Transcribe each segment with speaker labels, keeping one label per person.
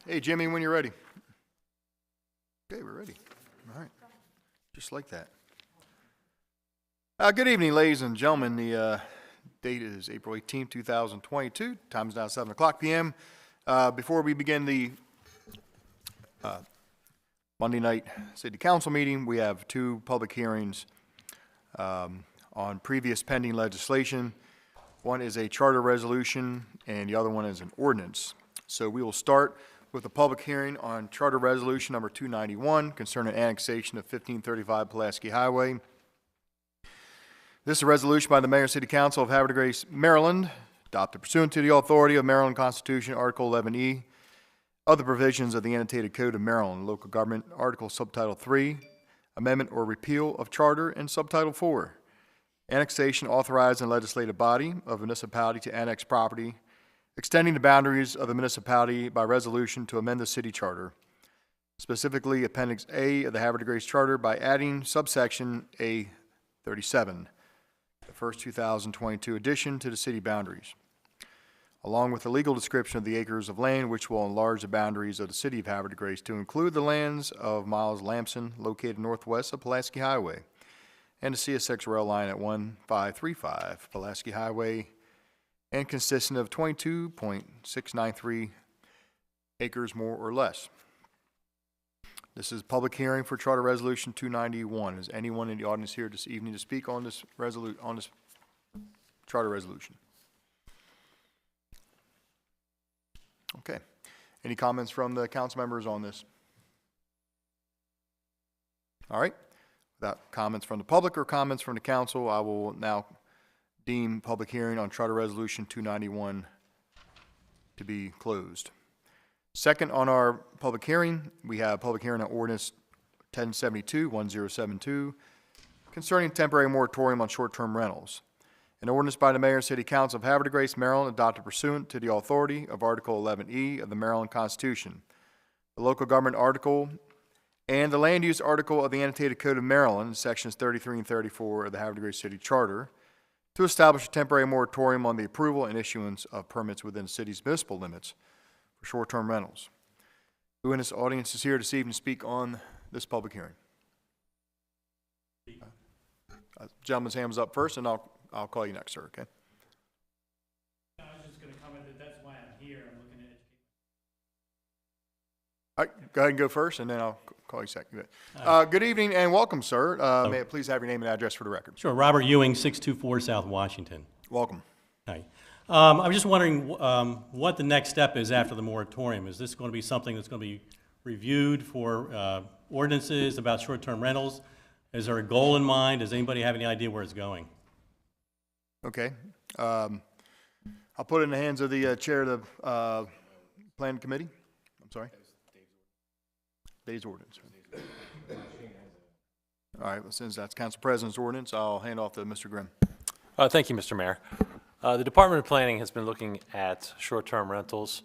Speaker 1: Hey, Jimmy, when you're ready. Okay, we're ready. All right. Just like that. Good evening, ladies and gentlemen. The date is April 18th, 2022. Time is now 7 o'clock p.m. Before we begin the Monday night City Council meeting, we have two public hearings on previous pending legislation. One is a charter resolution, and the other one is an ordinance. So we will start with a public hearing on Charter Resolution number 291 concerning annexation of 1535 Pulaski Highway. This is a resolution by the Mayor and City Council of Havre de Grace, Maryland, adopted pursuant to the authority of Maryland Constitution, Article 11E, of the provisions of the Annotated Code of Maryland, Local Government, Article Subtitle 3, Amendment or Repeal of Charter, and Subtitle 4. Annexation authorized in a legislative body of a municipality to annex property, extending the boundaries of the municipality by resolution to amend the city charter, specifically Appendix A of the Havre de Grace Charter by adding subsection A37, the first 2022 addition to the city boundaries, along with a legal description of the acres of land which will enlarge the boundaries of the city of Havre de Grace to include the lands of Miles Lamson, located northwest of Pulaski Highway, and the CSX rail line at 1535 Pulaski Highway, and consisting of 22.693 acres more or less. This is public hearing for Charter Resolution 291. Is anyone in the audience here this evening to speak on this charter resolution? Okay. Any comments from the council members on this? All right. Without comments from the public or comments from the council, I will now deem public hearing on Charter Resolution 291 to be closed. Second on our public hearing, we have public hearing on Ordinance 1072 concerning temporary moratorium on short-term rentals. An ordinance by the Mayor and City Council of Havre de Grace, Maryland, adopted pursuant to the authority of Article 11E of the Maryland Constitution, the Local Government Article, and the Land Use Article of the Annotated Code of Maryland, Sections 33 and 34 of the Havre de Grace City Charter, to establish a temporary moratorium on the approval and issuance of permits within the city's municipal limits for short-term rentals. Who in this audience is here this evening to speak on this public hearing? Gentleman's hand was up first, and I'll call you next, sir, okay?
Speaker 2: I was just going to comment that that's why I'm here. I'm looking to educate.
Speaker 1: All right, go ahead and go first, and then I'll call you second. Good evening and welcome, sir. May it please have your name and address for the record?
Speaker 2: Sure. Robert Ewing, 624 South Washington.
Speaker 1: Welcome.
Speaker 2: Hi. I was just wondering what the next step is after the moratorium. Is this going to be something that's going to be reviewed for ordinances about short-term rentals? Is there a goal in mind? Does anybody have any idea where it's going?
Speaker 1: Okay. I'll put it in the hands of the chair of the planning committee. I'm sorry? Dave's ordinance. All right, well, since that's Council President's ordinance, I'll hand off to Mr. Grimm.
Speaker 3: Thank you, Mr. Mayor. The Department of Planning has been looking at short-term rentals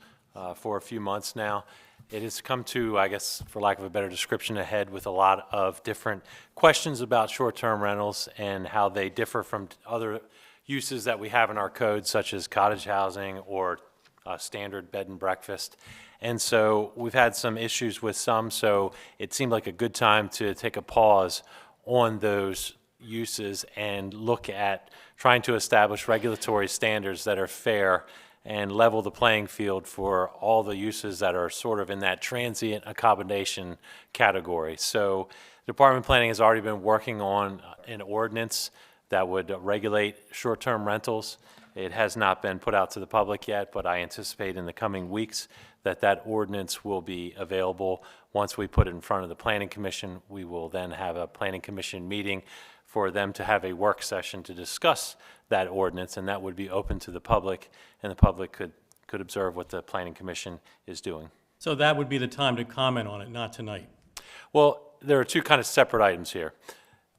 Speaker 3: for a few months now. It has come to, I guess, for lack of a better description, a head with a lot of different questions about short-term rentals and how they differ from other uses that we have in our code, such as cottage housing or standard bed and breakfast. And so we've had some issues with some, so it seemed like a good time to take a pause on those uses and look at trying to establish regulatory standards that are fair and level the playing field for all the uses that are sort of in that transient accommodation category. So Department of Planning has already been working on an ordinance that would regulate short-term rentals. It has not been put out to the public yet, but I anticipate in the coming weeks that that ordinance will be available. Once we put it in front of the Planning Commission, we will then have a Planning Commission meeting for them to have a work session to discuss that ordinance, and that would be open to the public, and the public could observe what the Planning Commission is doing.
Speaker 2: So that would be the time to comment on it, not tonight.
Speaker 3: Well, there are two kind of separate items here.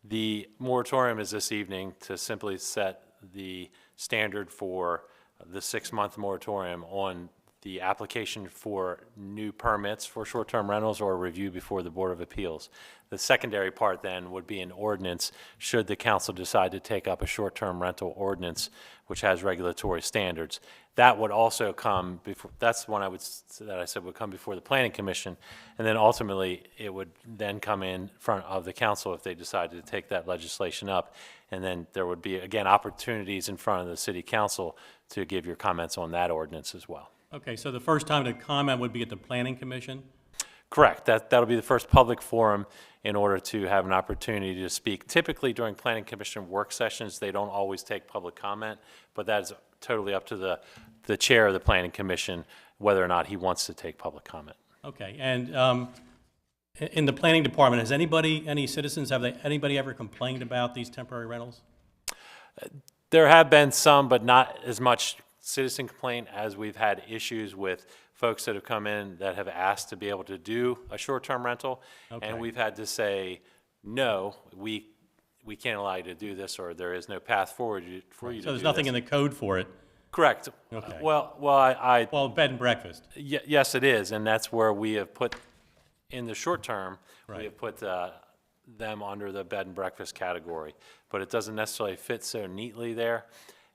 Speaker 3: The moratorium is this evening to simply set the standard for the 6-month moratorium on the application for new permits for short-term rentals or review before the Board of Appeals. The secondary part then would be an ordinance, should the council decide to take up a short-term rental ordinance, which has regulatory standards. That would also come before, that's the one that I said would come before the Planning Commission, and then ultimately, it would then come in front of the council if they decided to take that legislation up. And then there would be, again, opportunities in front of the city council to give your comments on that ordinance as well.
Speaker 2: Okay, so the first time to comment would be at the Planning Commission?
Speaker 3: Correct. That'll be the first public forum in order to have an opportunity to speak. Typically, during Planning Commission work sessions, they don't always take public comment, but that is totally up to the chair of the Planning Commission whether or not he wants to take public comment.
Speaker 2: Okay, and in the planning department, has any citizens, anybody ever complained about these temporary rentals?
Speaker 3: There have been some, but not as much citizen complaint as we've had issues with folks that have come in that have asked to be able to do a short-term rental.
Speaker 2: Okay.
Speaker 3: And we've had to say, no, we can't allow you to do this, or there is no path forward for you to do this.
Speaker 2: So there's nothing in the code for it?
Speaker 3: Correct.
Speaker 2: Okay.
Speaker 3: Well,
Speaker 2: Bed and breakfast?
Speaker 3: yes, it is, and that's where we have put, in the short term,
Speaker 2: Right.
Speaker 3: we have put them under the bed and breakfast category, but it doesn't necessarily fit so neatly there.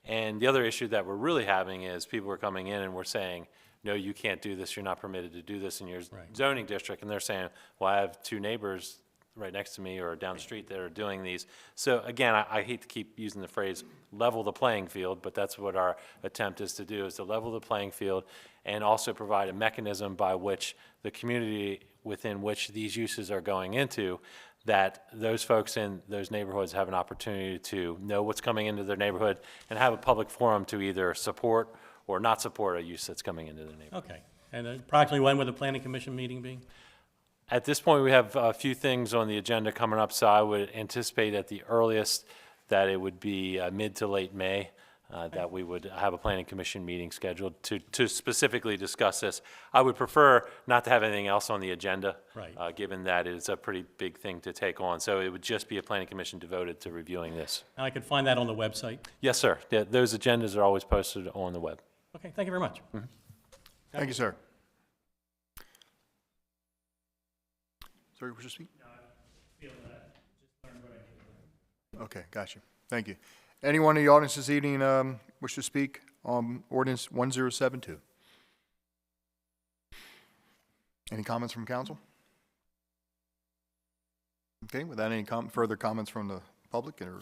Speaker 3: And the other issue that we're really having is people are coming in and we're saying, no, you can't do this, you're not permitted to do this in your
Speaker 2: Right.
Speaker 3: zoning district, and they're saying, well, I have two neighbors right next to me or down the street that are doing these. So again, I hate to keep using the phrase level the playing field, but that's what our attempt is to do, is to level the playing field and also provide a mechanism by which the community within which these uses are going into, that those folks in those neighborhoods have an opportunity to know what's coming into their neighborhood and have a public forum to either support or not support a use that's coming into their neighborhood.
Speaker 2: Okay, and approximately when would the Planning Commission meeting be?
Speaker 3: At this point, we have a few things on the agenda coming up, so I would anticipate at the earliest that it would be mid to late May that we would have a Planning Commission meeting scheduled to specifically discuss this. I would prefer not to have anything else on the agenda,
Speaker 2: Right.
Speaker 3: Given that it's a pretty big thing to take on. So it would just be a Planning Commission devoted to reviewing this.
Speaker 2: And I could find that on the website?
Speaker 3: Yes, sir. Yeah, those agendas are always posted on the web.
Speaker 2: Okay, thank you very much.
Speaker 1: Thank you, sir. Sir, you wish to speak? Okay, got you. Thank you. Anyone in the audience this evening wish to speak on ordinance 1072? Any comments from council? Okay, without any further comments from the public, or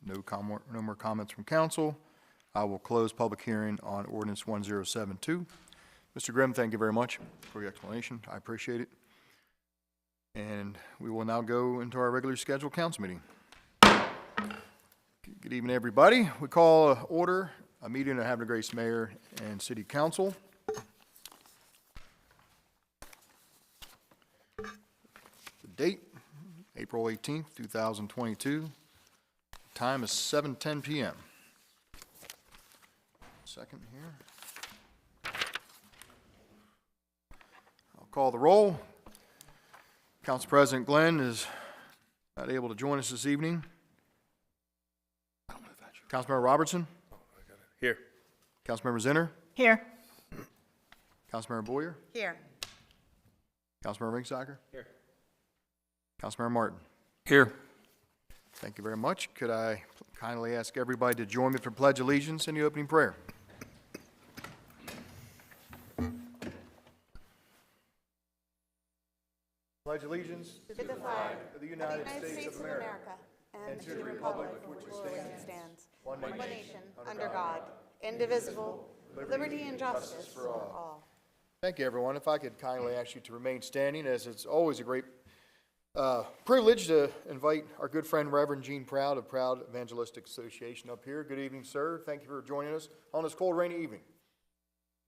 Speaker 1: no more comments from council, I will close public hearing on ordinance 1072. Mr. Grimm, thank you very much for your explanation. I appreciate it. And we will now go into our regularly scheduled council meeting. Good evening, everybody. We call order a meeting of Havre Grace Mayor and City Council. The date, April 18th, 2022. Time is 7:10 p.m. Second here. I'll call the roll. Council President Glenn is not able to join us this evening. Councilmember Robertson?
Speaker 4: Here.
Speaker 1: Councilmember Zinner?
Speaker 5: Here.
Speaker 1: Councilmember Boyer?
Speaker 5: Here.
Speaker 1: Councilmember Ringsacker? Here. Councilmember Martin?
Speaker 4: Here.
Speaker 1: Thank you very much. Could I kindly ask everybody to join me for Pledge Allegiance in the opening prayer? Pledge allegiance
Speaker 5: To the flag
Speaker 1: to the
Speaker 5: of
Speaker 1: United
Speaker 5: the United States of America and to the republic for which it stands, one nation, under God, indivisible, with liberty and justice for all.
Speaker 1: Thank you, everyone. If I could kindly ask you to remain standing, as it's always a great privilege to invite our good friend Reverend Gene Proud of Proud Evangelistic Association up here. Good evening, sir. Thank you for joining us on this cold, rainy evening.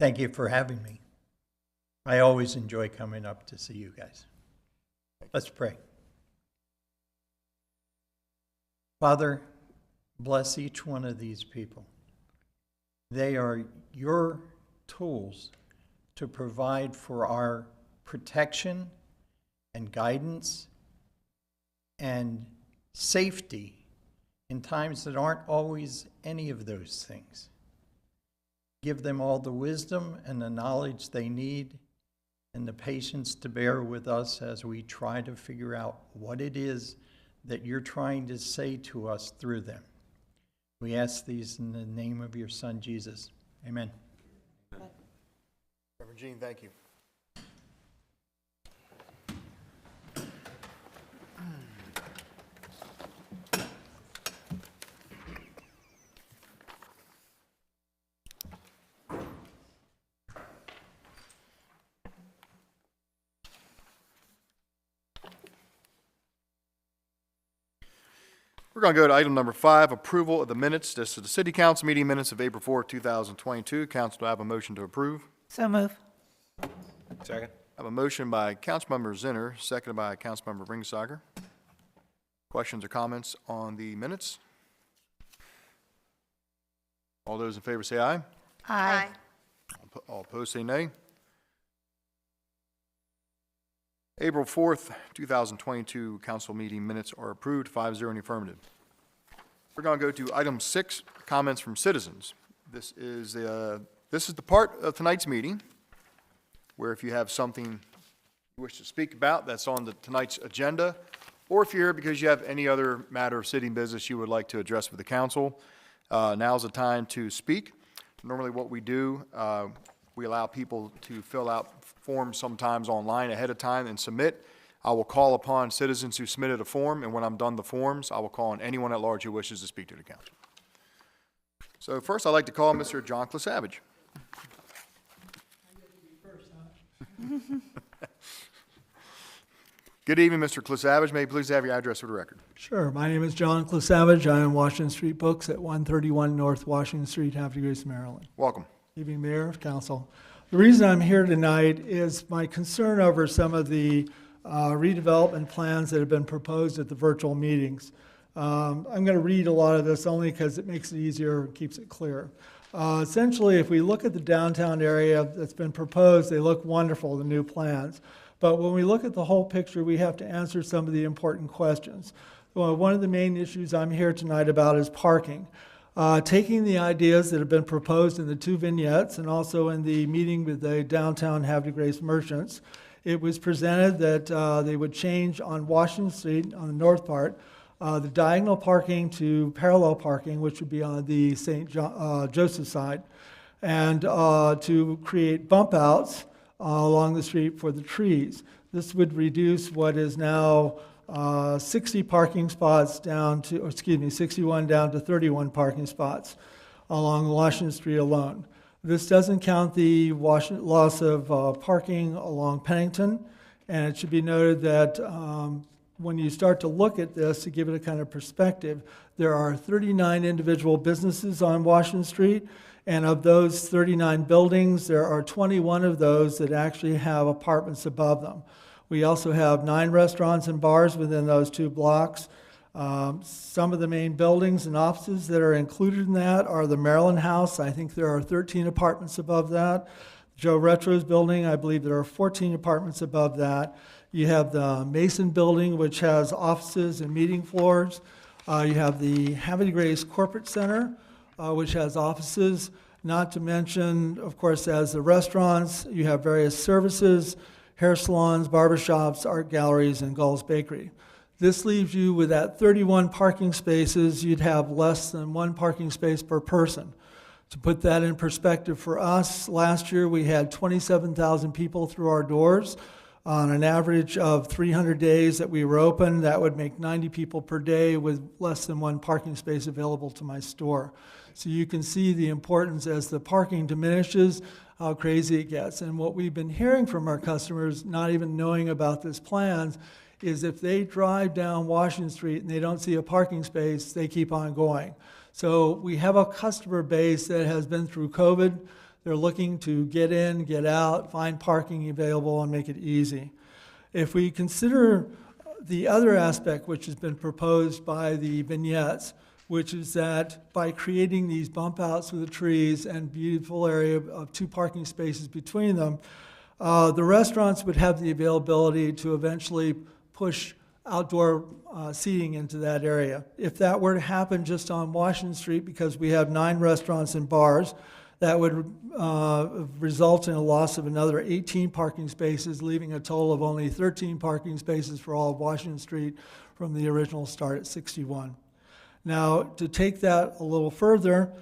Speaker 6: Thank you for having me. I always enjoy coming up to see you guys. Let's pray. Father, bless each one of these people. They are your tools to provide for our protection and guidance and safety in times that aren't always any of those things. Give them all the wisdom and the knowledge they need and the patience to bear with us as we try to figure out what it is that you're trying to say to us through them. We ask these in the name of your Son, Jesus. Amen.
Speaker 1: Reverend Jean, thank you. We're going to go to item number 5, approval of the minutes. This is the City Council meeting minutes of April 4, 2022. Council, do I have a motion to approve?
Speaker 4: So move.
Speaker 3: Second.
Speaker 1: I have a motion by Councilmember Zinner, seconded by Councilmember Ringsager. Questions or comments on the minutes? All those in favor say aye.
Speaker 4: Aye.
Speaker 1: All opposed say nay. April 4th, 2022 council meeting minutes are approved, 5-0 in the affirmative. We're going to go to item 6, comments from citizens. This is the part of tonight's meeting where if you have something you wish to speak about that's on tonight's agenda, or if you're here because you have any other matter of city business you would like to address with the council, now's the time to speak. Normally what we do, we allow people to fill out forms sometimes online ahead of time and submit. I will call upon citizens who submitted a form, and when I'm done the forms, I will call on anyone at large who wishes to speak to the council. So first, I'd like to call Mr. John Clisavage. Good evening, Mr. Clisavage. May you please have your address for the record?
Speaker 7: Sure. My name is John Clisavage. I am Washington Street Books at 131 North Washington Street, Havre, Maryland.
Speaker 1: Welcome.
Speaker 7: Evening, Mayor, Council. The reason I'm here tonight is my concern over some of the redevelopment plans that have been proposed at the virtual meetings. I'm going to read a lot of this only because it makes it easier and keeps it clear. Essentially, if we look at the downtown area that's been proposed, they look wonderful, the new plans. But when we look at the whole picture, we have to answer some of the important questions. Well, one of the main issues I'm here tonight about is parking. Taking the ideas that have been proposed in the 2 vignettes and also in the meeting with the downtown Havre de Grace merchants, it was presented that they would change on Washington Street, on the north part, the diagonal parking to parallel parking, which would be on the St. Joseph side, and to create bump outs along the street for the trees. This would reduce what is now 60 parking spots down to, 61 down to 31 parking spots along Washington Street alone. This doesn't count the loss of parking along Pennington, and it should be noted that when you start to look at this, to give it a kind of perspective, there are 39 individual businesses on Washington Street, and of those 39 buildings, there are 21 of those that actually have apartments above them. We also have 9 restaurants and bars within those 2 blocks. Some of the main buildings and offices that are included in that are the Maryland House. I think there are 13 apartments above that. Joe Retro's building, I believe there are 14 apartments above that. You have the Mason building, which has offices and meeting floors. You have the Havre de Grace Corporate Center, which has offices. Not to mention, of course, as the restaurants, you have various services, hair salons, barbershops, art galleries, and Gull's Bakery. This leaves you with that 31 parking spaces. You'd have less than 1 parking space per person. To put that in perspective for us, last year we had 27,000 people through our doors. On an average of 300 days that we were open, that would make 90 people per day with less than 1 parking space available to my store. So you can see the importance as the parking diminishes, how crazy it gets. And what we've been hearing from our customers, not even knowing about this plan, is if they drive down Washington Street and they don't see a parking space, they keep on going. So we have a customer base that has been through COVID. They're looking to get in, get out, find parking available, and make it easy. If we consider the other aspect which has been proposed by the vignettes, which is that by creating these bump outs with the trees and beautiful area of 2 parking spaces between them, the restaurants would have the availability to eventually push outdoor seating into that area. If that were to happen just on Washington Street, because we have 9 restaurants and bars, That would result in a loss of another 18 parking spaces, leaving a total of only 13 parking spaces for all of Washington Street from the original start at 61. Now, to take that a little further,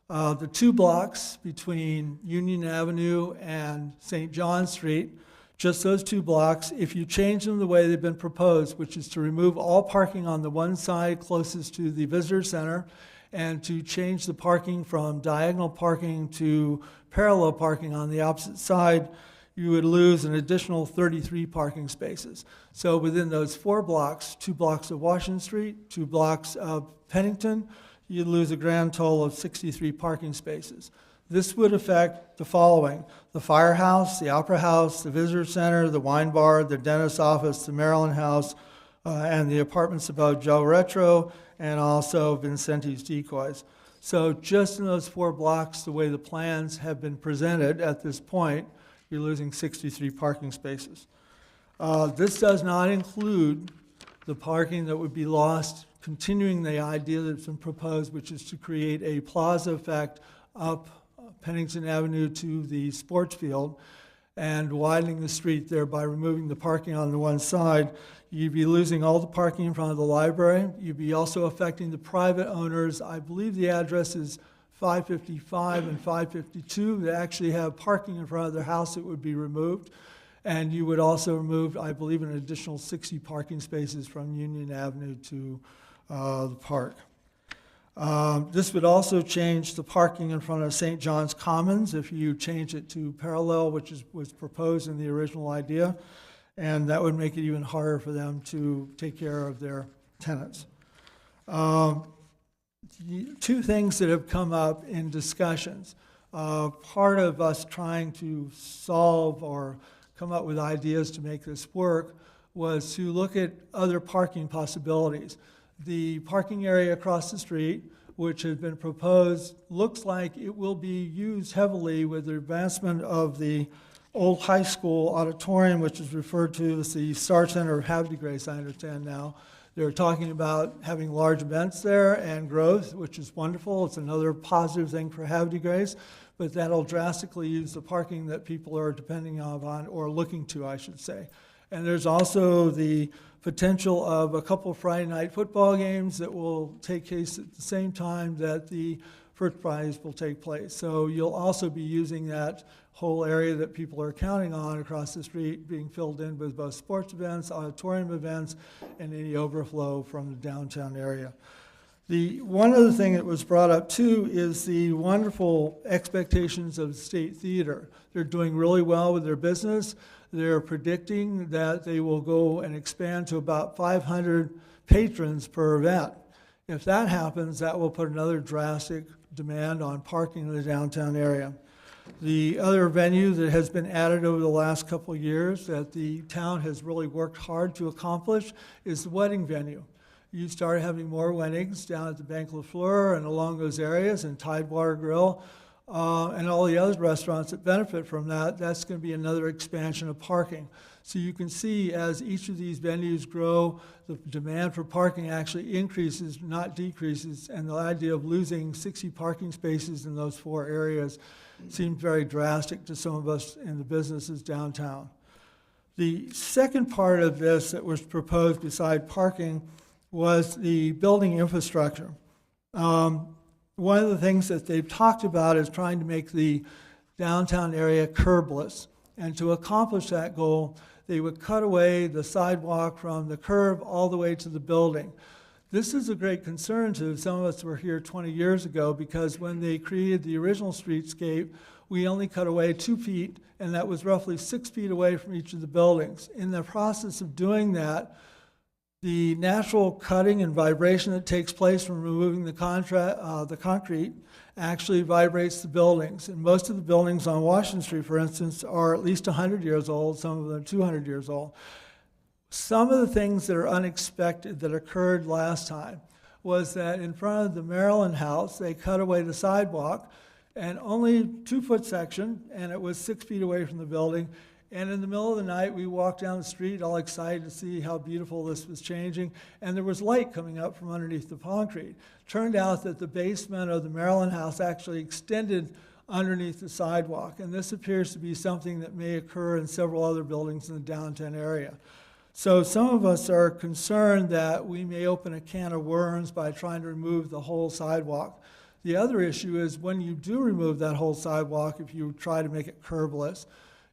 Speaker 7: the 2 blocks between Union Avenue and St. John Street, just those 2 blocks, if you change them the way they've been proposed, which is to remove all parking on the one side closest to the visitor center, and to change the parking from diagonal parking to parallel parking on the opposite side, you would lose an additional 33 parking spaces. So within those 4 blocks, 2 blocks of Washington Street, 2 blocks of Pennington, you'd lose a grand total of 63 parking spaces. This would affect the following: the firehouse, the opera house, the visitor center, the wine bar, the dentist's office, the Maryland House, and the apartments above Joe Retro, and also Vincente's Decoys. So just in those 4 blocks, the way the plans have been presented at this point, you're losing 63 parking spaces. This does not include the parking that would be lost, continuing the idea that's been proposed, which is to create a plaza effect up Pennington Avenue to the sports field and widening the street there by removing the parking on the one side. You'd be losing all the parking in front of the library. You'd be also affecting the private owners. I believe the address is 555 and 552 that actually have parking in front of their house that would be removed. And you would also remove, I believe, an additional 60 parking spaces from Union Avenue to the park. This would also change the parking in front of St. John's Commons if you change it to parallel, which was proposed in the original idea, and that would make it even harder for them to take care of their tenants. 2 things that have come up in discussions. Part of us trying to solve or come up with ideas to make this work was to look at other parking possibilities. The parking area across the street, which has been proposed, looks like it will be used heavily with the advancement of the old high school auditorium, which is referred to as the Star Center of Havre, Grace, I understand now. They're talking about having large events there and growth, which is wonderful. It's another positive thing for Havre, Grace, but that'll drastically use the parking that people are depending on, or looking to, I should say. And there's also the potential of a couple of Friday night football games that will take place at the same time that the first prize will take place. So you'll also be using that whole area that people are counting on across the street being filled in with both sports events, auditorium events, and any overflow from the downtown area. The one other thing that was brought up too is the wonderful expectations of the State Theater. They're doing really well with their business. They're predicting that they will go and expand to about 500 patrons per event. If that happens, that will put another drastic demand on parking in the downtown area. The other venue that has been added over the last couple of years that the town has really worked hard to accomplish is the wedding venue. You start having more weddings down at the Bank Lafleur and along those areas, and Tidewater Grill, and all the other restaurants that benefit from that. That's going to be another expansion of parking. So you can see as each of these venues grow, the demand for parking actually increases, not decreases, and the idea of losing 60 parking spaces in those 4 areas seems very drastic to some of us in the businesses downtown. The second part of this that was proposed beside parking was the building infrastructure. One of the things that they've talked about is trying to make the downtown area curbless. And to accomplish that goal, they would cut away the sidewalk from the curb all the way to the building. This is a great concern to some of us who were here 20 years ago, because when they created the original streetscape, we only cut away 2 feet, and that was roughly 6 feet away from each of the buildings. In the process of doing that, the natural cutting and vibration that takes place from removing the concrete actually vibrates the buildings. And most of the buildings on Washington Street, for instance, are at least 100 years old. Some of them are 200 years old. Some of the things that are unexpected that occurred last time was that in front of the Maryland House, they cut away the sidewalk, and only 2-foot section, and it was 6 feet away from the building. And in the middle of the night, we walked down the street all excited to see how beautiful this was changing, and there was light coming up from underneath the concrete. Turned out that the basement of the Maryland House actually extended underneath the sidewalk. And this appears to be something that may occur in several other buildings in the downtown area. So some of us are concerned that we may open a can of worms by trying to remove the whole sidewalk. The other issue is when you do remove that whole sidewalk, if you try to make it curbless,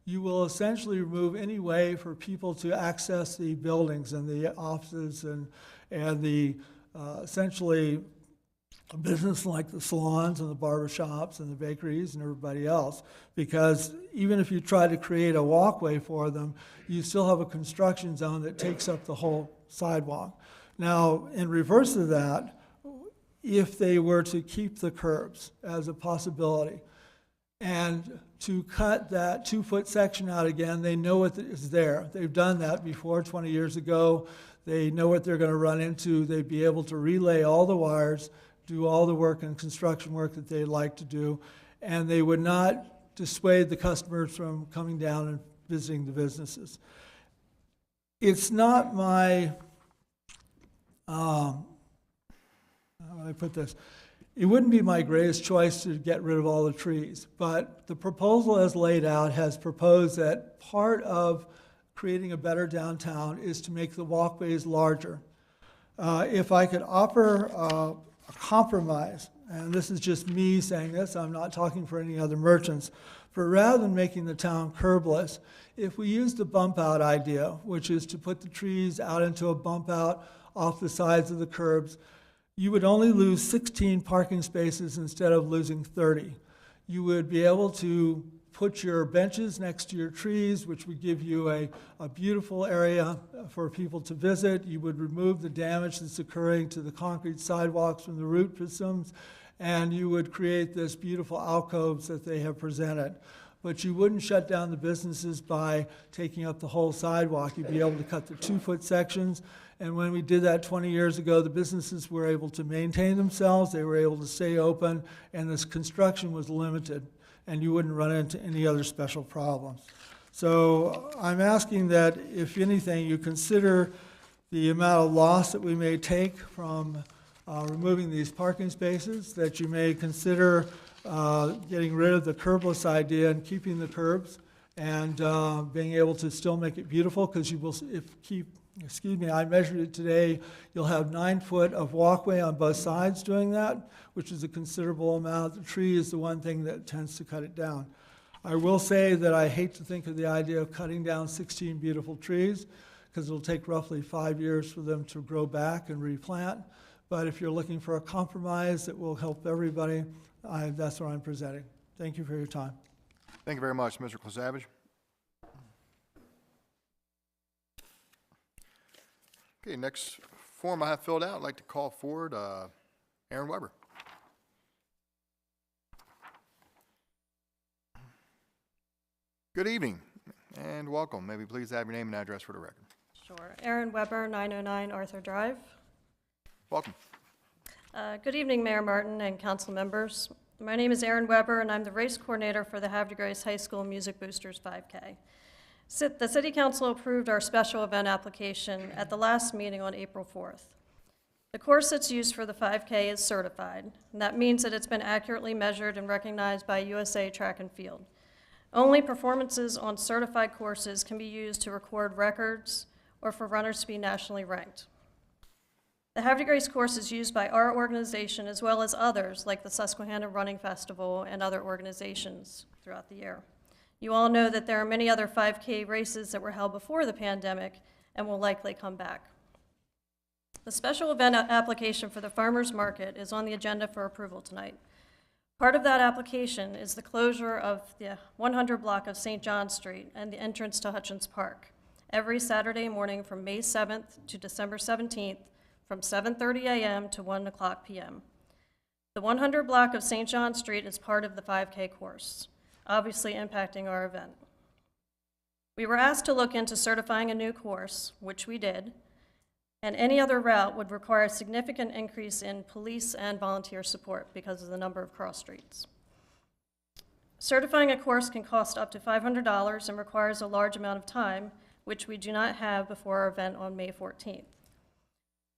Speaker 7: you will essentially remove any way for people to access the buildings and the offices and the essentially a business like the salons and the barber shops and the bakeries and everybody else, because even if you try to create a walkway for them, you still have a construction zone that takes up the whole sidewalk. Now, in reverse of that, if they were to keep the curbs as a possibility and to cut that 2-foot section out again, they know what is there. They've done that before 20 years ago. They know what they're going to run into. They'd be able to relay all the wires, do all the work and construction work that they'd like to do, and they would not dissuade the customers from coming down and visiting the businesses. It's not my, how do I put this? It wouldn't be my greatest choice to get rid of all the trees, but the proposal as laid out has proposed that part of creating a better downtown is to make the walkways larger. If I could offer a compromise, and this is just me saying this, I'm not talking for any other merchants, but rather than making the town curbless, if we use the bump out idea, which is to put the trees out into a bump out off the sides of the curbs, you would only lose 16 parking spaces instead of losing 30. You would be able to put your benches next to your trees, which would give you a beautiful area for people to visit. You would remove the damage that's occurring to the concrete sidewalks from the root systems, and you would create this beautiful alcoves that they have presented. But you wouldn't shut down the businesses by taking up the whole sidewalk. You'd be able to cut the 2-foot sections. And when we did that 20 years ago, the businesses were able to maintain themselves, they were able to stay open, and this construction was limited, and you wouldn't run into any other special problems. So I'm asking that, if anything, you consider the amount of loss that we may take from removing these parking spaces, that you may consider getting rid of the curbless idea and keeping the curbs, and being able to still make it beautiful, because you will, I measured it today, you'll have 9 foot of walkway on both sides doing that, which is a considerable amount. The tree is the one thing that tends to cut it down. I will say that I hate to think of the idea of cutting down 16 beautiful trees, because it'll take roughly 5 years for them to grow back and replant. But if you're looking for a compromise that will help everybody, that's what I'm presenting. Thank you for your time.
Speaker 1: Thank you very much, Mr. Klosavage. Okay, next form I have filled out, I'd like to call forward Aaron Weber. Good evening and welcome. May we please have your name and address for the record?
Speaker 4: Sure. Aaron Weber, 909 Arthur Drive.
Speaker 1: Welcome.
Speaker 4: Good evening, Mayor Martin and council members. My name is Aaron Weber, and I'm the race coordinator for the Havre High School Music Boosters 5K. The City Council approved our special event application at the last meeting on April 4th. The course that's used for the 5K is certified, and that means that it's been accurately measured and recognized by USA Track and Field. Only performances on certified courses can be used to record records or for runners to be nationally ranked. The Havre Grace course is used by our organization as well as others like the Susquehanna Running Festival and other organizations throughout the year. You all know that there are many other 5K races that were held before the pandemic and will likely come back. The special event application for the farmers market is on the agenda for approval tonight. Part of that application is the closure of the 100 block of St. John Street and the entrance to Hutchins Park every Saturday morning from May 7th to December 17th from 7:30 a.m. to 1 o'clock p.m. The 100 block of St. John Street is part of the 5K course, obviously impacting our event. We were asked to look into certifying a new course, which we did, and any other route would require a significant increase in police and volunteer support because of the number of cross streets. Certifying a course can cost up to $500 and requires a large amount of time, which we do not have before our event on May 14th.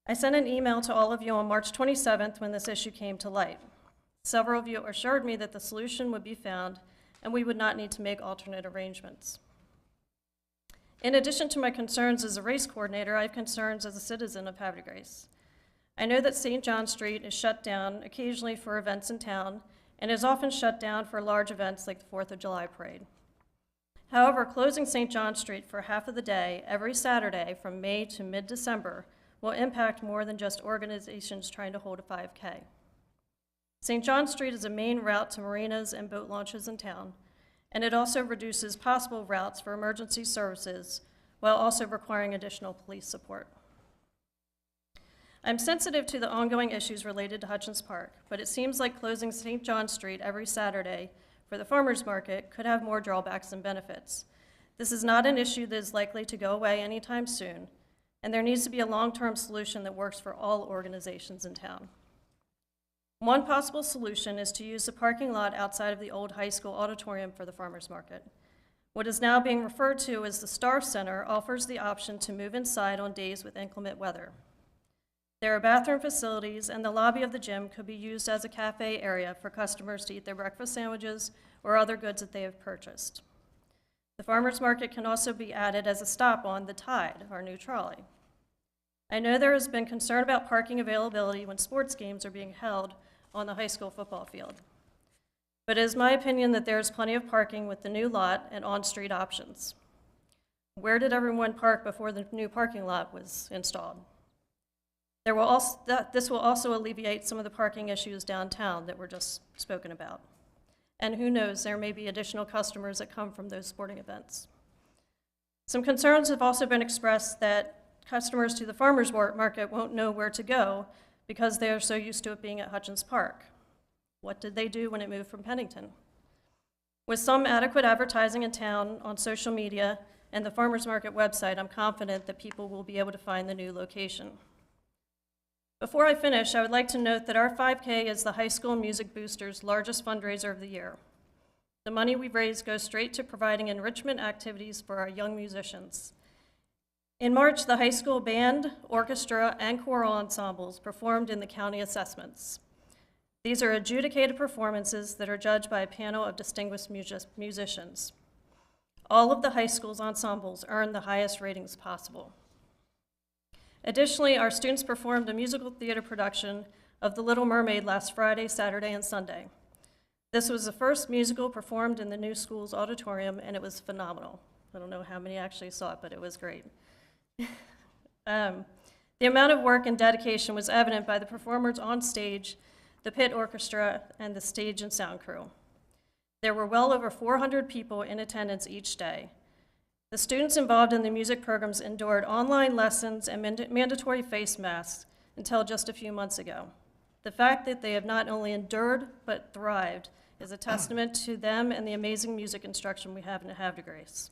Speaker 4: I sent an email to all of you on March 27th when this issue came to light. Several of you assured me that the solution would be found and we would not need to make alternate arrangements. In addition to my concerns as a race coordinator, I have concerns as a citizen of Havre de Grace. I know that St. John Street is shut down occasionally for events in town and is often shut down for large events like the 4th of July parade. However, closing St. John Street for half of the day every Saturday from May to mid-December will impact more than just organizations trying to hold a 5K. St. John Street is a main route to marinas and boat launches in town, and it also reduces possible routes for emergency services while also requiring additional police support. I'm sensitive to the ongoing issues related to Hutchins Park, but it seems like closing St. John Street every Saturday for the farmers market could have more drawbacks than benefits. This is not an issue that is likely to go away anytime soon, and there needs to be a long-term solution that works for all organizations in town. One possible solution is to use the parking lot outside of the old high school auditorium for the farmers market. What is now being referred to as the Star Center offers the option to move inside on days with inclement weather. There are bathroom facilities, and the lobby of the gym could be used as a cafe area for customers to eat their breakfast sandwiches or other goods that they have purchased. The farmers market can also be added as a stop on the Tide, our new trolley. I know there has been concern about parking availability when sports games are being held on the high school football field. But it is my opinion that there is plenty of parking with the new lot and on-street options. Where did everyone park before the new parking lot was installed? This will also alleviate some of the parking issues downtown that were just spoken about. And who knows, there may be additional customers that come from those sporting events. Some concerns have also been expressed that customers to the farmers market won't know where to go because they are so used to it being at Hutchins Park. What did they do when it moved from Pennington? With some adequate advertising in town on social media and the farmers market website, I'm confident that people will be able to find the new location. Before I finish, I would like to note that our 5K is the high school music boosters' largest fundraiser of the year. The money we raise goes straight to providing enrichment activities for our young musicians. In March, the high school band, orchestra, and choral ensembles performed in the county assessments. These are adjudicated performances that are judged by a panel of distinguished musicians. All of the high school's ensembles earned the highest ratings possible. Additionally, our students performed a musical theater production of The Little Mermaid last Friday, Saturday, and Sunday. This was the first musical performed in the new school's auditorium, and it was phenomenal. I don't know how many actually saw it, but it was great. The amount of work and dedication was evident by the performers on stage, the pit orchestra, and the stage and sound crew. There were well over 400 people in attendance each day. The students involved in the music programs endured online lessons and mandatory face masks until just a few months ago. The fact that they have not only endured but thrived is a testament to them and the amazing music instruction we have in Havre de Grace.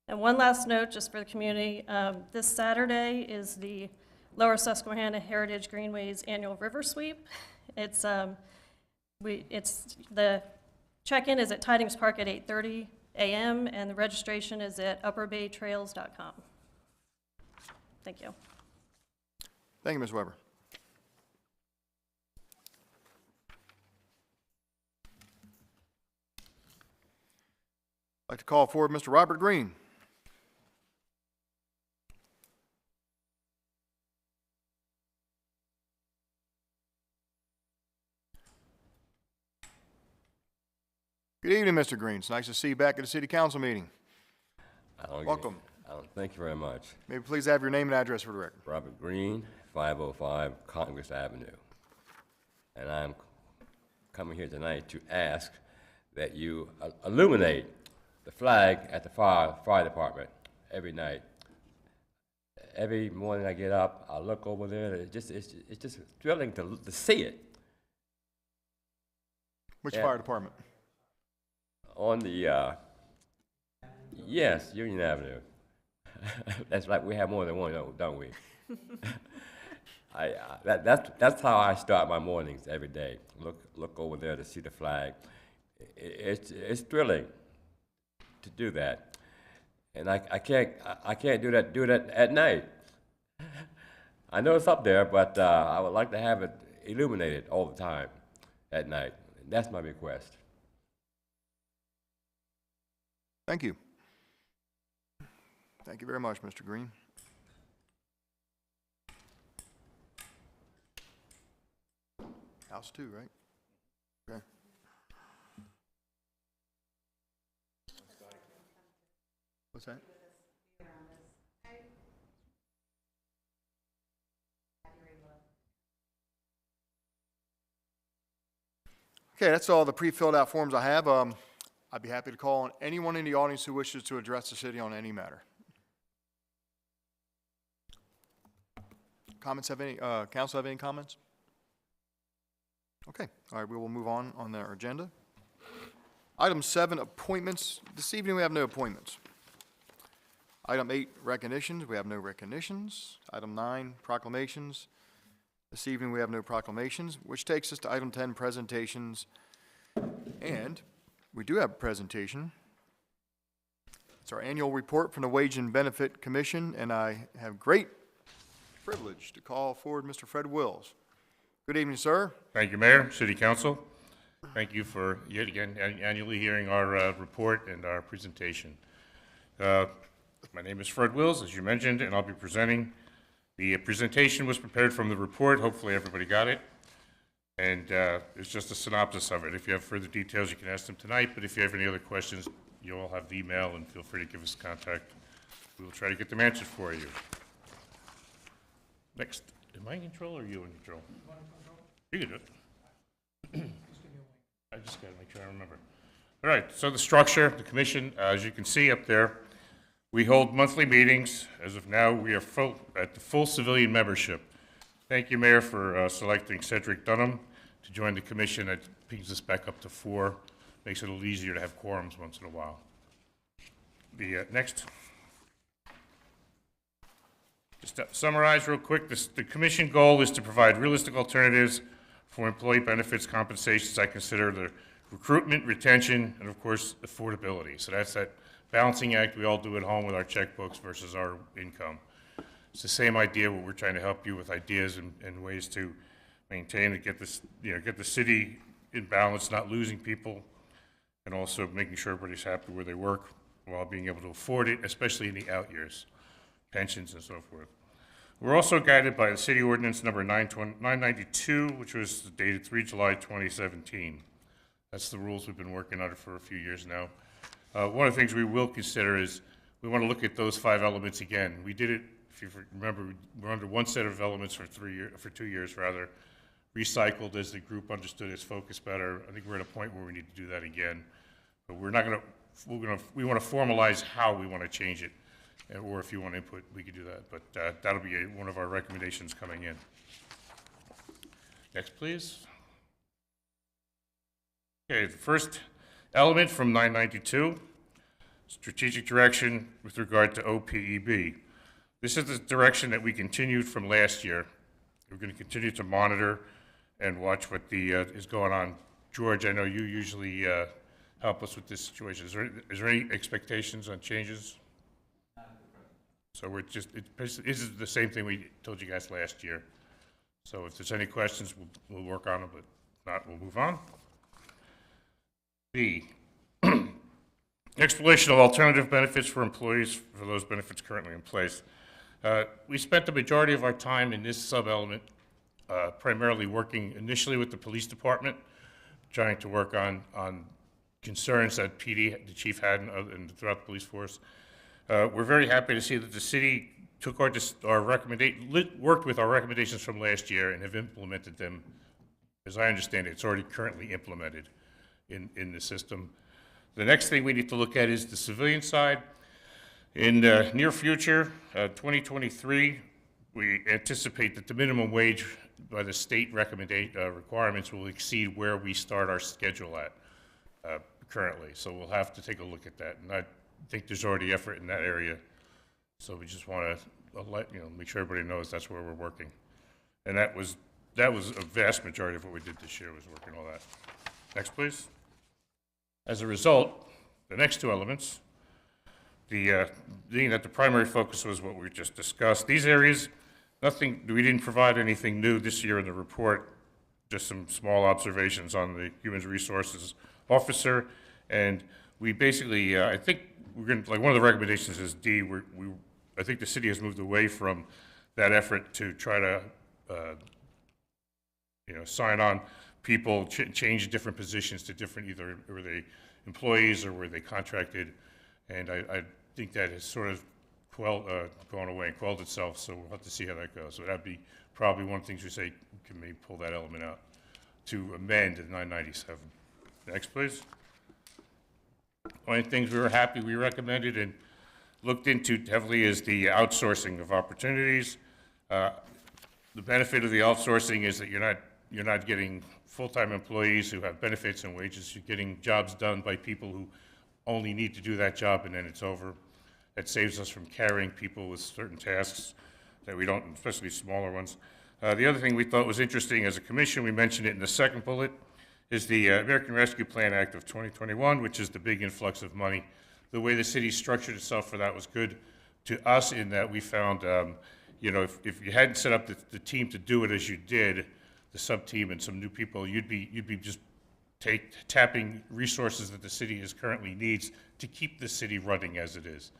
Speaker 4: And one last note, just for the community, this Saturday is the Lower Susquehanna Heritage Greenways Annual River Sweep. The check-in is at Tidings Park at 8:30 a.m., and the registration is at upperbaytrails.com. Thank you.
Speaker 1: Thank you, Ms. Weber. I'd like to call forward Mr. Robert Green. Good evening, Mr. Green. It's nice to see you back at the City Council meeting. Welcome.
Speaker 8: Thank you very much.
Speaker 1: Maybe please have your name and address for the record.
Speaker 8: Robert Green, 505 Congress Avenue. And I'm coming here tonight to ask that you illuminate the flag at the fire department every night. Every morning I get up, I look over there, it's just thrilling to see it.
Speaker 1: Which fire department?
Speaker 8: On the, yes, Union Avenue. That's like we have more than one, don't we? That's how I start my mornings every day. Look over there to see the flag. It's thrilling to do that, and I can't do that at night. I know it's up there, but I would like to have it illuminated all the time at night. That's my request.
Speaker 1: Thank you. Thank you very much, Mr. Green. House 2, right? Okay. What's that? Okay, that's all the pre-filled out forms I have. I'd be happy to call on anyone in the audience who wishes to address the city on any matter. Comments have any, council have any comments? Okay, all right, we will move on our agenda. Item 7, appointments. This evening we have no appointments. Item 8, recognitions. We have no recognitions. Item 9, proclamations. This evening we have no proclamations, which takes us to item 10, presentations. And we do have a presentation. It's our annual report from the Wage and Benefit Commission, and I have great privilege to call forward Mr. Fred Wills. Good evening, sir.
Speaker 9: Thank you, Mayor, City Council. Thank you for yet again annually hearing our report and our presentation. My name is Fred Wills, as you mentioned, and I'll be presenting. The presentation was prepared from the report. Hopefully everybody got it. And it's just a synopsis of it. If you have further details, you can ask them tonight, but if you have any other questions, you all have the email, and feel free to give us contact. We will try to get them answered for you. Next. Am I in control or are you in control? You can do it. I just got to make sure I remember. All right, so the structure, the commission, as you can see up there, we hold monthly meetings. As of now, we are at the full civilian membership. Thank you, Mayor, for selecting Cedric Dunham to join the commission. That brings us back up to 4. Makes it a little easier to have quorums once in a while. The next. Just to summarize real quick, the commission goal is to provide realistic alternatives for employee benefits compensations. I consider the recruitment, retention, and of course, affordability. So that's that balancing act we all do at home with our checkbooks versus our income. It's the same idea where we're trying to help you with ideas and ways to maintain and get this, get the city in balance, not losing people, and also making sure everybody's happy where they work while being able to afford it, especially in the out years, pensions and so forth. We're also guided by the City Ordinance number 992, which was dated 3 July 2017. That's the rules we've been working under for a few years now. One of the things we will consider is we want to look at those 5 elements again. We did it, if you remember, we're under one set of elements for 2 years rather, recycled as the group understood its focus better. I think we're at a point where we need to do that again. But we're not going to, we want to formalize how we want to change it. Or if you want input, we could do that. But that'll be one of our recommendations coming in. Next, please. Okay, the first element from 992, strategic direction with regard to OPEB. This is the direction that we continued from last year. We're going to continue to monitor and watch what is going on. George, I know you usually help us with this situation. Is there any expectations on changes? So we're just, this is the same thing we told you guys last year. So if there's any questions, we'll work on them, but if not, we'll move on. B, exploration of alternative benefits for employees for those benefits currently in place. We spent the majority of our time in this sub-element primarily working initially with the police department, trying to work on concerns that PD, the chief had and throughout the police force. We're very happy to see that the city took worked with our recommendations from last year and have implemented them. As I understand it, it's already currently implemented in the system. The next thing we need to look at is the civilian side. In the near future, 2023, we anticipate that the minimum wage by the state requirements will exceed where we start our schedule at currently. So we'll have to take a look at that. And I think there's already effort in that area. So we just want to make sure everybody knows that's where we're working. And that was a vast majority of what we did this year, was working all that. Next, please. As a result, the next 2 elements, being that the primary focus was what we just discussed. These areas, we didn't provide anything new this year in the report. just some small observations on the Human Resources Officer. And we basically, I think we're going to, like, one of the recommendations is D, I think the city has moved away from that effort to try to, sign on people, change different positions to different, either were they employees or were they contracted. And I think that has sort of gone away and quelled itself, so we'll have to see how that goes. So that'd be probably one of the things we say, we can maybe pull that element out to amend at 997. Next, please. One of the things we recommended and looked into heavily is the outsourcing of opportunities. The benefit of the outsourcing is that you're not getting full-time employees who have benefits and wages. You're getting jobs done by people who only need to do that job and then it's over. That saves us from carrying people with certain tasks that we don't, especially smaller ones. The other thing we thought was interesting as a commission, we mentioned it in the second bullet, is the American Rescue Plan Act of 2021, which is the big influx of money. The way the city structured itself for that was good to us in that we found, if you hadn't set up the team to do it as you did, the sub-team and some new people, you'd be just tapping resources that the city currently needs to keep the city running as it is.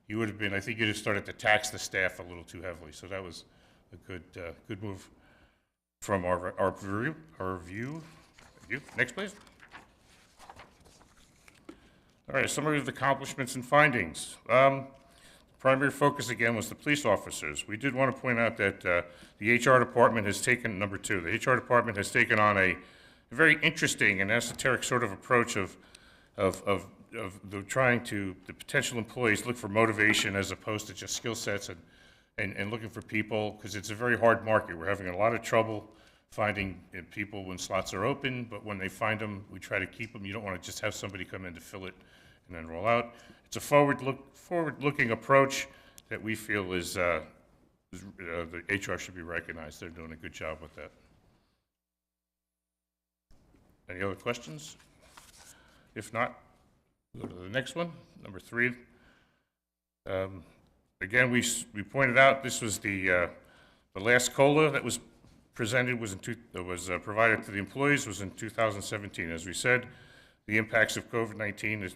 Speaker 9: You would have been, I think you'd have started to tax the staff a little too heavily. So that was a good move from our review. Thank you. Next, please. All right, summary of the accomplishments and findings. Primary focus again was the police officers. We did want to point out that the HR department has taken, number two, the HR department has taken on a very interesting and esoteric sort of approach of trying to, the potential employees look for motivation as opposed to just skill sets and looking for people, because it's a very hard market. We're having a lot of trouble finding people when slots are open, but when they find them, we try to keep them. You don't want to just have somebody come in to fill it and then roll out. It's a forward-looking approach that we feel is the HR should be recognized. They're doing a good job with that. Any other questions? If not, go to the next one, number 3. Again, we pointed out this was the last COLA that was presented provided to the employees was in 2017. As we said, the impacts of COVID-19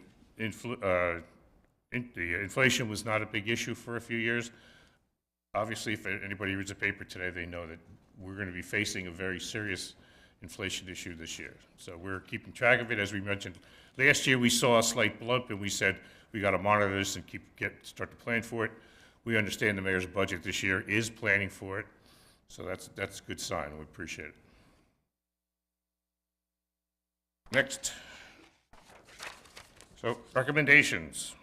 Speaker 9: the inflation was not a big issue for a few years. Obviously, if anybody reads a paper today, they know that we're going to be facing a very serious inflation issue this year. So we're keeping track of it. As we mentioned, last year we saw a slight bump and we said we got to monitor this and start to plan for it. We understand the mayor's budget this year is planning for it. So that's a good sign. We appreciate it. Next. So recommendations.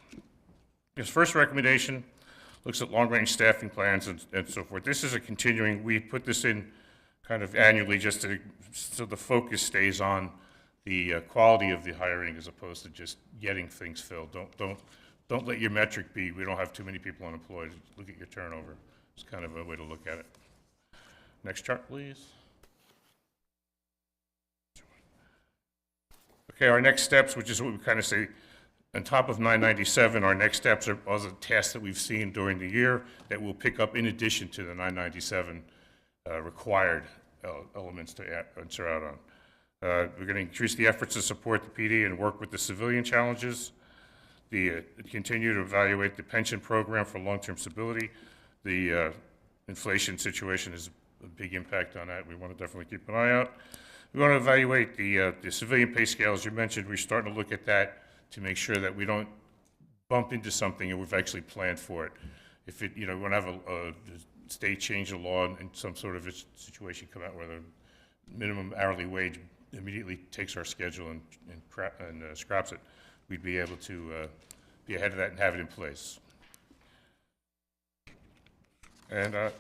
Speaker 9: This first recommendation looks at long-range staffing plans and so forth. This is a continuing, we put this in kind of annually just so the focus stays on the quality of the hiring as opposed to just getting things filled. Don't let your metric be we don't have too many people unemployed. Look at your turnover. It's kind of a way to look at it. Next chart, please. Okay, our next steps, which is what we kind of say, on top of 997, our next steps are other tasks that we've seen during the year that we'll pick up in addition to the 997 required elements to answer out on. We're going to increase the efforts to support the PD and work with the civilian challenges. Continue to evaluate the pension program for long-term stability. The inflation situation has a big impact on that. We want to definitely keep an eye out. We want to evaluate the civilian pay scale. As you mentioned, we're starting to look at that to make sure that we don't bump into something and we've actually planned for it. If we want to have a state change the law and some sort of a situation come out where the minimum hourly wage immediately takes our schedule and scraps it, we'd be able to be ahead of that and have it in place. And I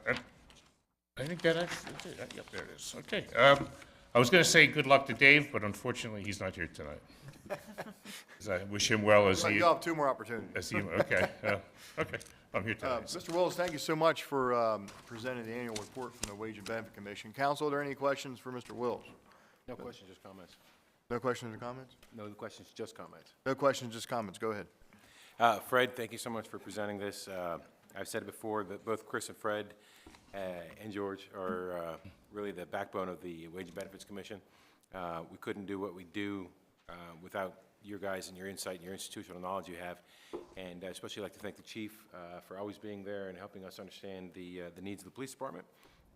Speaker 9: think that's it. Yep, there it is. Okay. I was going to say good luck to Dave, but unfortunately he's not here tonight. I wish him well as he...
Speaker 1: You'll have 2 more opportunities.
Speaker 9: Okay. Okay. I'm here tonight.
Speaker 1: Mr. Willis, thank you so much for presenting the annual report from the Wage and Benefit Commission. Council, are there any questions for Mr. Willis?
Speaker 10: No questions, just comments.
Speaker 1: No questions or comments?
Speaker 10: No questions, just comments.
Speaker 1: No questions, just comments. Go ahead.
Speaker 10: Fred, thank you so much for presenting this. I've said it before that both Chris and Fred and George are really the backbone of the Wage and Benefits Commission. We couldn't do what we do without your guys and your insight and your institutional knowledge you have. And I'd especially like to thank the chief for always being there and helping us understand the needs of the police department.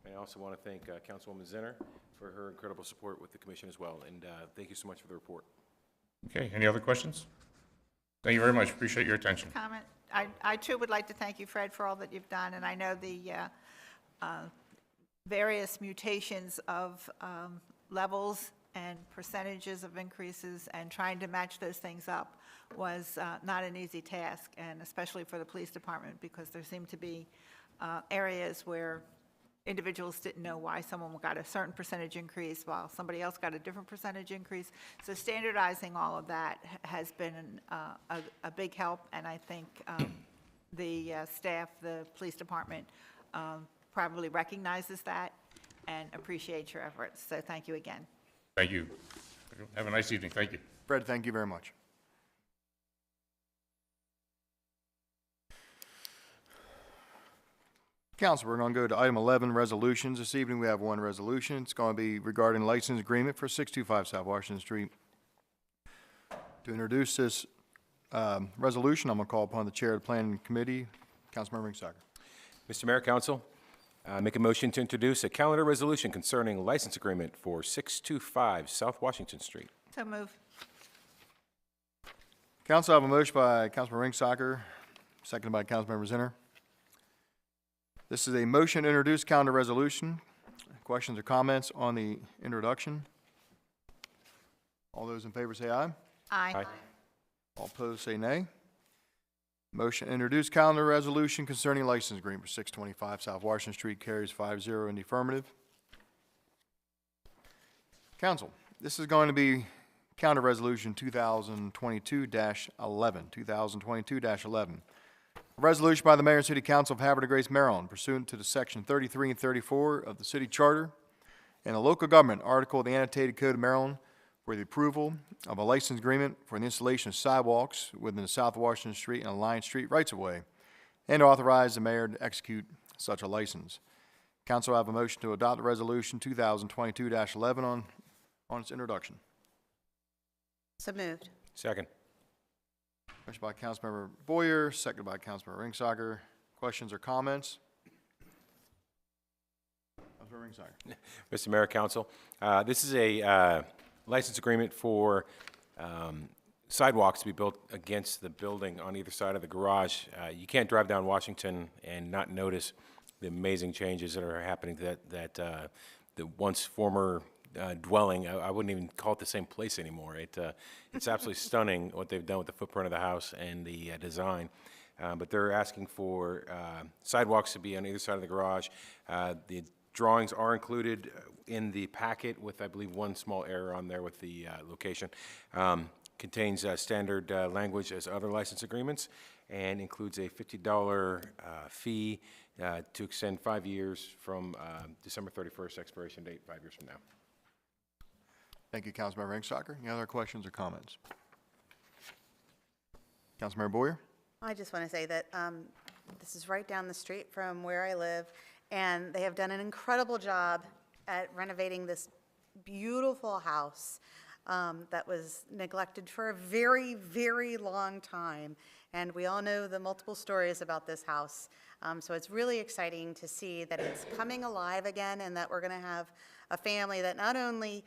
Speaker 10: And I also want to thank Councilwoman Zinner for her incredible support with the commission as well. And thank you so much for the report.
Speaker 9: Okay, any other questions? Thank you very much. Appreciate your attention.
Speaker 11: Comment. I too would like to thank you, Fred, for all that you've done, and I know the various mutations of levels and percentages of increases and trying to match those things up was not an easy task, and especially for the police department, because there seemed to be areas where individuals didn't know why someone got a certain percentage increase while somebody else got a different percentage increase. So standardizing all of that has been a big help, and I think the staff, the police department, probably recognizes that and appreciates your efforts. So thank you again.
Speaker 9: Thank you. Have a nice evening. Thank you.
Speaker 1: Fred, thank you very much. Council, we're going to go to item 11, resolutions. This evening we have one resolution. It's going to be regarding license agreement for 625 South Washington Street. To introduce this resolution, I'm going to call upon the chair of the planning committee, Councilmember Ringsager.
Speaker 10: Mr. Mayor, Council, make a motion to introduce a calendar resolution concerning license agreement for 625 South Washington Street.
Speaker 11: So move.
Speaker 1: Council, I have a motion by Councilmember Ringsager, seconded by Councilmember Zinner. This is a motion to introduce calendar resolution. Questions or comments on the introduction? All those in favor say aye.
Speaker 11: Aye.
Speaker 1: All opposed say nay. Motion to introduce calendar resolution concerning license agreement for 625 South Washington Street carries 5-0 in the affirmative. Council, this is going to be calendar resolution 2022-11. 2022-11. A resolution by the Mayor and City Council of Havre, Grace, Maryland, pursuant to the Section 33 and 34 of the City Charter and a local government article of the Annotated Code of Maryland for the approval of a license agreement for the installation of sidewalks within the South Washington Street and Alliance Street rights-of-way, and to authorize the mayor to execute such a license. Council, I have a motion to adopt the resolution 2022-11 on its introduction.
Speaker 5: So moved.
Speaker 10: Second.
Speaker 1: Motion by Councilmember Boyer, seconded by Councilmember Ringsager. Questions or comments? Councilmember Ringsager.
Speaker 10: Mr. Mayor, Council, this is a license agreement for sidewalks to be built against the building on either side of the garage. You can't drive down Washington and not notice the amazing changes that are happening to the once former dwelling. I wouldn't even call it the same place anymore. It's absolutely stunning what they've done with the footprint of the house and the design. But they're asking for sidewalks to be on either side of the garage. The drawings are included in the packet with, I believe, one small error on there with the location. Contains standard language as other license agreements and includes a $50 fee to extend 5 years from December 31st expiration date, 5 years from now.
Speaker 1: Thank you, Councilmember Ringsager. Any other questions or comments? Councilmember Boyer?
Speaker 5: I just want to say that this is right down the street from where I live, and they have done an incredible job at renovating this beautiful house that was neglected for a very, very long time. And we all know the multiple stories about this house. So it's really exciting to see that it's coming alive again and that we're going to have a family that not only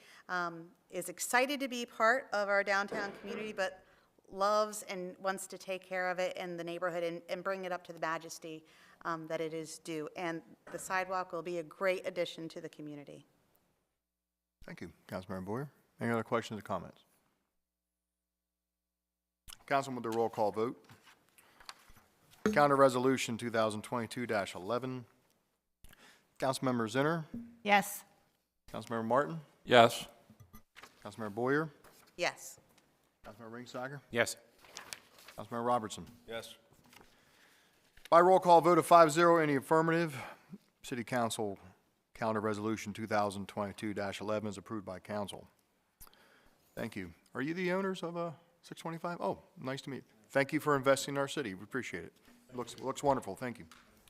Speaker 5: is excited to be part of our downtown community, but loves and wants to take care of it in the neighborhood and bring it up to the majesty that it is due. And the sidewalk will be a great addition to the community.
Speaker 1: Thank you, Councilmember Boyer. Any other questions or comments? Council, with the roll call vote. Counter Resolution 2022-11. Councilmember Zinner.
Speaker 11: Yes.
Speaker 1: Councilmember Martin.
Speaker 10: Yes.
Speaker 1: Councilmember Boyer.
Speaker 5: Yes.
Speaker 1: Councilmember Ringsager.
Speaker 10: Yes.
Speaker 1: Councilmember Robertson.
Speaker 10: Yes.
Speaker 1: By roll call vote of 5-0 in the affirmative, City Council Calendar Resolution 2022-11 is approved by council. Thank you. Are you the owners of 625? Oh, nice to meet you. Thank you for investing in our city. We appreciate it. Looks wonderful. Thank you.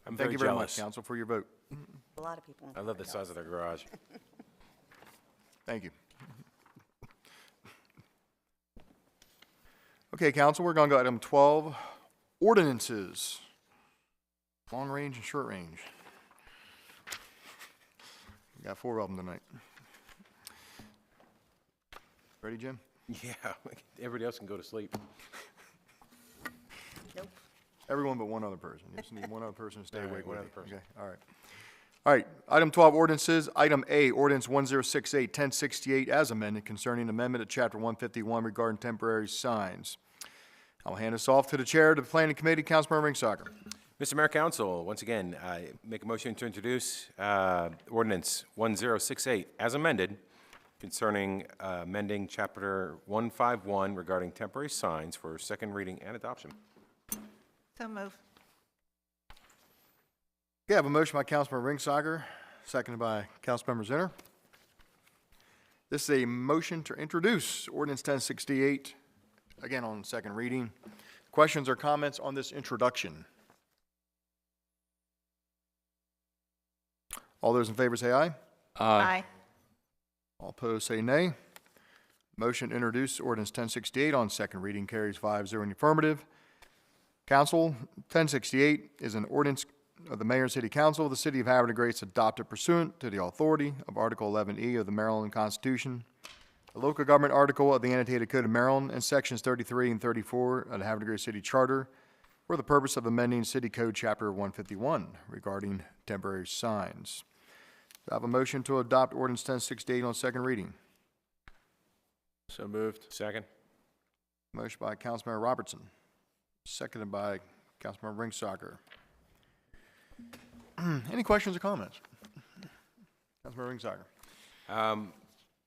Speaker 10: I'm
Speaker 1: Thank
Speaker 10: very
Speaker 1: you very much,
Speaker 10: jealous.
Speaker 1: council, for your vote.
Speaker 5: A lot of people.
Speaker 10: I love the size of their garage.
Speaker 1: Thank you. Okay, council, we're going to go item 12, ordinances. Long range and short range. We got 4 of them tonight. Ready, Jim?
Speaker 10: Yeah, everybody else can go to sleep.
Speaker 5: Nope.
Speaker 1: Everyone but one other person. You just need one other person to stay
Speaker 10: All right,
Speaker 1: awake
Speaker 10: one
Speaker 1: with
Speaker 10: other
Speaker 1: you.
Speaker 10: person.
Speaker 1: Okay, all right. All right, item 12, ordinances. Item A, ordinance 1068, 1068 as amended concerning amendment of chapter 151 regarding temporary signs. I'll hand this off to the chair of the planning committee, Councilmember Ringsacher.
Speaker 10: Mr. Mayor, Council, once again, I make a motion to introduce ordinance 1068 as amended concerning amending chapter 151 regarding temporary signs for second reading and adoption.
Speaker 11: So move.
Speaker 1: Okay, I have a motion by Councilmember Ringsacher, seconded by Councilmember Zinner. This is a motion to introduce ordinance 1068, again on second reading. Questions or comments on this introduction? All those in favor say aye.
Speaker 11: Aye.
Speaker 1: All opposed say nay. Motion to introduce ordinance 1068 on second reading carries 5-0 in the affirmative. Council, 1068 is an ordinance of the Mayor and City Council of the City of Havre Grace adopted pursuant to the authority of Article 11E of the Maryland Constitution, a local government article of the Annotated Code of Maryland, and Sections 33 and 34 of the Havre Grace City Charter for the purpose of amending City Code Chapter 151 regarding temporary signs. Do I have a motion to adopt ordinance 1068 on second reading?
Speaker 10: So moved. Second.
Speaker 1: Motion by Councilmember Robertson, seconded by Councilmember Ringsacher. Any questions or comments? Councilmember Ringsacher.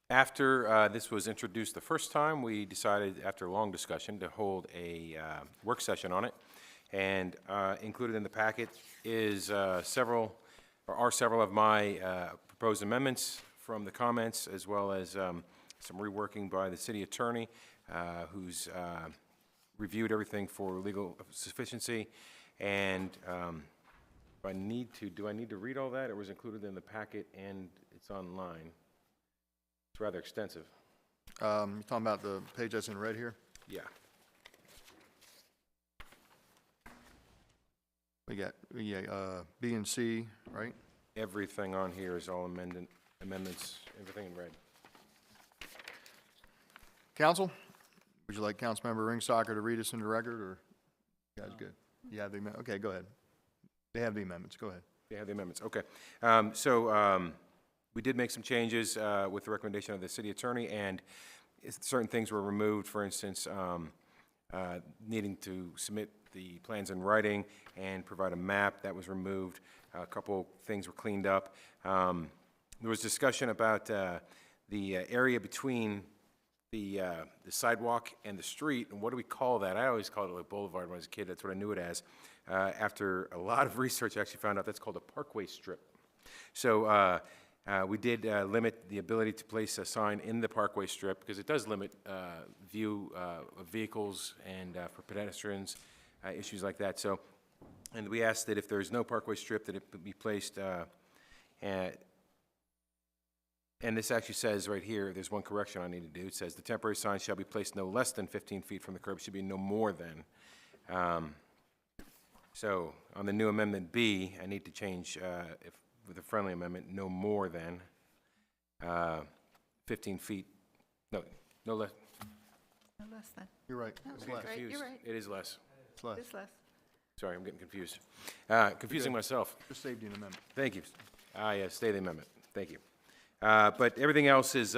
Speaker 10: After this was introduced the first time, we decided, after a long discussion, to hold a work session on it. And included in the packet is several of my proposed amendments from the comments, as well as some reworking by the city attorney, who's reviewed everything for legal sufficiency. And do I need to read all that? It was included in the packet and it's online. It's rather extensive.
Speaker 1: You're talking about the page that's in red here?
Speaker 10: Yeah.
Speaker 1: We got B and C, right?
Speaker 10: Everything on here is all amendments, everything in red.
Speaker 1: Council, would you like Councilmember Ringsacher to read us into the record, or you guys good? You have the amendment? Okay, go ahead. They have the amendments. Go ahead.
Speaker 10: They have the amendments, okay. We did make some changes with the recommendation of the city attorney, and certain things were removed. For instance, needing to submit the plans in writing and provide a map, that was removed. A couple things were cleaned up. There was discussion about the area between the sidewalk and the street, and what do we call that? I always called it like boulevard when I was a kid. That's what I knew it as. After a lot of research, I actually found out that's called a parkway strip. So we did limit the ability to place a sign in the parkway strip, because it does limit view of vehicles and for pedestrians, issues like that. So, and we asked that if there's no parkway strip, that it be placed and this actually says right here, there's one correction I need to do. It says the temporary sign shall be placed no less than 15 feet from the curb, should be no more than. So on the new amendment B, I need to change, with a friendly amendment, no more than 15 feet, no less.
Speaker 11: No less than.
Speaker 1: You're right.
Speaker 11: No,
Speaker 1: It's
Speaker 11: you're
Speaker 1: less.
Speaker 11: right, you're right.
Speaker 10: It is less.
Speaker 1: It's less.
Speaker 11: It's less.
Speaker 10: Sorry, I'm getting confused. Confusing myself.
Speaker 1: Just saved you an amendment.
Speaker 10: Thank you. Yes, stay the amendment. Thank you. But everything else is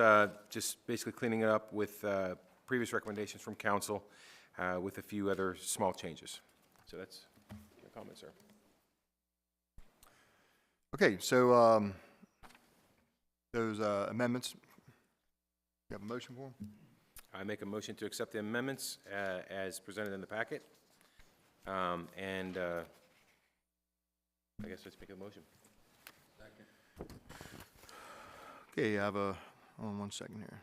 Speaker 10: just basically cleaning it up with previous recommendations from council with a few other small changes. So that's my comment, sir.
Speaker 1: Okay, so those amendments, you have a motion for them?
Speaker 10: I make a motion to accept the amendments as presented in the packet. And I guess let's make a motion.
Speaker 1: Okay, I have hold on 1 second here.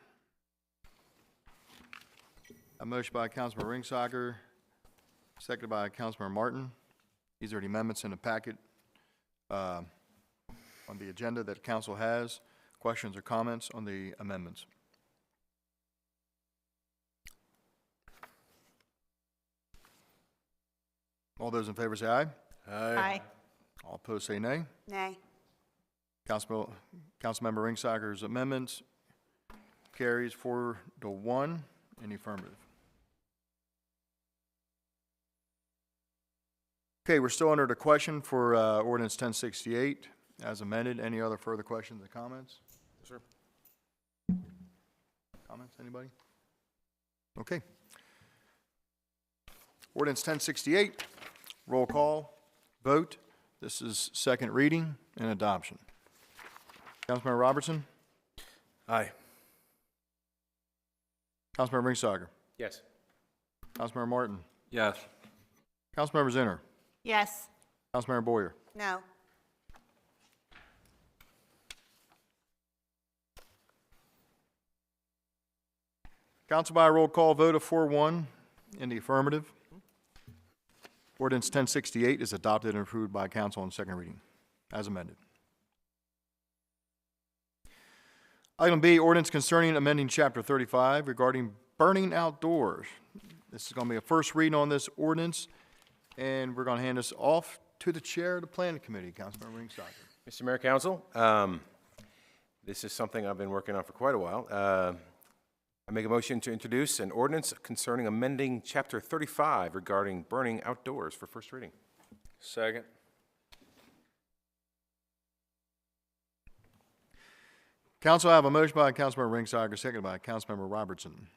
Speaker 1: A motion by Councilman Ringsacher, seconded by Councilman Martin. These are the amendments in the packet. on the agenda that council has. Questions or comments on the amendments? All those in favor say aye.
Speaker 11: Aye.
Speaker 1: All opposed say nay.
Speaker 5: Nay.
Speaker 1: Councilmember Ringsager's amendments carries 4-1 in the affirmative. Okay, we're still under the question for Ordinance 1068 as amended. Any other further questions or comments?
Speaker 10: Yes, sir.
Speaker 1: Comments, anybody? Okay. Ordinance 1068, roll call, vote. This is second reading and adoption. Councilmember Robertson?
Speaker 10: Aye.
Speaker 1: Councilmember Ringsager?
Speaker 3: Yes.
Speaker 1: Councilmember Martin?
Speaker 10: Yes.
Speaker 1: Councilmember Zinner?
Speaker 11: Yes.
Speaker 1: Councilmember Boyer?
Speaker 5: No.
Speaker 1: Council by a roll call vote of 4-1 in the affirmative. Ordinance 1068 is adopted and approved by council on second reading, as amended. Item B, ordinance concerning amending Chapter 35 regarding burning outdoors. This is going to be a first reading on this ordinance, and we're going to hand this off to the chair of the Planning Committee, Councilmember Ringsager.
Speaker 10: Mr. Mayor, Council, this is something I've been working on for quite a while. I make a motion to introduce an ordinance concerning amending Chapter 35 regarding burning outdoors for first reading.
Speaker 12: Second.
Speaker 1: Council, I have a motion by Councilmember Ringsager, seconded by Councilmember Robertson.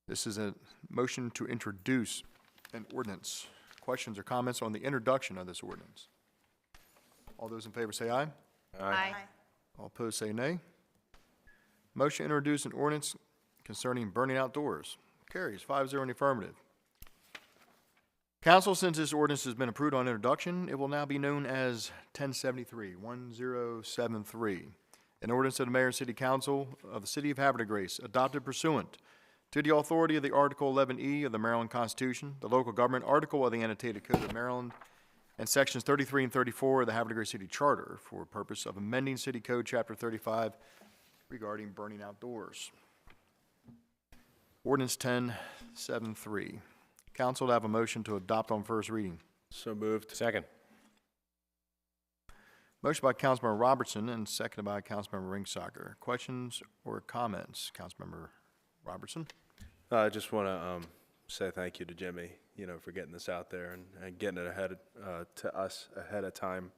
Speaker 1: This is a motion to introduce an ordinance. Questions or comments on the introduction of this ordinance? All those in favor say aye.
Speaker 11: Aye.
Speaker 1: All opposed say nay. Motion to introduce an ordinance concerning burning outdoors. Carries 5-0 in the affirmative. Council, since this ordinance has been approved on introduction, it will now be known as 1073. An ordinance of the Mayor and City Council of the City of Havre, adopted pursuant to the authority of the Article 11E of the Maryland Constitution, the Local Government Article of the Annotated Code of Maryland, and Sections 33 and 34 of the Havre City Charter for the purpose of amending City Code Chapter 35 regarding burning outdoors. Ordinance 1073. Council to have a motion to adopt on first reading.
Speaker 12: So moved.
Speaker 10: Second.
Speaker 1: Motion by Councilmember Robertson and seconded by Councilmember Ringsager. Questions or comments? Councilmember Robertson?
Speaker 12: I just want to say thank you to Jimmy, for getting this out there and getting it ahead to us ahead of time.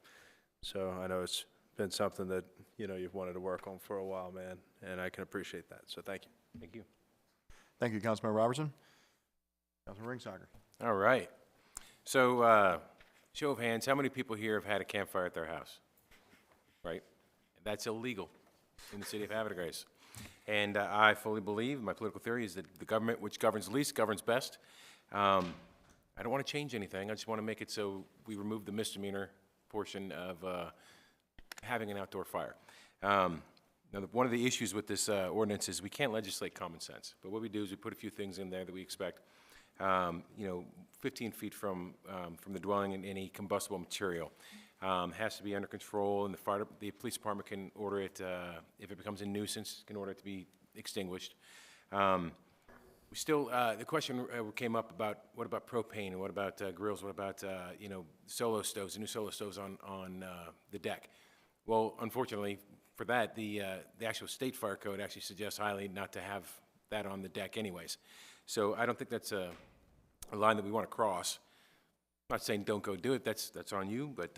Speaker 12: So I know it's been something that, you've wanted to work on for a while, man, and I can appreciate that. So thank you.
Speaker 10: Thank you.
Speaker 1: Thank you, Councilmember Robertson. Councilmember Ringsager.
Speaker 10: All right. So, show of hands, how many people here have had a campfire at their house? Right? That's illegal in the city of Havre. And I fully believe, my political theory is that the government which governs least governs best. I don't want to change anything. I just want to make it so we remove the misdemeanor portion of having an outdoor fire. Now, one of the issues with this ordinance is we can't legislate common sense. But what we do is we put a few things in there that we expect. 15 feet from the dwelling and any combustible material. Has to be under control, and the police department can order it, if it becomes a nuisance, can order it to be extinguished. We still, the question came up about, what about propane, and what about grills, what about, solo stoves, the new solo stoves on the deck? Well, unfortunately, for that, the actual state fire code actually suggests highly not to have that on the deck anyways. So I don't think that's a line that we want to cross. I'm not saying don't go do it, that's on you, but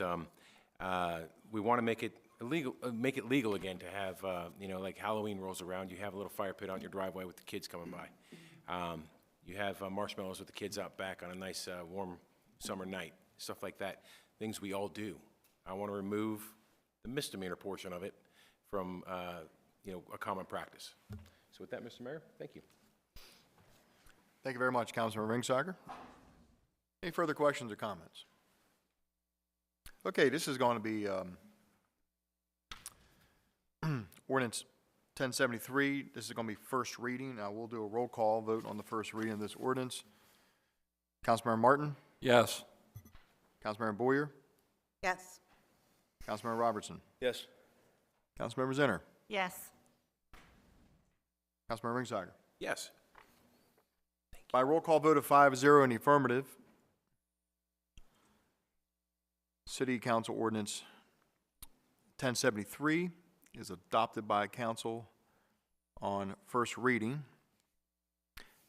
Speaker 10: we want to make it legal again to have, like Halloween rolls around, you have a little fire pit on your driveway with the kids coming by. You have marshmallows with the kids out back on a nice warm summer night, stuff like that, things we all do. I want to remove the misdemeanor portion of it from, a common practice. So with that, Mr. Mayor, thank you.
Speaker 1: Thank you very much, Councilmember Ringsager. Any further questions or comments? Okay, this is going to be Ordinance 1073. This is going to be first reading. Now, we'll do a roll call vote on the first reading of this ordinance. Councilmember Martin?
Speaker 12: Yes.
Speaker 1: Councilmember Boyer?
Speaker 5: Yes.
Speaker 1: Councilmember Robertson.
Speaker 12: Yes.
Speaker 1: Councilmember Zinner.
Speaker 11: Yes.
Speaker 1: Councilmember Ringsager.
Speaker 10: Yes.
Speaker 1: By roll call vote of 5-0 in the affirmative, City Council Ordinance 1073 is adopted by council on first reading.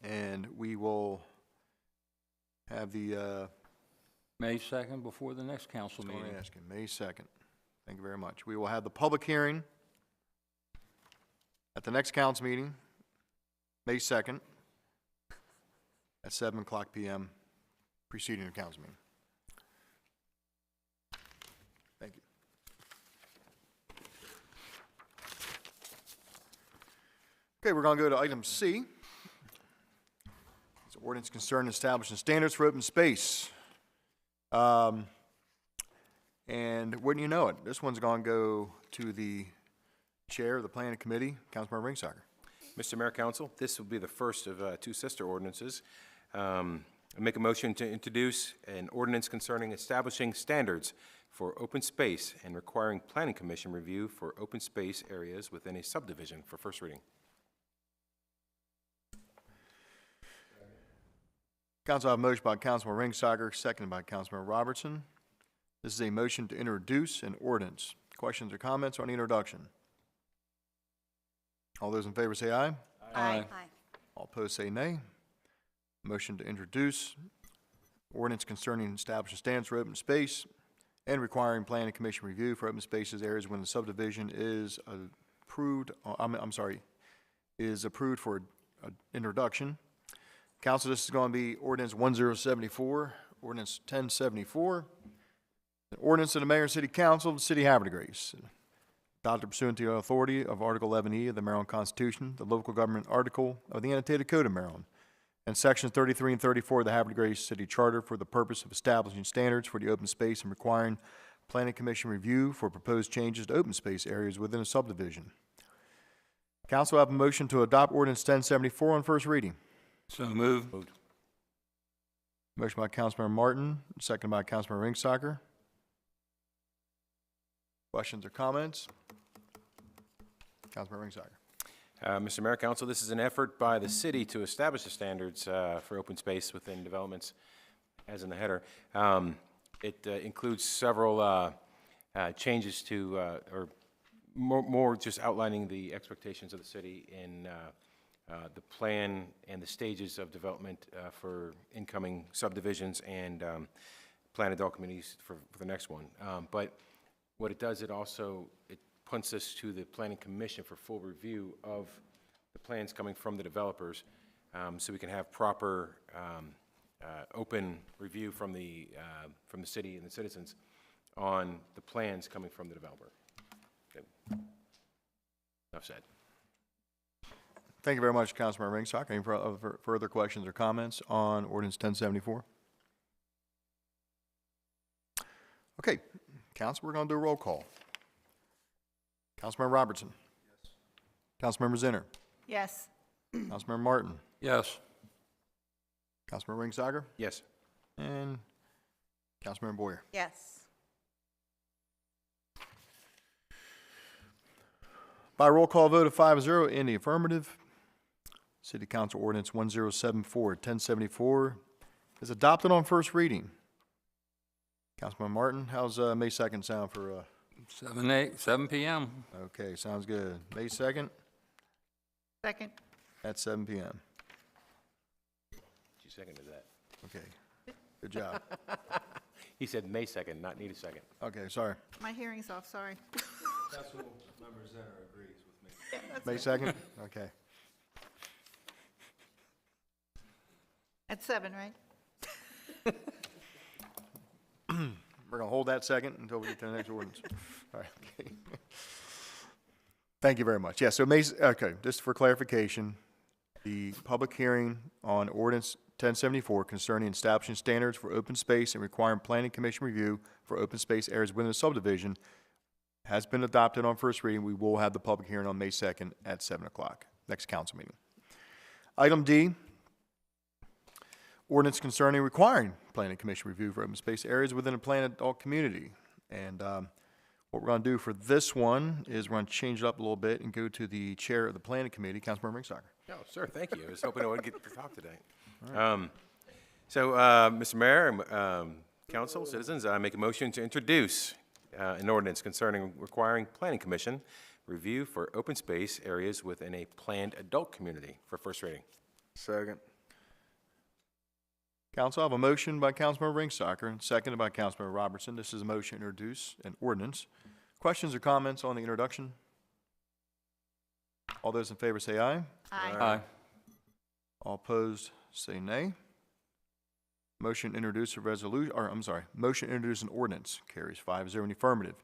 Speaker 1: And we will have the,
Speaker 13: May 2nd before the next council
Speaker 1: let me
Speaker 13: meeting.
Speaker 1: ask you, May 2nd. Thank you very much. We will have the public hearing at the next council meeting, May 2nd, at 7 o'clock p.m., preceding the council meeting. Thank you. Okay, we're going to go to item C. It's ordinance concerning establishing standards for open space. And wouldn't you know it, this one's going to go to the chair of the planning committee, Councilmember Ringsager.
Speaker 10: Mr. Mayor, Council, this will be the first of two sister ordinances. I make a motion to introduce an ordinance concerning establishing standards for open space and requiring planning commission review for open space areas within a subdivision for first reading.
Speaker 1: Council, I have a motion by Councilman Ringsager, seconded by Councilmember Robertson. This is a motion to introduce an ordinance. Questions or comments on the introduction? All those in favor say aye.
Speaker 11: Aye.
Speaker 1: All opposed say nay. Motion to introduce ordinance concerning establishing standards for open space and requiring planning commission review for open spaces areas when the subdivision is approved, is approved for introduction. Council, this is going to be ordinance 1074, ordinance 1074, an ordinance of the mayor and city council of the city of Havre, Grace, adopted pursuant to the authority of Article 11E of the Maryland Constitution, the local government article of the annotated code of Maryland, and sections 33 and 34 of the Havre Grace City Charter for the purpose of establishing standards for the open space and requiring planning commission review for proposed changes to open space areas within a subdivision. Council, I have a motion to adopt ordinance 1074 on first reading.
Speaker 13: So moved.
Speaker 1: Motion by Councilmember Martin, seconded by Councilmember Ringsager. Questions or comments? Councilmember Ringsager.
Speaker 10: Mr. Mayor, Council, this is an effort by the city to establish the standards for open space within developments, as in the header. It includes several changes to, or more just outlining the expectations of the city in the plan and the stages of development for incoming subdivisions and plan adult communities for the next one. But what it does, it punts us to the planning commission for full review of the plans coming from the developers, so we can have proper open review from the city and the citizens on the plans coming from the developer. Okay. Enough said.
Speaker 1: Thank you very much, Councilmember Ringsager. Any further questions or comments on ordinance 1074? Okay, Council, we're going to do a roll call. Councilmember Robertson. Yes. Councilmember Zinner.
Speaker 11: Yes.
Speaker 1: Councilmember Martin.
Speaker 13: Yes.
Speaker 1: Councilmember Ringsager.
Speaker 10: Yes.
Speaker 1: And Councilmember Boyer.
Speaker 5: Yes.
Speaker 1: By roll call vote of 5-0 in the affirmative, City Council Ordinance 1074, 1074 is adopted on first reading. Councilman Martin, how's May 2nd sound for?
Speaker 13: 7 p.m.
Speaker 1: Okay, sounds good. May 2nd
Speaker 11: Second.
Speaker 1: at 7 p.m.
Speaker 10: She seconded that.
Speaker 1: Okay, good job.
Speaker 10: He said May 2nd, not need a second.
Speaker 1: Okay, sorry.
Speaker 11: My hearing's off, sorry.
Speaker 12: Councilmember Zinner agrees with me.
Speaker 1: May 2nd? Okay.
Speaker 11: At 7, right?
Speaker 1: We're going to hold that second until we get to the next ordinance. All right, okay. Thank you very much. Yeah, so okay, just for clarification, the public hearing on ordinance 1074 concerning establishing standards for open space and requiring planning commission review for open space areas within a subdivision has been adopted on first reading. We will have the public hearing on May 2nd at 7 o'clock, next council meeting. Item D, ordinance concerning requiring planning commission review for open space areas within a planned adult community. And what we're going to do for this one is we're going to change it up a little bit and go to the chair of the planning committee, Councilmember Ringsacher.
Speaker 10: Oh, sir, thank you. I was hoping I would get to talk today. Mr. Mayor, council, citizens, I make a motion to introduce an ordinance concerning requiring planning commission review for open space areas within a planned adult community for first reading.
Speaker 12: Second.
Speaker 1: Council, I have a motion by Councilmember Ringsacher and seconded by Councilmember Robertson. This is a motion to introduce an ordinance. Questions or comments on the introduction? All those in favor say aye.
Speaker 13: Aye.
Speaker 1: All opposed say nay. Motion to introduce a resolution, or I'm sorry, motion to introduce an ordinance carries 5-0 in the affirmative.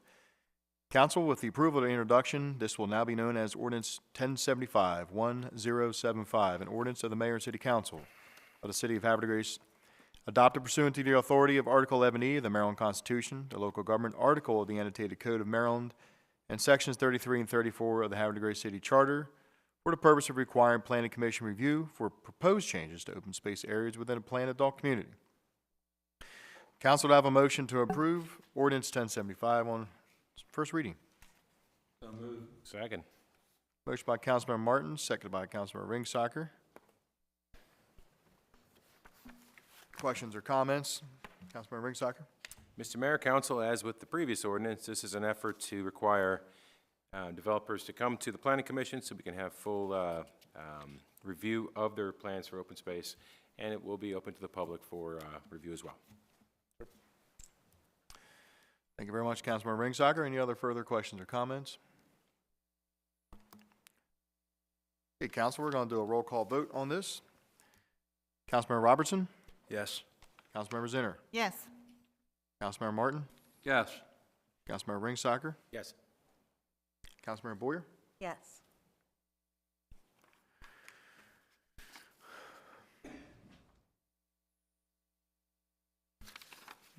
Speaker 1: Council, with the approval of the introduction, this will now be known as Ordinance 1075, an ordinance of the Mayor and City Council of the City of Havre de Grace, adopted pursuant to the authority of Article 11E of the Maryland Constitution, the local government article of the annotated Code of Maryland, and Sections 33 and 34 of the Havre de Grace City Charter, for the purpose of requiring planning commission review for proposed changes to open space areas within a planned adult community. Council to have a motion to approve Ordinance 1075 on first reading.
Speaker 13: So moved.
Speaker 10: Second.
Speaker 1: Motion by Councilmember Martin, seconded by Councilmember Ringsacher. Questions or comments? Councilmember Ringsacher.
Speaker 10: Mr. Mayor, council, as with the previous ordinance, this is an effort to require developers to come to the planning commission so we can have full review of their plans for open space, and it will be open to the public for review as well.
Speaker 1: Thank you very much, Councilmember Ringsacher. Any other further questions or comments? Okay, council, we're going to do a roll call vote on this. Councilmember Robertson?
Speaker 12: Yes.
Speaker 1: Councilmember Zinner?
Speaker 11: Yes.
Speaker 1: Councilmember Martin?
Speaker 13: Yes.
Speaker 1: Councilmember Ringsacher?
Speaker 10: Yes.
Speaker 1: Councilmember Boyer?
Speaker 5: Yes.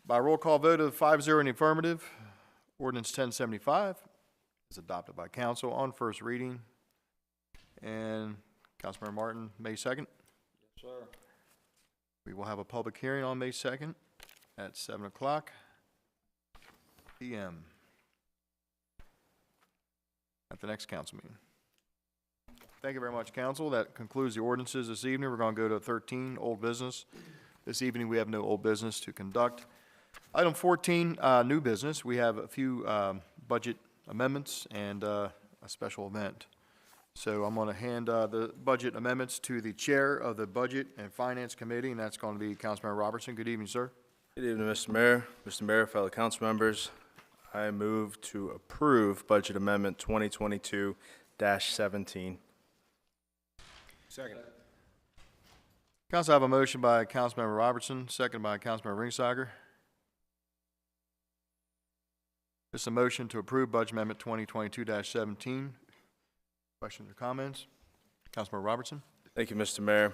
Speaker 1: By roll call vote of 5-0 in the affirmative, Ordinance 1075 is adopted by council on first reading. And Councilmember Martin, May 2nd?
Speaker 13: Yes, sir.
Speaker 1: We will have a public hearing on May 2nd at 7 o'clock p.m. at the next council meeting. Thank you very much, council. That concludes the ordinances this evening. We're going to go to 13, old business. This evening, we have no old business to conduct. Item 14, new business. We have a few budget amendments and a special event. So I'm going to hand the budget amendments to the chair of the Budget and Finance Committee, and that's going to be Councilmember Robertson. Good evening, sir.
Speaker 12: Good evening, Mr. Mayor. Mr. Mayor, fellow council members, I move to approve Budget Amendment 2022-17.
Speaker 10: Second.
Speaker 1: Council, I have a motion by Councilmember Robertson, second by Councilmember Ringsacher. This is a motion to approve Budget Amendment 2022-17. Questions or comments? Councilmember Robertson.
Speaker 12: Thank you, Mr. Mayor.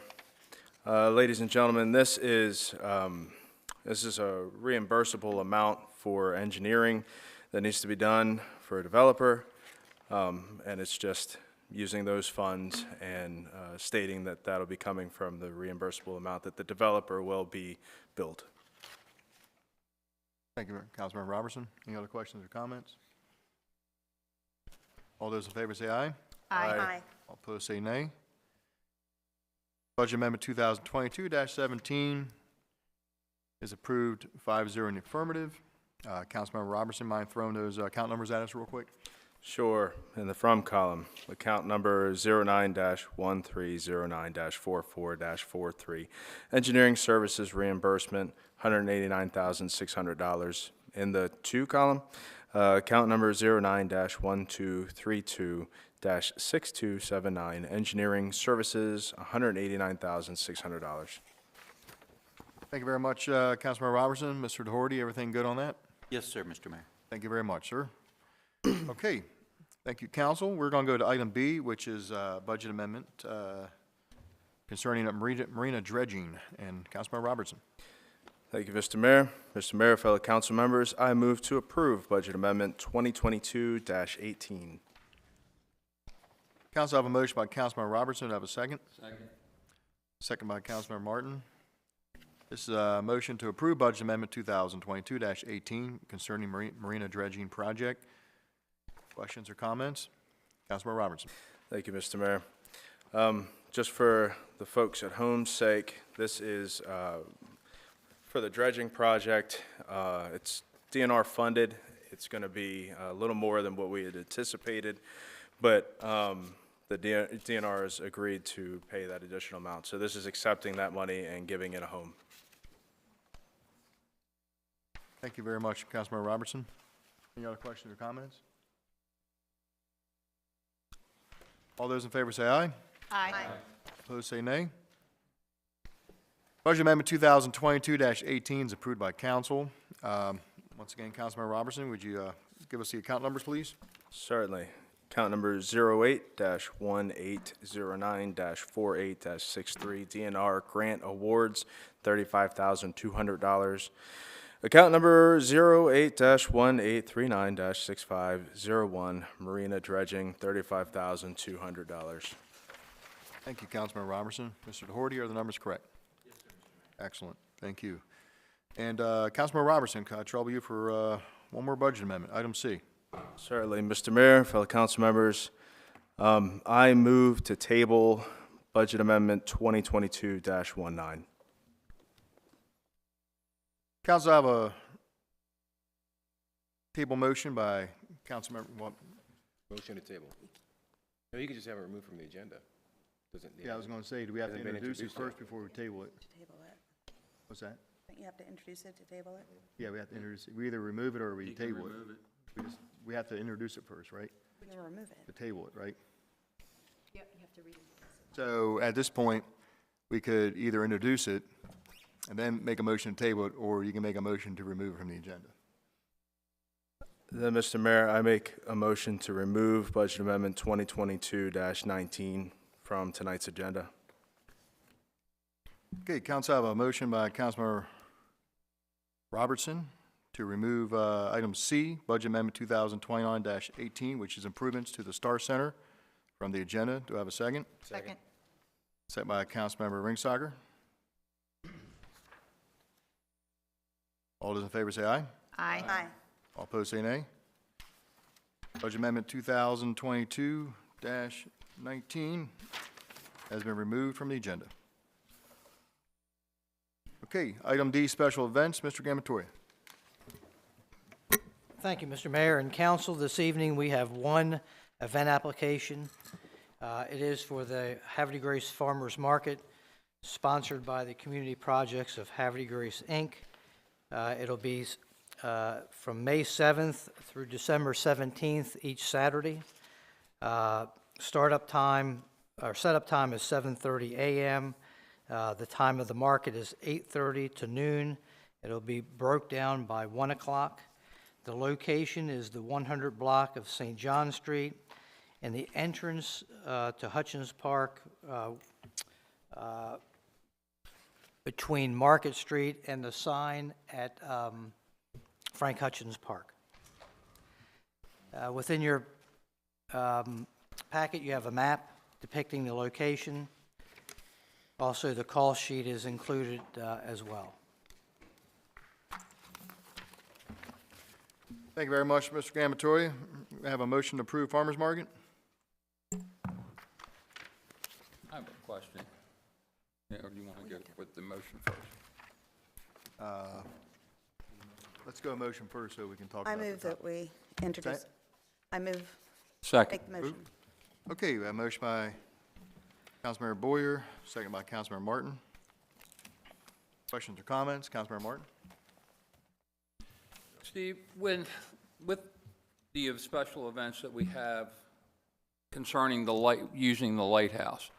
Speaker 12: Ladies and gentlemen, this is a reimbursable amount for engineering that needs to be done for a developer, and it's just using those funds and stating that that'll be coming from the reimbursable amount that the developer will be billed.
Speaker 1: Thank you, Councilmember Robertson. Any other questions or comments? All those in favor say aye.
Speaker 5: Aye.
Speaker 1: All opposed say nay. Budget Amendment 2022-17 is approved 5-0 in the affirmative. Councilmember Robertson, mind throwing those account numbers at us real quick?
Speaker 12: Sure. In the from column, account number 09-1309-44-43. Engineering services reimbursement, $189,600. In the to column, account number 09-1232-6279. Engineering services, $189,600.
Speaker 1: Thank you very much, Councilmember Robertson. Mr. Doherty, everything good on that?
Speaker 14: Yes, sir, Mr. Mayor.
Speaker 1: Thank you very much, sir. Okay, thank you, council. We're going to go to item B, which is budget amendment concerning Marina dredging, and Councilmember Robertson.
Speaker 12: Thank you, Mr. Mayor. Mr. Mayor, fellow council members, I move to approve Budget Amendment 2022-18.
Speaker 1: Council, I have a motion by Councilmember Robertson. Do I have a second?
Speaker 13: Second.
Speaker 1: Second by Councilmember Martin. This is a motion to approve Budget Amendment 2022-18 concerning Marina Dredging Project. Questions or comments? Councilmember Robertson.
Speaker 12: Thank you, Mr. Mayor. Just for the folks at home's sake, this is for the dredging project. It's DNR funded. It's going to be a little more than what we had anticipated, but the DNR has agreed to pay that additional amount. So this is accepting that money and giving it a home.
Speaker 1: Thank you very much, Councilmember Robertson. Any other questions or comments? All those in favor say aye.
Speaker 11: Aye.
Speaker 1: Opposed, say nay. Budget Amendment 2022-18 is approved by council. Once again, Councilmember Robertson, would you give us the account numbers, please?
Speaker 12: Certainly. Account number 08-1809-48-63, DNR Grant Awards, $35,200. Account number 08-1839-6501, Marina Dredging, $35,200.
Speaker 1: Thank you, Councilmember Robertson. Mr. DeHorty, are the numbers correct? Yes, sir. Excellent. Thank you. And Councilmember Robertson, can I trouble you for one more budget amendment, item C?
Speaker 12: Certainly, Mr. Mayor, fellow council members, I move to table Budget Amendment 2022-19.
Speaker 1: Council, I have a table motion by Councilmember, what?
Speaker 10: Motion to table. No, you can just have it removed from the agenda.
Speaker 1: Yeah, I was going to say, do we have to
Speaker 10: Hasn't been
Speaker 1: introduce it
Speaker 10: introduced
Speaker 1: first before we table it?
Speaker 5: To table it.
Speaker 1: What's that?
Speaker 5: Don't you have to introduce it to table it?
Speaker 1: Yeah, we have to introduce it. We either remove it or we table it. We have to introduce it first, right?
Speaker 5: We can remove it.
Speaker 1: To table it, right?
Speaker 4: Yep, you have to read it.
Speaker 1: So at this point, we could either introduce it and then make a motion to table it, or you can make a motion to remove it from the agenda.
Speaker 12: Then, Mr. Mayor, I make a motion to remove Budget Amendment 2022-19 from tonight's agenda.
Speaker 1: Okay, council, I have a motion by Councilmember Robertson to remove item C, Budget Amendment 2029-18, which is improvements to the Star Center, from the agenda. Do I have a second?
Speaker 11: Second.
Speaker 1: Second by Councilmember Ringsager. All those in favor say aye.
Speaker 11: Aye.
Speaker 5: Aye.
Speaker 1: All opposed say nay. Budget Amendment 2022-19 has been removed from the agenda. Okay, item D, special events. Mr. Gamatoria.
Speaker 14: Thank you, Mr. Mayor and Council. This evening, we have one event application. It is for the Havre Grace Farmers Market, sponsored by the Community Projects of Havre Grace, Inc. It'll be from May 7th through December 17th each Saturday. Setup time is 7:30 a.m. The time of the market is 8:30 to noon. It'll be broke down by 1 o'clock. The location is the 100 block of St. John Street, and the entrance to Hutchins Park between Market Street and the sign at Frank Hutchins Park. Within your packet, you have a map depicting the location. Also, the call sheet is included as well.
Speaker 1: Thank you very much, Mr. Gamatoria. We have a motion to approve farmers market.
Speaker 13: I have a question. Yeah, or do you want to go with the motion first?
Speaker 1: Let's go motion first so we can talk
Speaker 5: I
Speaker 1: about the
Speaker 5: move
Speaker 1: topic.
Speaker 5: that we introduce,
Speaker 1: Second?
Speaker 5: I move,
Speaker 13: Second.
Speaker 5: make the motion.
Speaker 1: Okay, we have a motion by Councilmember Boyer, second by Councilmember Martin. Questions or comments? Councilmember Martin?
Speaker 13: Steve, with the special events that we have concerning the using the lighthouse,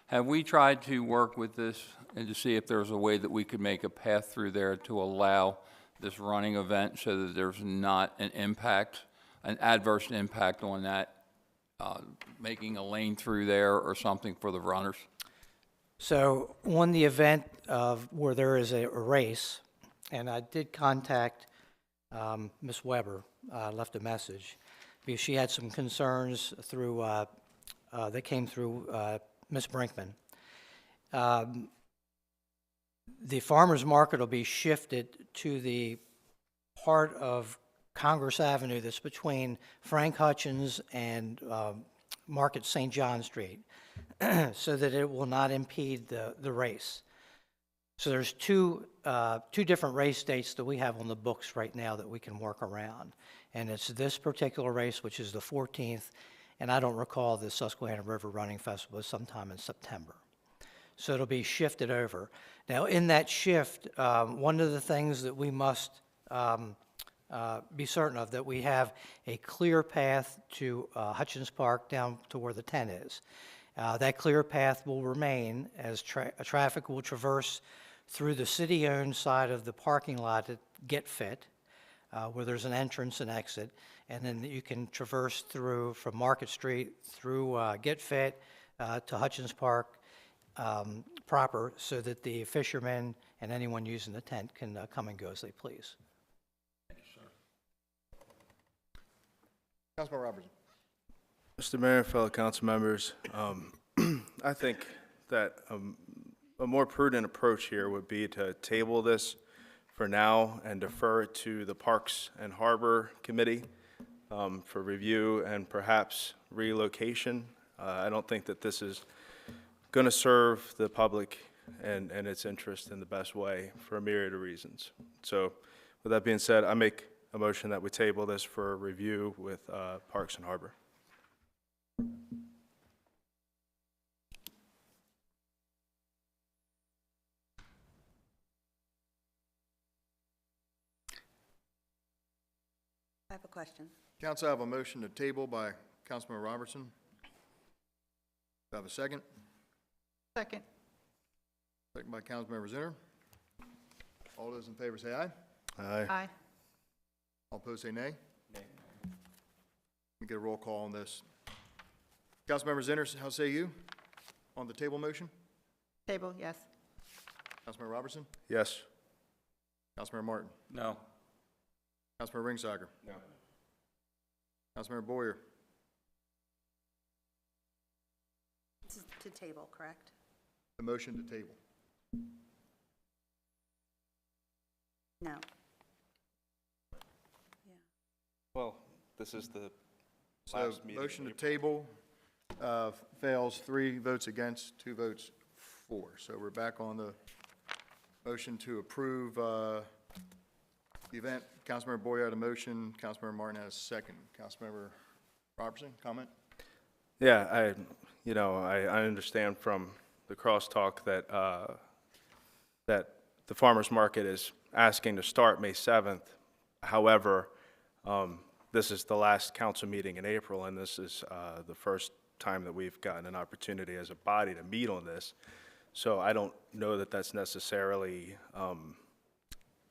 Speaker 13: have we tried to work with this and to see if there's a way that we could make a path through there to allow this running event so that there's not an adverse impact on that, making a lane through there or something for the runners?
Speaker 14: So on the event of where there is a race, and I did contact Ms. Weber, left a message, because she had some concerns through, that came through Ms. Brinkman. The farmer's market will be shifted to the part of Congress Avenue that's between Frank Hutchins and Market St. John Street, so that it will not impede the race. So there's two different race dates that we have on the books right now that we can work around. And it's this particular race, which is the 14th, and I don't recall the Susquehanna River Running Festival is sometime in September. So it'll be shifted over. Now, in that shift, one of the things that we must be certain of, that we have a clear path to Hutchins Park down to where the tent is. That clear path will remain as traffic will traverse through the city-owned side of the parking lot at Get Fit, where there's an entrance and exit, and then you can traverse through from Market Street through Get Fit to Hutchins Park proper, so that the fishermen and anyone using the tent can come and go as they please.
Speaker 1: Councilman Robertson.
Speaker 12: Mr. Mayor, fellow council members, I think that a more prudent approach here would be to table this for now and defer it to the Parks and Harbor Committee for review and perhaps relocation. I don't think that this is going to serve the public and its interest in the best way for a myriad of reasons. So with that being said, I make a motion that we table this for review with Parks and Harbor.
Speaker 5: I have a question.
Speaker 1: Council, I have a motion to table by Councilman Robertson. Do I have a second?
Speaker 11: Second.
Speaker 1: Second by Councilmember Zinner. All those in favor say aye.
Speaker 12: Aye.
Speaker 11: Aye.
Speaker 1: All opposed say nay. Nay. We get a roll call on this. Councilmember Zinner, how say you on the table motion?
Speaker 11: Table, yes.
Speaker 1: Councilmember Robertson?
Speaker 12: Yes.
Speaker 1: Councilmember Martin?
Speaker 13: No.
Speaker 1: Councilmember Ringsager?
Speaker 10: No.
Speaker 1: Councilmember Boyer?
Speaker 5: This is to table, correct?
Speaker 1: The motion to table.
Speaker 5: No.
Speaker 12: Well, this is the
Speaker 1: So
Speaker 12: last meeting.
Speaker 1: motion to table fails, 3 votes against, 2 votes for. So we're back on the motion to approve the event. Councilmember Boyer had a motion. Councilmember Martin has a second. Councilmember Robertson, comment?
Speaker 12: Yeah, I understand from the crosstalk that that the farmers market is asking to start May 7th. However, this is the last council meeting in April, and this is the first time that we've gotten an opportunity as a body to meet on this. So I don't know that that's necessarily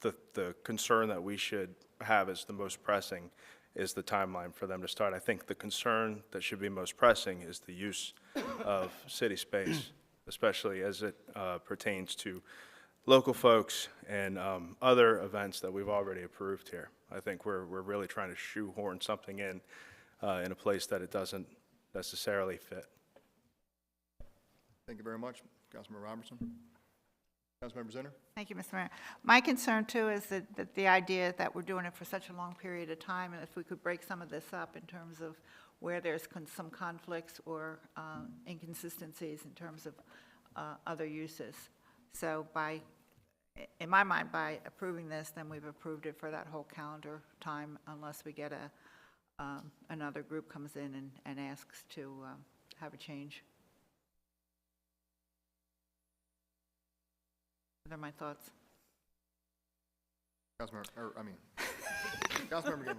Speaker 12: the concern that we should have as the most pressing is the timeline for them to start. I think the concern that should be most pressing is the use of city space, especially as it pertains to local folks and other events that we've already approved here. I think we're really trying to shoehorn something in a place that it doesn't necessarily fit.
Speaker 1: Thank you very much, Councilmember Robertson. Councilmember Zinner?
Speaker 11: Thank you, Mr. Mayor. My concern, too, is that the idea that we're doing it for such a long period of time, and if we could break some of this up in terms of where there's some conflicts or inconsistencies in terms of other uses. So in my mind, by approving this, then we've approved it for that whole calendar time, unless we get another group comes in and asks to have a change. Those are my thoughts.
Speaker 1: Councilmember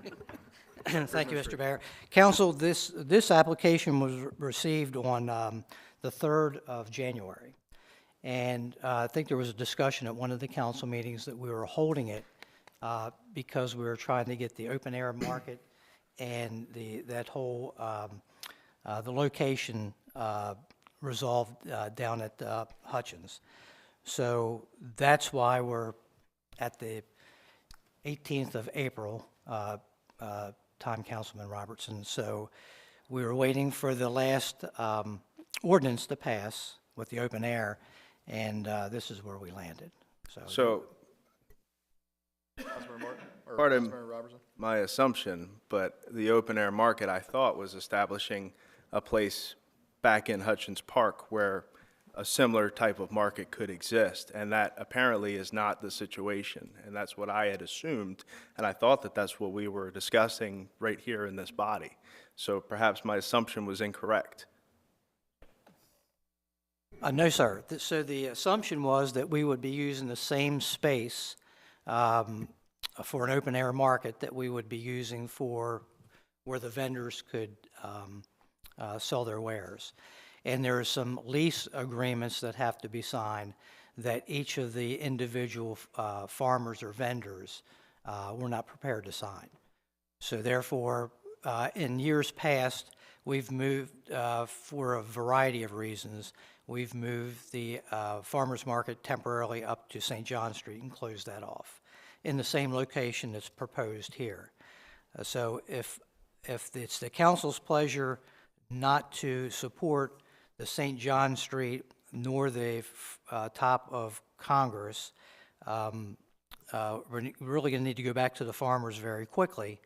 Speaker 1: Gibbons.
Speaker 14: Thank you, Mr. Mayor. Council, this application was received on the 3rd of January. And I think there was a discussion at one of the council meetings that we were holding it because we were trying to get the open air market and that whole, the location resolved down at Hutchins. So that's why we're at the 18th of April, time, Councilman Robertson. So we were waiting for the last ordinance to pass with the open air, and this is where we landed.
Speaker 12: So,
Speaker 1: Councilmember Martin, or
Speaker 12: Pardon.
Speaker 1: Councilmember Robertson?
Speaker 12: my assumption, but the open-air market, I thought, was establishing a place back in Hutchins Park where a similar type of market could exist, and that apparently is not the situation, and that's what I had assumed, and I thought that that's what we were discussing right here in this body. So perhaps my assumption was incorrect.
Speaker 14: No, sir. So the assumption was that we would be using the same space for an open-air market that we would be using for where the vendors could sell their wares. And there are some lease agreements that have to be signed that each of the individual farmers or vendors were not prepared to sign. So therefore, in years past, we've moved, for a variety of reasons, we've moved the farmers market temporarily up to St. John Street and closed that off in the same location that's proposed here. So if it's the council's pleasure not to support the St. John Street nor the top of Congress, we're really going to need to go back to the farmers very quickly,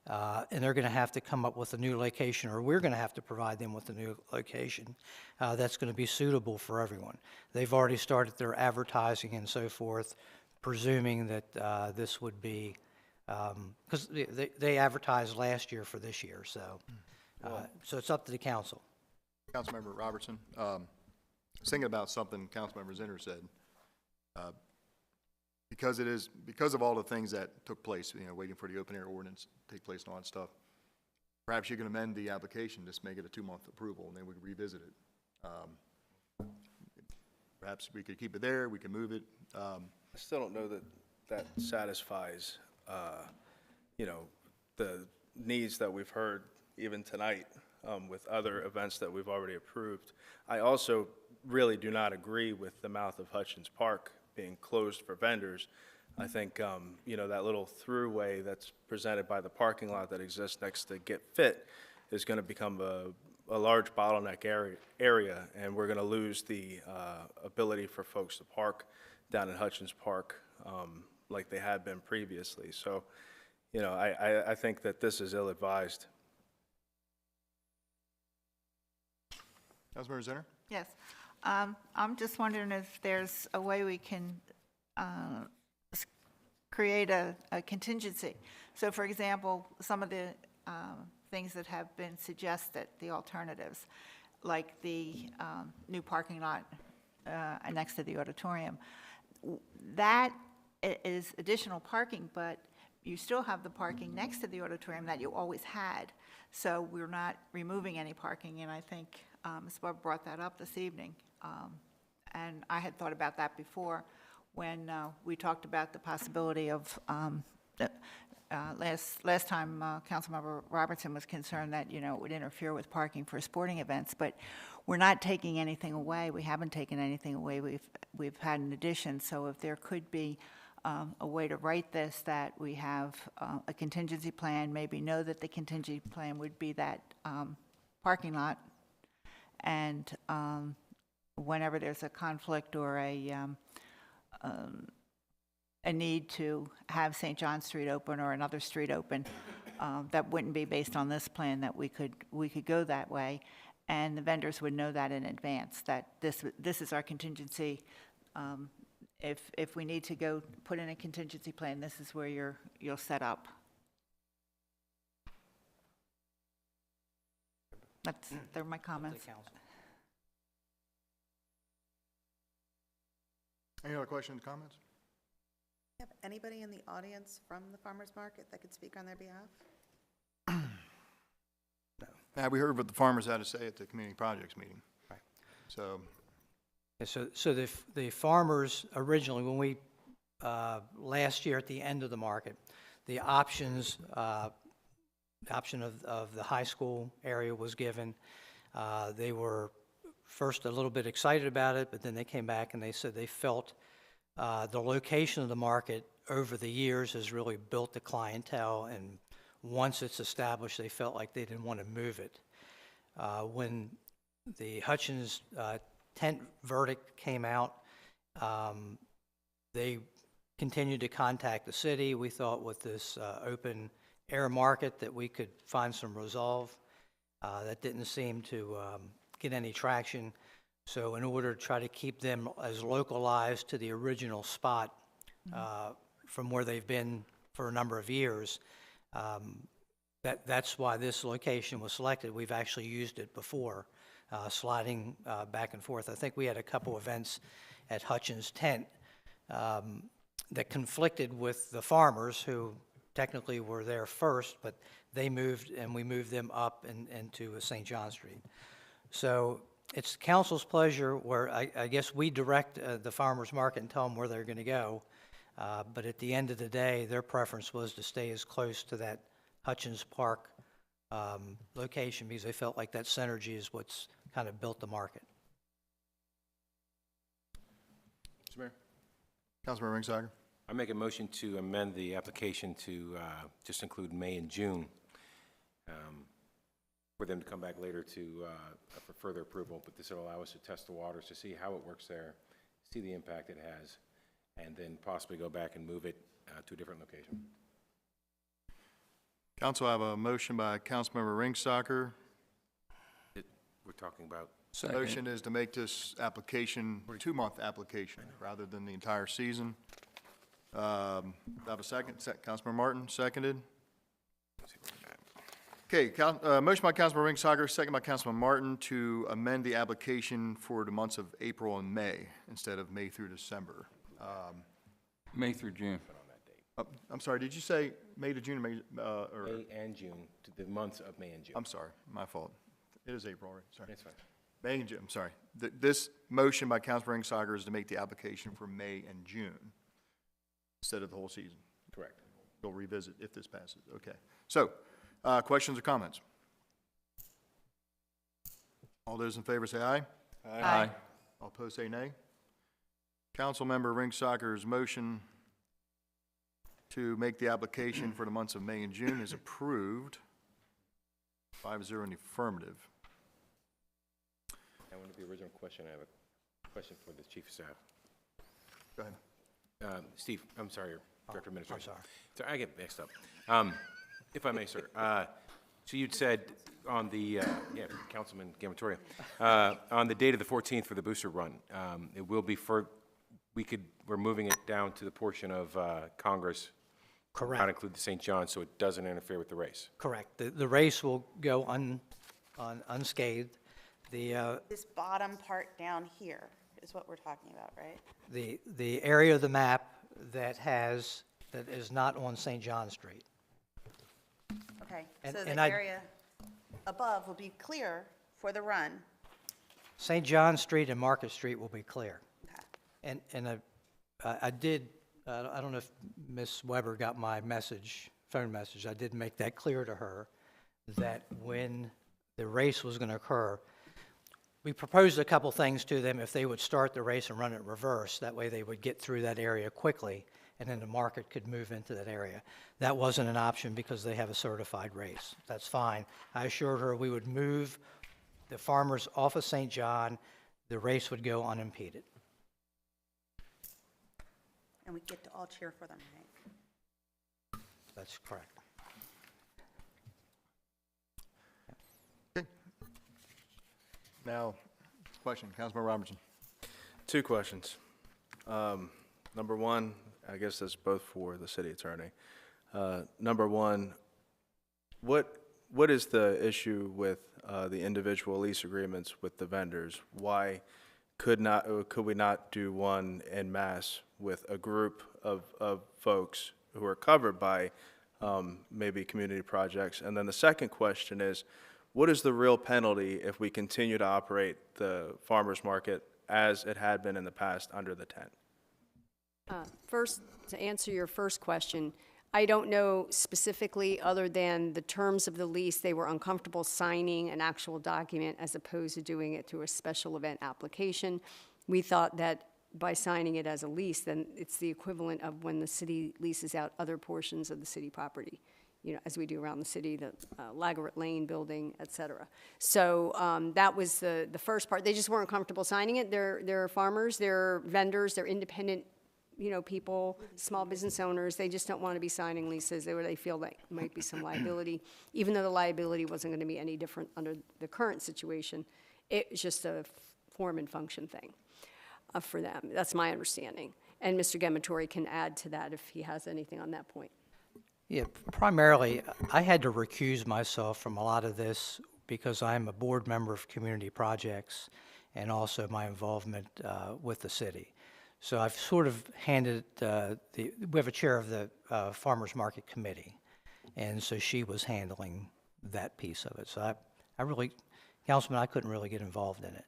Speaker 14: and they're going to have to come up with a new location, or we're going to have to provide them with a new location that's going to be suitable for everyone. They've already started their advertising and so forth, presuming that this would be, because they advertised last year for this year, so it's up to the council.
Speaker 1: Councilmember Robertson, thinking about something Councilmember Zinner said, because of all the things that took place, waiting for the open air ordinance to take place and all that stuff, perhaps you can amend the application, just make it a 2-month approval, and then we can revisit it. Perhaps we could keep it there, we can move it.
Speaker 12: I still don't know that satisfies, the needs that we've heard even tonight with other events that we've already approved. I also really do not agree with the mouth of Hutchins Park being closed for vendors. I think, that little throughway that's presented by the parking lot that exists next to Get Fit is going to become a large bottleneck area, and we're going to lose the ability for folks to park down in Hutchins Park like they had been previously. So, I think that this is ill-advised.
Speaker 1: Councilmember Zinner?
Speaker 11: Yes. I'm just wondering if there's a way we can create a contingency. So, for example, some of the things that have been suggested, the alternatives, like the new parking lot next to the auditorium, that is additional parking, but you still have the parking next to the auditorium that you always had. So we're not removing any parking, and I think Ms. Webb brought that up this evening. And I had thought about that before when we talked about the possibility of, last time Councilmember Robertson was concerned that, it would interfere with parking for sporting events, but we're not taking anything away. We haven't taken anything away. We've had an addition, so if there could be a way to write this, that we have a contingency plan, maybe know that the contingency plan would be that parking lot, and whenever there's a conflict or a need to have St. John Street open or another street open, that wouldn't be based on this plan, that we could go that way, and the vendors would know that in advance, that this is our contingency. If we need to go put in a contingency plan, this is where you'll set up. They're my comments.
Speaker 1: Any other questions, comments?
Speaker 5: Have anybody in the audience from the farmers market that could speak on their behalf?
Speaker 1: We heard what the farmers had to say at the community projects meeting.
Speaker 14: Right.
Speaker 1: So.
Speaker 14: So the farmers originally, when we, last year at the end of the market, the option of the high school area was given. They were first a little bit excited about it, but then they came back and they said they felt the location of the market over the years has really built the clientele, and once it's established, they felt like they didn't want to move it. When the Hutchins tent verdict came out, They continued to contact the city. We thought with this open air market that we could find some resolve. That didn't seem to get any traction. So in order to try to keep them as localized to the original spot from where they've been for a number of years, that's why this location was selected. We've actually used it before, sliding back and forth. I think we had a couple events at Hutchins Tent that conflicted with the farmers who technically were there first, but they moved and we moved them up into St. John Street. So it's council's pleasure where I guess we direct the farmers market and tell them where they're going to go. But at the end of the day, their preference was to stay as close to that Hutchins Park location because they felt like that synergy is what's kind of built the market.
Speaker 1: Mr. Mayor. Councilmember Ringsager.
Speaker 10: I make a motion to amend the application to just include May and June for them to come back later to for further approval. But this will allow us to test the waters to see how it works there, see the impact it has, and then possibly go back and move it to a different location.
Speaker 1: Council, I have a motion by Councilmember Ringsager.
Speaker 10: We're talking about.
Speaker 1: The motion is to make this application a 2-month application rather than the entire season. Do I have a second? Councilmember Martin, seconded. Okay, motion by Councilmember Ringsager, second by Councilman Martin to amend the application for the months of April and May instead of May through December.
Speaker 13: May through June.
Speaker 1: I'm sorry, did you say May to June or May?
Speaker 10: May and June, to the months of May and June.
Speaker 1: I'm sorry, my fault. It is April already, sorry.
Speaker 10: That's fine.
Speaker 1: May and June, I'm sorry. This motion by Councilmember Ringsager is to make the application for May and June instead of the whole season.
Speaker 10: Correct.
Speaker 1: We'll revisit if this passes. Okay. So, questions or comments? All those in favor say aye.
Speaker 13: Aye.
Speaker 1: All opposed say nay. Councilmember Ringsager's motion to make the application for the months of May and June is approved. 5-0 in the affirmative.
Speaker 10: I want the original question. I have a question for the Chief of Staff.
Speaker 1: Go ahead.
Speaker 10: Steve, I'm sorry, Director of Administration.
Speaker 14: I'm
Speaker 10: sorry. I get mixed up. If I may, sir. So you'd said on the, Councilman Gamatoria, on the date of the 14th for the booster run, it will be we're moving it down to the portion of Congress.
Speaker 14: Correct.
Speaker 10: Not include the St. John, so it doesn't interfere with the race.
Speaker 14: Correct. The race will go unscathed.
Speaker 5: This bottom part down here is what we're talking about, right?
Speaker 14: The area of the map that is not on St. John Street.
Speaker 5: Okay,
Speaker 14: And-
Speaker 5: so
Speaker 14: and
Speaker 5: the
Speaker 14: I-
Speaker 5: area above will be clear for the run.
Speaker 14: St. John Street and Market Street will be clear.
Speaker 5: Okay.
Speaker 14: And I did, I don't know if Ms. Weber got my phone message. I did make that clear to her that when the race was going to occur, we proposed a couple things to them if they would start the race and run it reverse. That way they would get through that area quickly and then the market could move into that area. That wasn't an option because they have a certified race. That's fine. I assured her we would move the farmers off of St. John. The race would go unimpeded.
Speaker 5: And we get to all cheer for them, right?
Speaker 14: That's correct.
Speaker 1: Now, question, Councilmember Robertson.
Speaker 12: 2 questions. Number one, I guess that's both for the city attorney. Number one, what is the issue with the individual lease agreements with the vendors? Why could we not do one en masse with a group of folks who are covered by maybe community projects? And then the second question is, what is the real penalty if we continue to operate the farmers market as it had been in the past under the tent?
Speaker 15: First, to answer your first question, I don't know specifically, other than the terms of the lease, they were uncomfortable signing an actual document as opposed to doing it through a special event application. We thought that by signing it as a lease, then it's the equivalent of when the city leases out other portions of the city property, you know, as we do around the city, the Lagaret Lane building, et cetera. So that was the first part. They just weren't comfortable signing it. They're farmers, they're vendors, they're independent people, small business owners, they just don't want to be signing leases where they feel like might be some liability, even though the liability wasn't going to be any different under the current situation. It's just a form and function thing for them. That's my understanding. And Mr. Gematori can add to that if he has anything on that point.
Speaker 14: Yeah, primarily, I had to recuse myself from a lot of this because I'm a board member of community projects and also my involvement with the city. So I've sort of handed, we have a chair of the Farmers Market Committee, and so she was handling that piece of it. So I really, Councilman, I couldn't really get involved in it.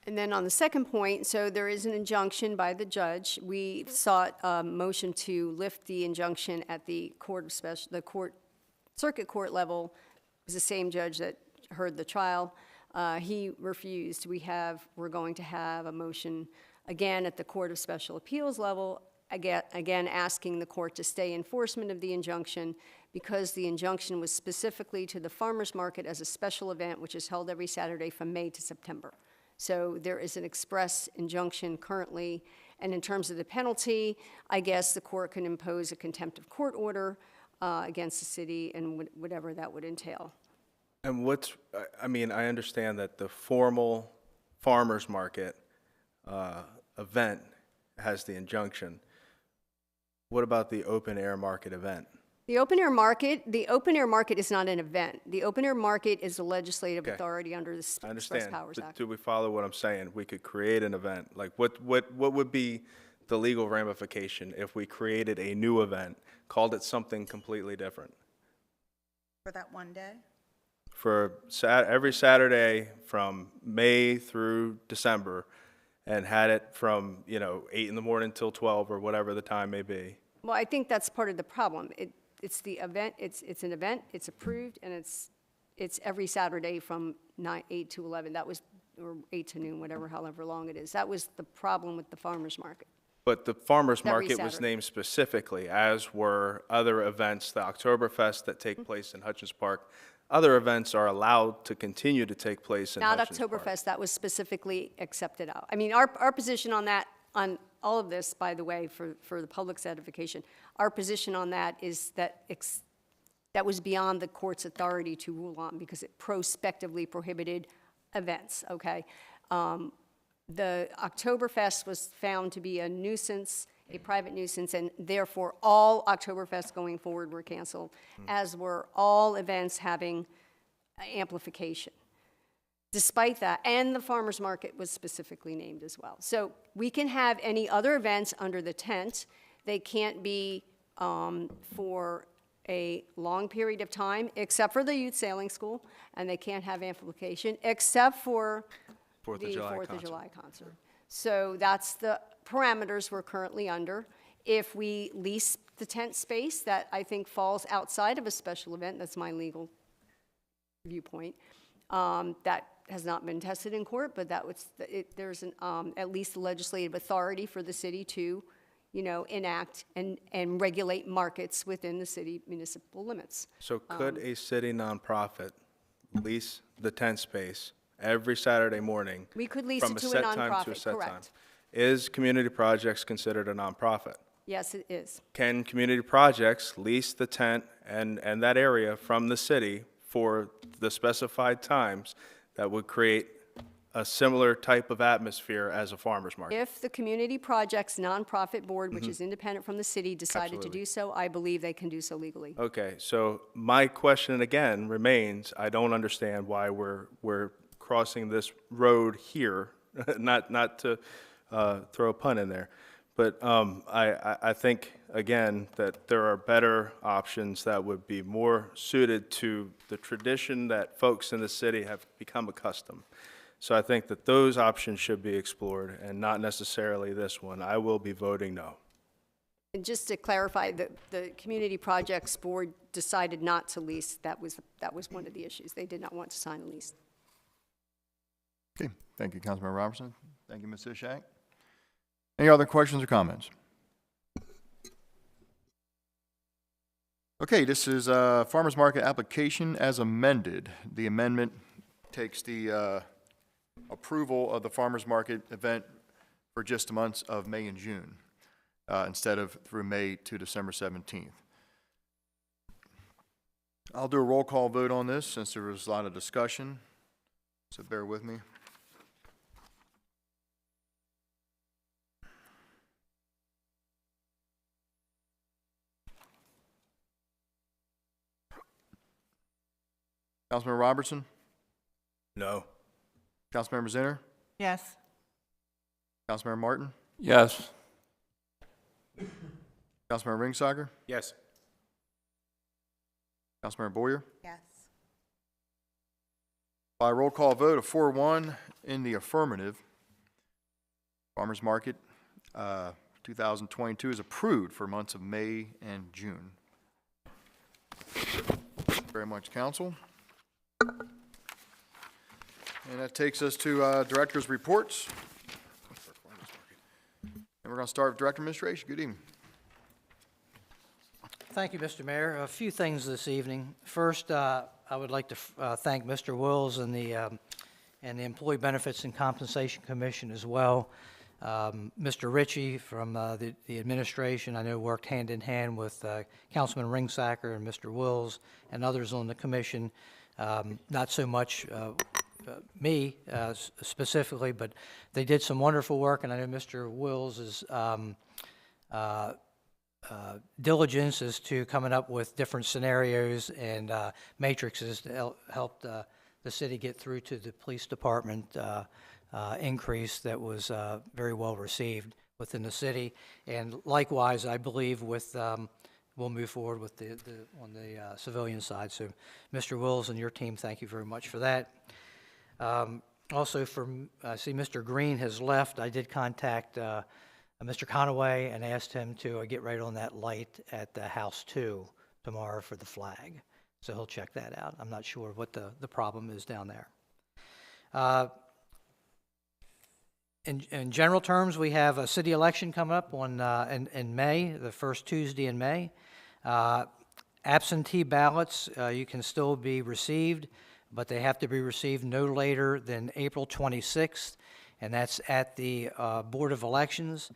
Speaker 15: And then on the second point, so there is an injunction by the judge. We sought a motion to lift the injunction at the circuit court level. It was the same judge that heard the trial. He refused. We're going to have a motion again at the Court of Special Appeals level, again asking the court to stay enforcement of the injunction because the injunction was specifically to the farmers market as a special event, which is held every Saturday from May to September. So there is an express injunction currently, and in terms of the penalty, I guess the court can impose a contempt of court order against the city and whatever that would entail.
Speaker 12: And I mean, I understand that the formal farmer's market event has the injunction. What about the open air market event? The open air market is not an event. The open air market is a legislative authority under the Express Powers Act. Do we follow what I'm saying? We could create an event. Like what would be the legal ramification if we created a new event, called it something completely different?
Speaker 5: For that one day?
Speaker 12: For every Saturday from May through December, and had it from 8 in the morning till 12 or whatever the time may be.
Speaker 15: Well, I think that's part of the problem. It's the event. It's an event. It's approved, and it's every Saturday from 8 to 11. That was, or 8 to noon, however long it is. That was the problem with the farmers market.
Speaker 12: But the farmers market was named specifically, as were other events, the Oktoberfest that take place in Hutchins Park. Other events are allowed to continue to take place in Hutchins Park.
Speaker 15: Not Oktoberfest. That was specifically accepted out. I mean, our position on that, on all of this, by the way, for the public's edification, our position on that is that that was beyond the court's authority to rule on because it prospectively prohibited events, okay? The Oktoberfest was found to be a nuisance, a private nuisance, and therefore all Oktoberfests going forward were canceled, as were all events having amplification. Despite that, and the farmers market was specifically named as well. So we can have any other events under the tent. They can't be for a long period of time, except for the youth sailing school, and they can't have amplification, except for the 4th of July concert. So that's the parameters we're currently under. If we lease the tent space, that I think falls outside of a special event, that's my legal viewpoint, that has not been tested in court, but there's at least the legislative authority for the city to, enact and regulate markets within the city municipal limits.
Speaker 12: So could a city nonprofit lease the tent space every Saturday morning?
Speaker 15: We could lease it to a nonprofit, correct.
Speaker 12: Is Community Projects considered a nonprofit?
Speaker 15: Yes, it is.
Speaker 12: Can Community Projects lease the tent and that area from the city for the specified times that would create a similar type of atmosphere as a farmer's market?
Speaker 15: If the Community Projects Nonprofit Board, which is independent from the city, decided to do so, I believe they can do so legally.
Speaker 12: Okay, so my question again remains, I don't understand why we're crossing this road here, not to throw a pun in there, but I think, again, that there are better options that would be more suited to the tradition that folks in the city have become accustomed. So I think that those options should be explored and not necessarily this one. I will be voting no.
Speaker 15: And just to clarify, the Community Projects Board decided not to lease. That was one of the issues. They did not want to sign a lease.
Speaker 1: Okay, thank you, Councilmember Robertson. Thank you, Ms. Ishak. Any other questions or comments? Okay, this is farmers market application as amended. The amendment takes the approval of the farmers market event for just the months of May and June, instead of through May to December 17th. I'll do a roll call vote on this since there was a lot of discussion, so bear with me. Councilmember Robertson?
Speaker 12: No.
Speaker 1: Councilmember Zinner?
Speaker 11: Yes.
Speaker 1: Councilmember Martin?
Speaker 13: Yes.
Speaker 1: Councilmember Ringsager?
Speaker 10: Yes.
Speaker 1: Councilmember Boyer?
Speaker 5: Yes.
Speaker 1: By roll call vote of 4-1 in the affirmative, Farmers Market 2022 is approved for months of May and June. Thank you very much, Council. And that takes us to Director's Reports. And we're going to start with Director of Administration. Good evening.
Speaker 14: Thank you, Mr. Mayor. A few things this evening. First, I would like to thank Mr. Wills and the Employee Benefits and Compensation Commission as well. Mr. Ritchie from the administration, I know, worked hand in hand with Councilman Ringsacker and Mr. Wills and others on the commission. Not so much me specifically, but they did some wonderful work, and I know Mr. Wills' diligence as to coming up with different scenarios and matrices to help the city get through to the police department increase that was very well received within the city. And likewise, I believe with we'll move forward with on the civilian side. So, Mr. Wills and your team, thank you very much for that. Also, I see Mr. Green has left. I did contact Mr. Conaway and asked him to get right on that light at the House 2 tomorrow for the flag. So he'll check that out. I'm not sure what the problem is down there. In general terms, we have a city election coming up in May, the first Tuesday in May. Absentee ballots, you can still be received, but they have to be received no later than April 26th, and that's at the Board of Elections.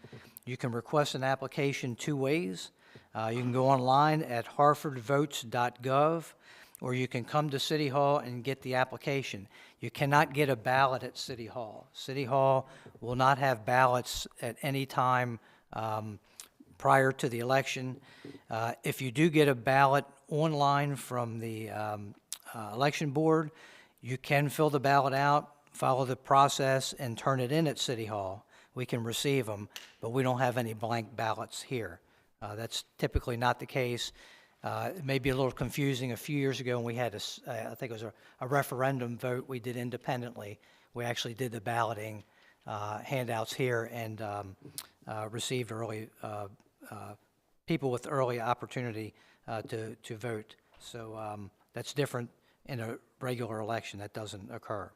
Speaker 14: You can request an application two ways. You can go online at harfordvotes.gov, or you can come to City Hall and get the application. You cannot get a ballot at City Hall. City Hall will not have ballots at any time prior to the election. If you do get a ballot online from the election board, you can fill the ballot out, follow the process, and turn it in at City Hall. We can receive them, but we don't have any blank ballots here. That's typically not the case. It may be a little confusing. A few years ago when we had I think it was a referendum vote we did independently. We actually did the balloting handouts here and received early people with early opportunity to vote. So that's different in a regular election. That doesn't occur.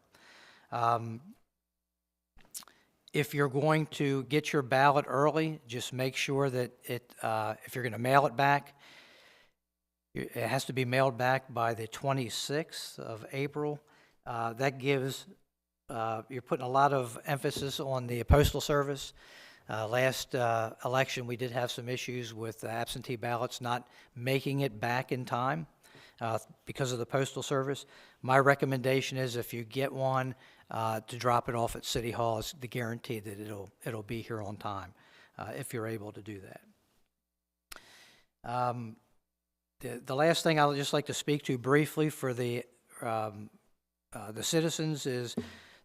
Speaker 14: If you're going to get your ballot early, just make sure that if you're going to mail it back, it has to be mailed back by the 26th of April. That gives, you're putting a lot of emphasis on the Postal Service. Last election, we did have some issues with absentee ballots not making it back in time because of the Postal Service. My recommendation is if you get one, to drop it off at City Hall is the guarantee that it'll be here on time, if you're able to do that. The last thing I would just like to speak to briefly for the citizens is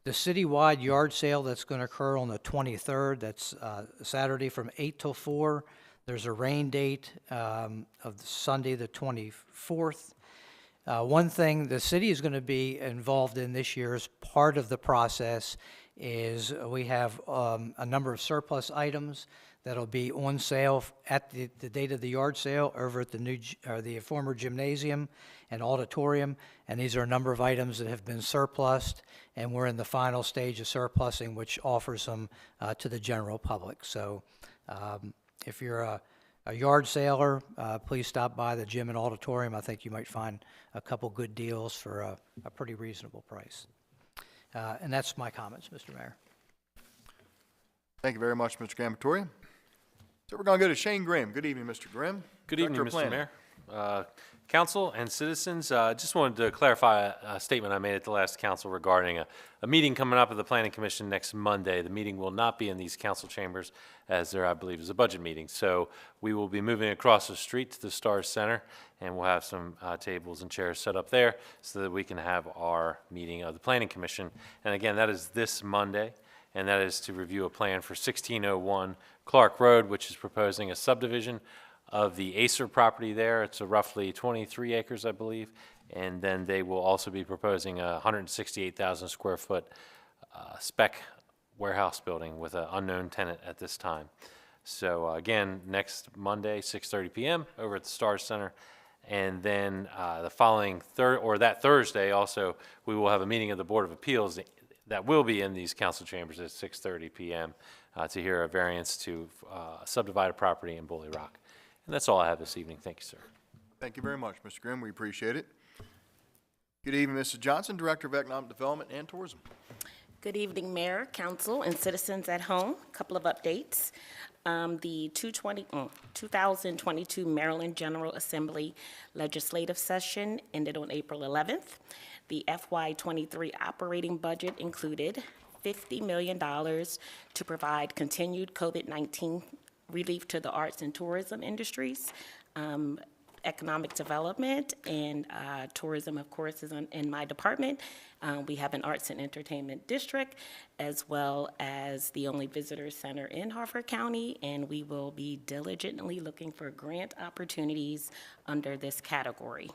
Speaker 14: the citywide yard sale that's going to occur on the 23rd. That's Saturday from 8 till 4. There's a rain date of Sunday the 24th. One thing the city is going to be involved in this year as part of the process is we have a number of surplus items that'll be on sale at the date of the yard sale over at the former gymnasium and auditorium, and these are a number of items that have been surplused, and we're in the final stage of surplusing, which offers them to the general public. So if you're a yard sailor, please stop by the gym and auditorium. I think you might find a couple good deals for a pretty reasonable price. And that's my comments, Mr. Mayor.
Speaker 1: Thank you very much, Mr. Gambatoria. So we're going to go to Shane Grimm. Good evening, Mr. Grimm.
Speaker 3: Good evening,
Speaker 1: Director of
Speaker 3: Mr.
Speaker 1: Planning.
Speaker 3: Mayor. Council and citizens, just wanted to clarify a statement I made at the last council regarding a meeting coming up at the Planning Commission next Monday. The meeting will not be in these council chambers, as there, I believe, is a budget meeting. So we will be moving across the street to the Stars Center, and we'll have some tables and chairs set up there so that we can have our meeting of the Planning Commission. And again, that is this Monday, and that is to review a plan for 1601 Clark Road, which is proposing a subdivision of the Acer property there. It's a roughly 23 acres, I believe. And then they will also be proposing a 168,000 square foot spec warehouse building with an unknown tenant at this time. So again, next Monday, 6:30 p.m. over at the Stars Center. And then the following that Thursday also, we will have a meeting of the Board of Appeals that will be in these council chambers at 6:30 p.m. To hear a variance to subdivide a property in Bully Rock. And that's all I have this evening. Thank you, sir.
Speaker 1: Thank you very much, Mr. Grimm. We appreciate it. Good evening, Mrs. Johnson, Director of Economic Development and Tourism.
Speaker 16: Good evening, Mayor, Council, and citizens at home. A couple of updates. The 2022 Maryland General Assembly legislative session ended on April 11th. The FY23 operating budget included $50 million to provide continued COVID-19 relief to the arts and tourism industries. Economic development and tourism, of course, is in my department. We have an arts and entertainment district, as well as the only visitor center in Havre County, and we will be diligently looking for grant opportunities under this category.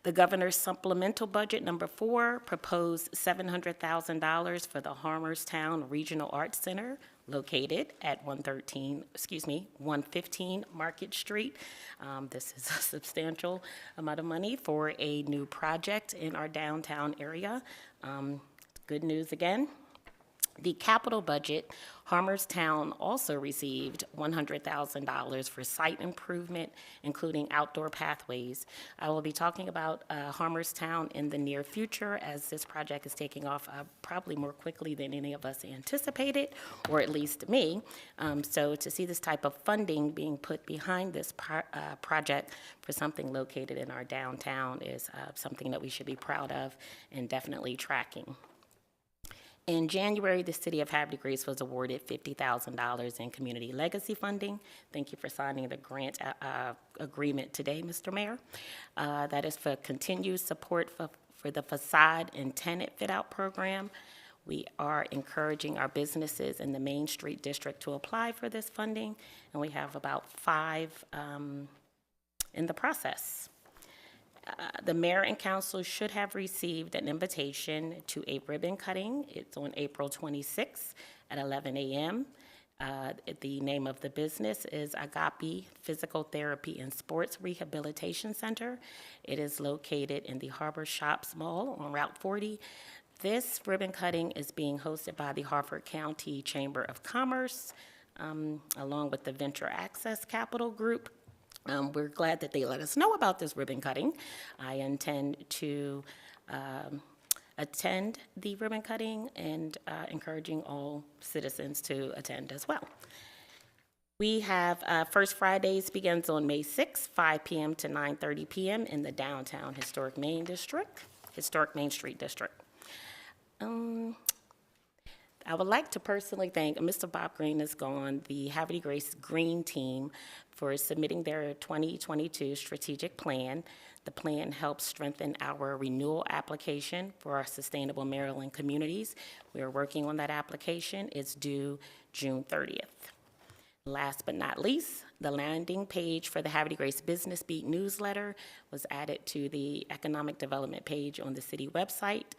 Speaker 16: The governor's supplemental budget number 4 proposed $700,000 for the Harmerstown Regional Arts Center, located at 115 Market Street. This is a substantial amount of money for a new project in our downtown area. Good news again. The capital budget, Harmerstown also received $100,000 for site improvement, including outdoor pathways. I will be talking about Harmerstown in the near future, as this project is taking off probably more quickly than any of us anticipated, or at least me. So to see this type of funding being put behind this project for something located in our downtown is something that we should be proud of and definitely tracking. In January, the City of Havre was awarded $50,000 in community legacy funding. Thank you for signing the grant agreement today, Mr. Mayor. That is for continued support for the facade and tenant fit-out program. We are encouraging our businesses in the Main Street District to apply for this funding, and we have about 5 in the process. The mayor and council should have received an invitation to a ribbon cutting. It's on April 26th at 11 a.m. The name of the business is Agape Physical Therapy and Sports Rehabilitation Center. It is located in the Harbor Shops Mall on Route 40. This ribbon cutting is being hosted by the Harford County Chamber of Commerce, along with the Venture Access Capital Group. We're glad that they let us know about this ribbon cutting. I intend to attend the ribbon cutting and encouraging all citizens to attend as well. We have First Fridays begins on May 6th, 5 p.m. to 9:30 p.m. in the downtown Historic Main Street District. I would like to personally thank Mr. Bob Green is gone, the Havre de Grace Green Team, for submitting their 2022 strategic plan. The plan helps strengthen our renewal application for our Sustainable Maryland communities. We are working on that application. It's due June 30th. Last but not least, the landing page for the Havre de Grace Business Beat newsletter was added to the economic development page on the city website.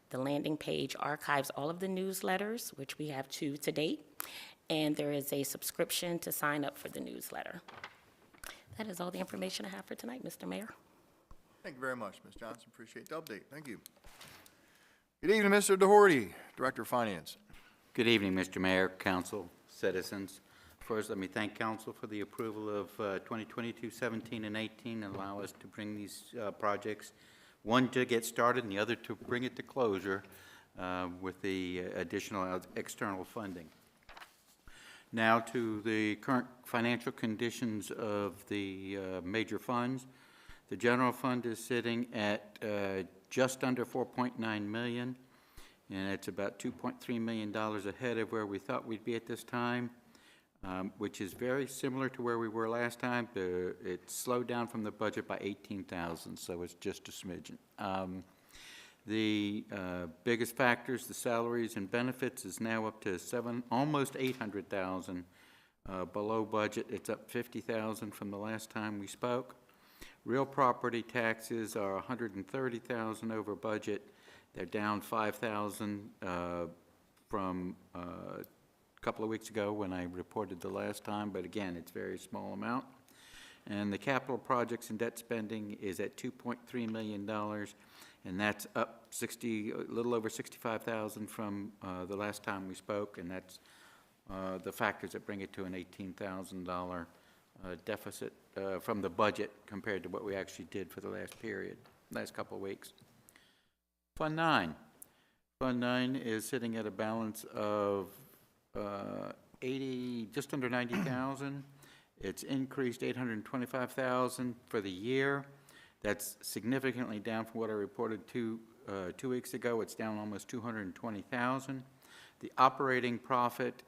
Speaker 16: The landing page archives all of the newsletters, which we have 2 to date, and there is a subscription to sign up for the newsletter. That is all the information I have for tonight, Mr. Mayor.
Speaker 1: Thank you very much, Ms. Johnson. Appreciate the update. Thank you. Good evening, Mr. Doherty, Director of Finance.
Speaker 17: Good evening, Mr. Mayor, Council, citizens. First, let me thank Council for the approval of 2022, 17, and 18, and allow us to bring these projects, one to get started and the other to bring it to closure with the additional external funding. Now to the current financial conditions of the major funds. The general fund is sitting at just under 4.9 million, and it's about $2.3 million ahead of where we thought we'd be at this time, which is very similar to where we were last time. It slowed down from the budget by 18,000, so it's just a smidgen. The biggest factors, the salaries and benefits, is now up to almost 800,000 below budget. It's up 50,000 from the last time we spoke. Real property taxes are 130,000 over budget. They're down 5,000 from a couple of weeks ago when I reported the last time, but again, it's a very small amount. And the capital projects and debt spending is at $2.3 million, and that's up a little over 65,000 from the last time we spoke, and that's the factors that bring it to an $18,000 deficit from the budget compared to what we actually did for the last couple of weeks. Fund 9. Fund 9 is sitting at a balance of just under 90,000. It's increased 825,000 for the year. That's significantly down from what I reported 2 weeks ago. It's down almost 220,000. The operating profit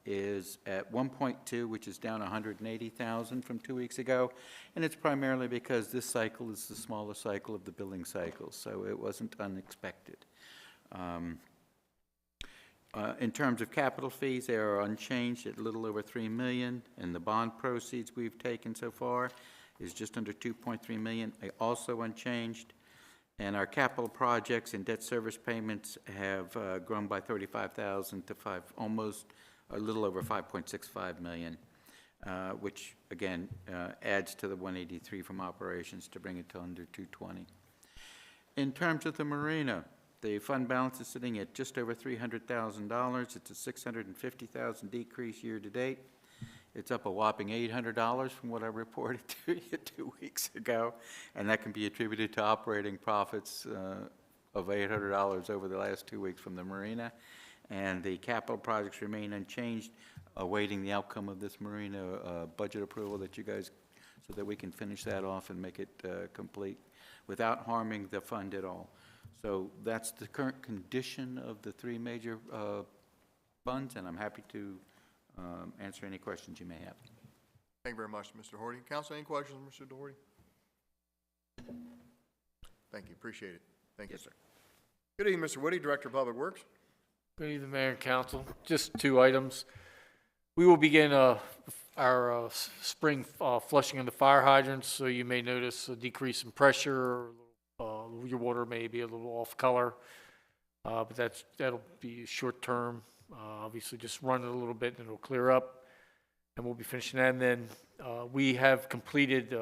Speaker 17: is at 1.2, which is down 180,000 from 2 weeks ago, and it's primarily because this cycle is the smallest cycle of the billing cycles, so it wasn't unexpected. In terms of capital fees, they are unchanged at a little over $3 million, and the bond proceeds we've taken so far is just under $2.3 million, also unchanged. And our capital projects and debt service payments have grown by 35,000 to almost a little over 5.65 million, which again adds to the 183 from operations to bring it to under 220. In terms of the Marina, the fund balance is sitting at just over $300,000. It's a $650,000 decrease year to date. It's up a whopping $800 from what I reported to you 2 weeks ago, and that can be attributed to operating profits of $800 over the last 2 weeks from the Marina. And the capital projects remain unchanged, awaiting the outcome of this Marina budget approval that you guys, so that we can finish that off and make it complete without harming the fund at all. So that's the current condition of the 3 major funds, and I'm happy to answer any questions you may have.
Speaker 1: Thank you very much, Mr. Doherty. Council, any questions, Mr. Doherty? Thank you, appreciate it. Thank you, sir. Good evening, Mr. Woody, Director of Public Works.
Speaker 18: Good evening, Mayor and Council. Just 2 items. We will begin our spring flushing of the fire hydrants, so you may notice a decrease in pressure. Your water may be a little off color, but that'll be short term. Obviously, just run it a little bit and it'll clear up, and we'll be finishing that. And then we have completed,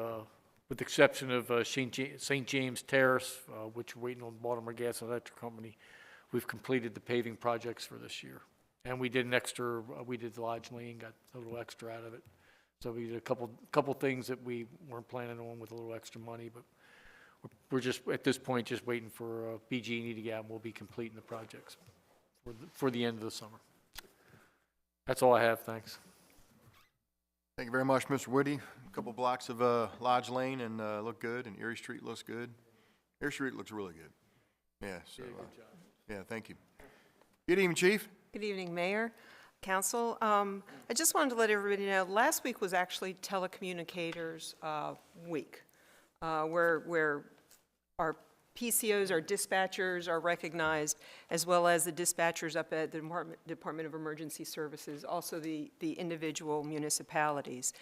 Speaker 18: with the exception of St. James Terrace, which we're waiting on Baltimore Gas and Electric Company, we've completed the paving projects for this year. And we did we did the Lodge Lane, got a little extra out of it. So we did a couple things that we weren't planning on with a little extra money, but we're just, at this point, just waiting for BG&E to get out, and we'll be completing the projects for the end of the summer. That's all I have, thanks.
Speaker 1: Thank you very much, Mr. Woody. A couple blocks of Lodge Lane and look good, and Erie Street looks good. Erie Street looks really good. Yeah, so, yeah, thank you. Good evening, Chief.
Speaker 19: Good evening, Mayor, Council. I just wanted to let everybody know, last week was actually Telecommunicators Week, where our PCOs, our dispatchers are recognized, as well as the dispatchers up at the Department of Emergency Services, also the individual municipalities.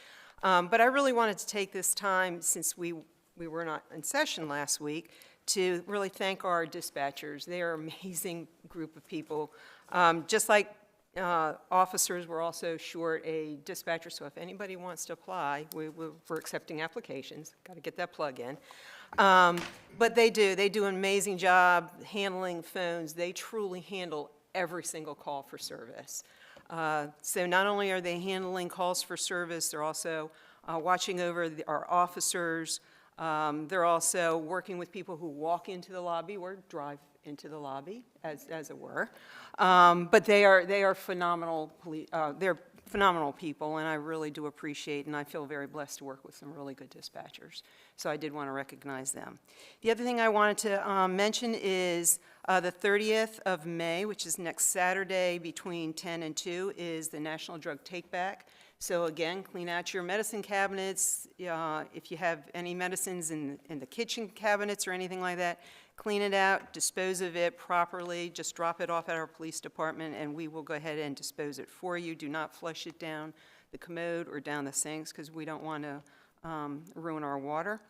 Speaker 19: But I really wanted to take this time, since we were not in session last week, to really thank our dispatchers. They are an amazing group of people. Just like officers, we're also short a dispatcher, so if anybody wants to apply, we're accepting applications. Got to get that plug in. But they do an amazing job handling phones. They truly handle every single call for service. So not only are they handling calls for service, they're also watching over our officers. They're also working with people who walk into the lobby or drive into the lobby, as it were. But they are phenomenal. They're phenomenal people, and I really do appreciate, and I feel very blessed to work with some really good dispatchers. So I did want to recognize them. The other thing I wanted to mention is the 30th of May, which is next Saturday between 10 and 2, is the National Drug Take Back. So again, clean out your medicine cabinets. If you have any medicines in the kitchen cabinets or anything like that, clean it out, dispose of it properly, just drop it off at our police department, and we will go ahead and dispose it for you. Do not flush it down the commode or down the sinks, because we don't want to ruin our water.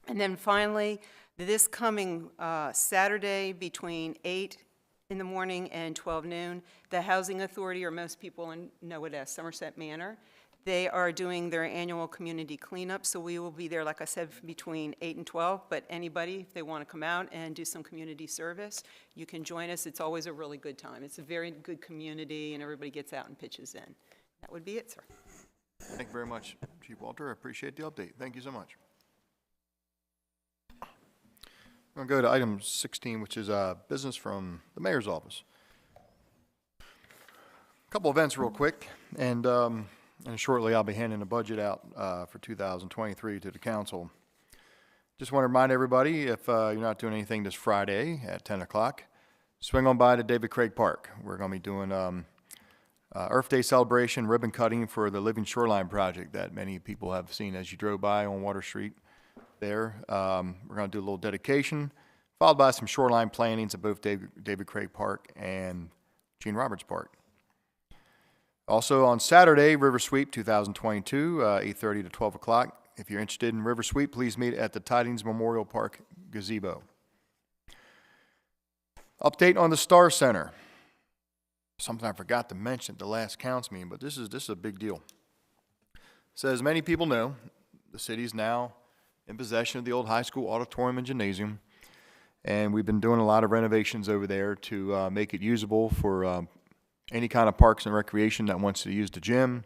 Speaker 19: And then finally, this coming Saturday between 8 in the morning and 12 noon, the Housing Authority, or most people know it as Somerset Manor, they are doing their annual community cleanup, so we will be there, like I said, between 8 and 12, but anybody, if they want to come out and do some community service, you can join us. It's always a really good time. It's a very good community, and everybody gets out and pitches in. That would be it, sir.
Speaker 1: Thank you very much, Chief Walter. I appreciate the update. Thank you so much. I'm going to go to item 16, which is business from the mayor's office. A couple events real quick, and shortly I'll be handing the budget out for 2023 to the council. Just want to remind everybody, if you're not doing anything this Friday at 10 o'clock, swing on by to David Craig Park. We're going to be doing Earth Day celebration, ribbon cutting for the Living Shoreline project that many people have seen as you drove by on Water Street there. We're going to do a little dedication, followed by some shoreline plantings at both David Craig Park and Gene Roberts Park. Also on Saturday, River Sweep 2022, 8:30 to 12 o'clock. If you're interested in River Sweep, please meet at the Tidings Memorial Park gazebo. Update on the Star Center. Something I forgot to mention at the last council meeting, but this is a big deal. So as many people know, the city's now in possession of the old high school auditorium and gymnasium, and we've been doing a lot of renovations over there to make it usable for any kind of parks and recreation that wants to use the gym.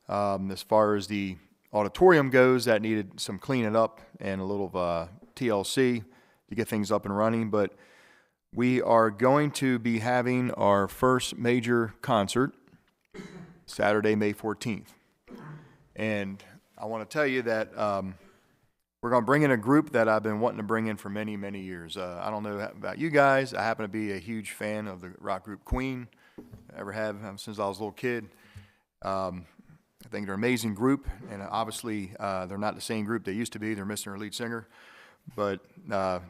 Speaker 1: As far as the auditorium goes, that needed some cleaning up and a little TLC to get things up and running, but we are going to be having our first major concert Saturday, May 14th. And I want to tell you that we're going to bring in a group that I've been wanting to bring in for many, many years. I don't know about you guys. I happen to be a huge fan of the rock group Queen. I ever have since I was a little kid. I think they're an amazing group, and obviously they're not the same group they used to be. They're missing their lead singer. But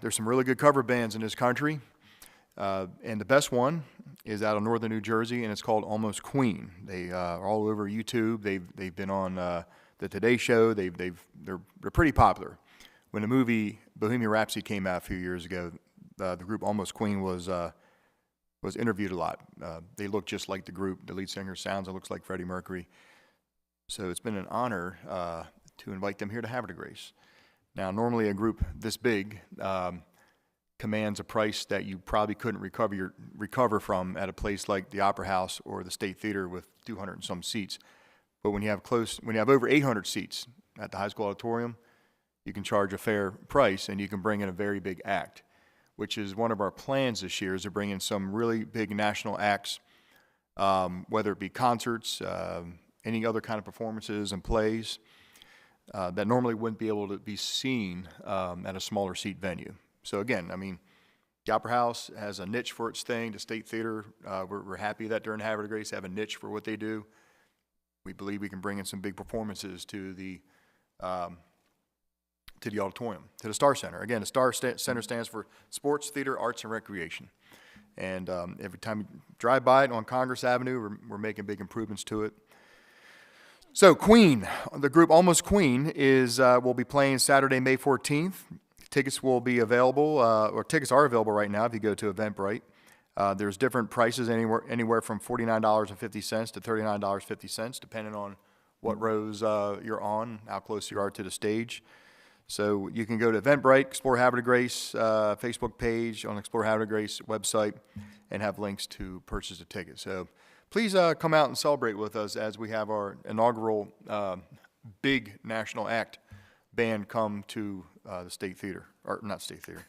Speaker 1: there's some really good cover bands in this country. And the best one is out of northern New Jersey, and it's called Almost Queen. They are all over YouTube. They've been on the Today Show. They're pretty popular. When the movie Bohemian Rhapsody came out a few years ago, the group Almost Queen was interviewed a lot. They look just like the group. The lead singer sounds and looks like Freddie Mercury. So it's been an honor to invite them here to Havre de Grace. Now, normally a group this big commands a price that you probably couldn't recover from at a place like the Opera House or the State Theater with 200 and some seats. But when you have over 800 seats at the high school auditorium, you can charge a fair price and you can bring in a very big act, which is one of our plans this year, is to bring in some really big national acts, whether it be concerts, any other kind of performances and plays that normally wouldn't be able to be seen at a smaller seat venue. So again, I mean, the Opera House has a niche for its thing. The State Theater, we're happy that during Havre de Grace they have a niche for what they do. We believe we can bring in some big performances to the auditorium, to the Star Center. Again, the Star Center stands for Sports, Theater, Arts, and Recreation. And every time you drive by it on Congress Avenue, we're making big improvements to it. So Queen, the group Almost Queen, will be playing Saturday, May 14th. Tickets will be available, or tickets are available right now if you go to Eventbrite. There's different prices, anywhere from $49.50 to $39.50, depending on what rows you're on, how close you are to the stage. So you can go to Eventbrite, Explore Havre de Grace Facebook page, on Explore Havre de Grace website, and have links to purchase a ticket. So please come out and celebrate with us as we have our inaugural big national act band come to the State Theater, or not State Theater,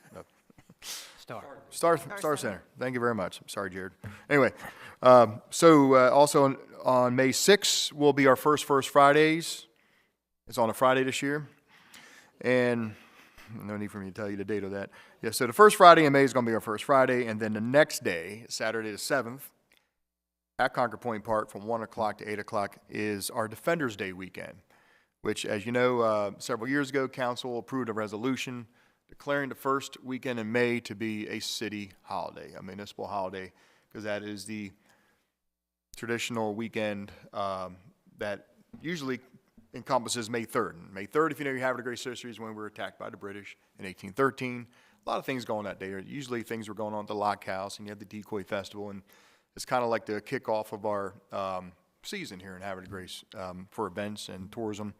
Speaker 1: Star Center. Thank you very much. I'm sorry, Jared. Anyway, also on May 6th will be our first Fridays. It's on a Friday this year. And no need for me to tell you the date of that. Yeah, so the first Friday in May is going to be our first Friday, and then the next day, Saturday the 7th, at Concord Point Park from 1 o'clock to 8 o'clock is our Defenders Day weekend, which, as you know, several years ago, Council approved a resolution declaring the first weekend in May to be a city holiday, a municipal holiday, because that is the traditional weekend that usually encompasses May 3rd. And May 3rd, if you know your Havre Grace history, is when we were attacked by the British in 1813. A lot of things going on that day. Usually things were going on at the Lock House, and you had the Decoy Festival, and it's kind of like the kickoff of our season here in Havre Grace for events and tourism.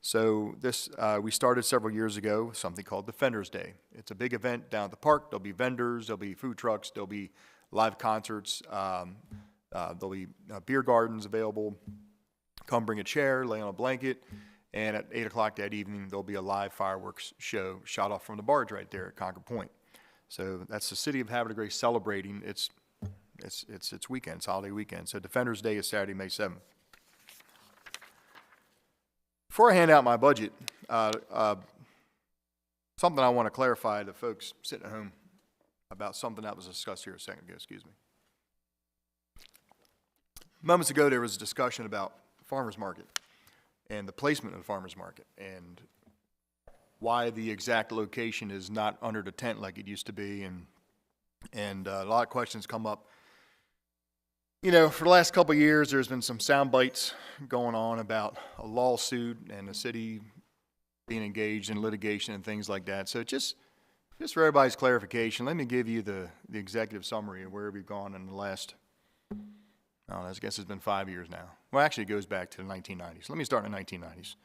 Speaker 1: So this, we started several years ago, something called Defenders Day. It's a big event down at the park. There'll be vendors, there'll be food trucks, there'll be live concerts, there'll be beer gardens available. Come bring a chair, lay on a blanket, and at 8 o'clock that evening, there'll be a live fireworks show shot off from the barge right there at Concord Point. So that's the city of Havre Grace celebrating its weekend, it's holiday weekend. So Defenders Day is Saturday, May 7th. Before I hand out my budget, something I want to clarify to folks sitting at home about something that was discussed here a second ago, excuse me. Moments ago, there was a discussion about farmers market and the placement of the farmers market and why the exact location is not under the tent like it used to be, and a lot of questions come up. You know, for the last couple of years, there's been some sound bites going on about a lawsuit and the city being engaged in litigation and things like that. So just for everybody's clarification, let me give you the executive summary of where we've gone in the last, I guess it's been 5 years now. Well, actually, it goes back to the 1990s. Let me start in the 1990s.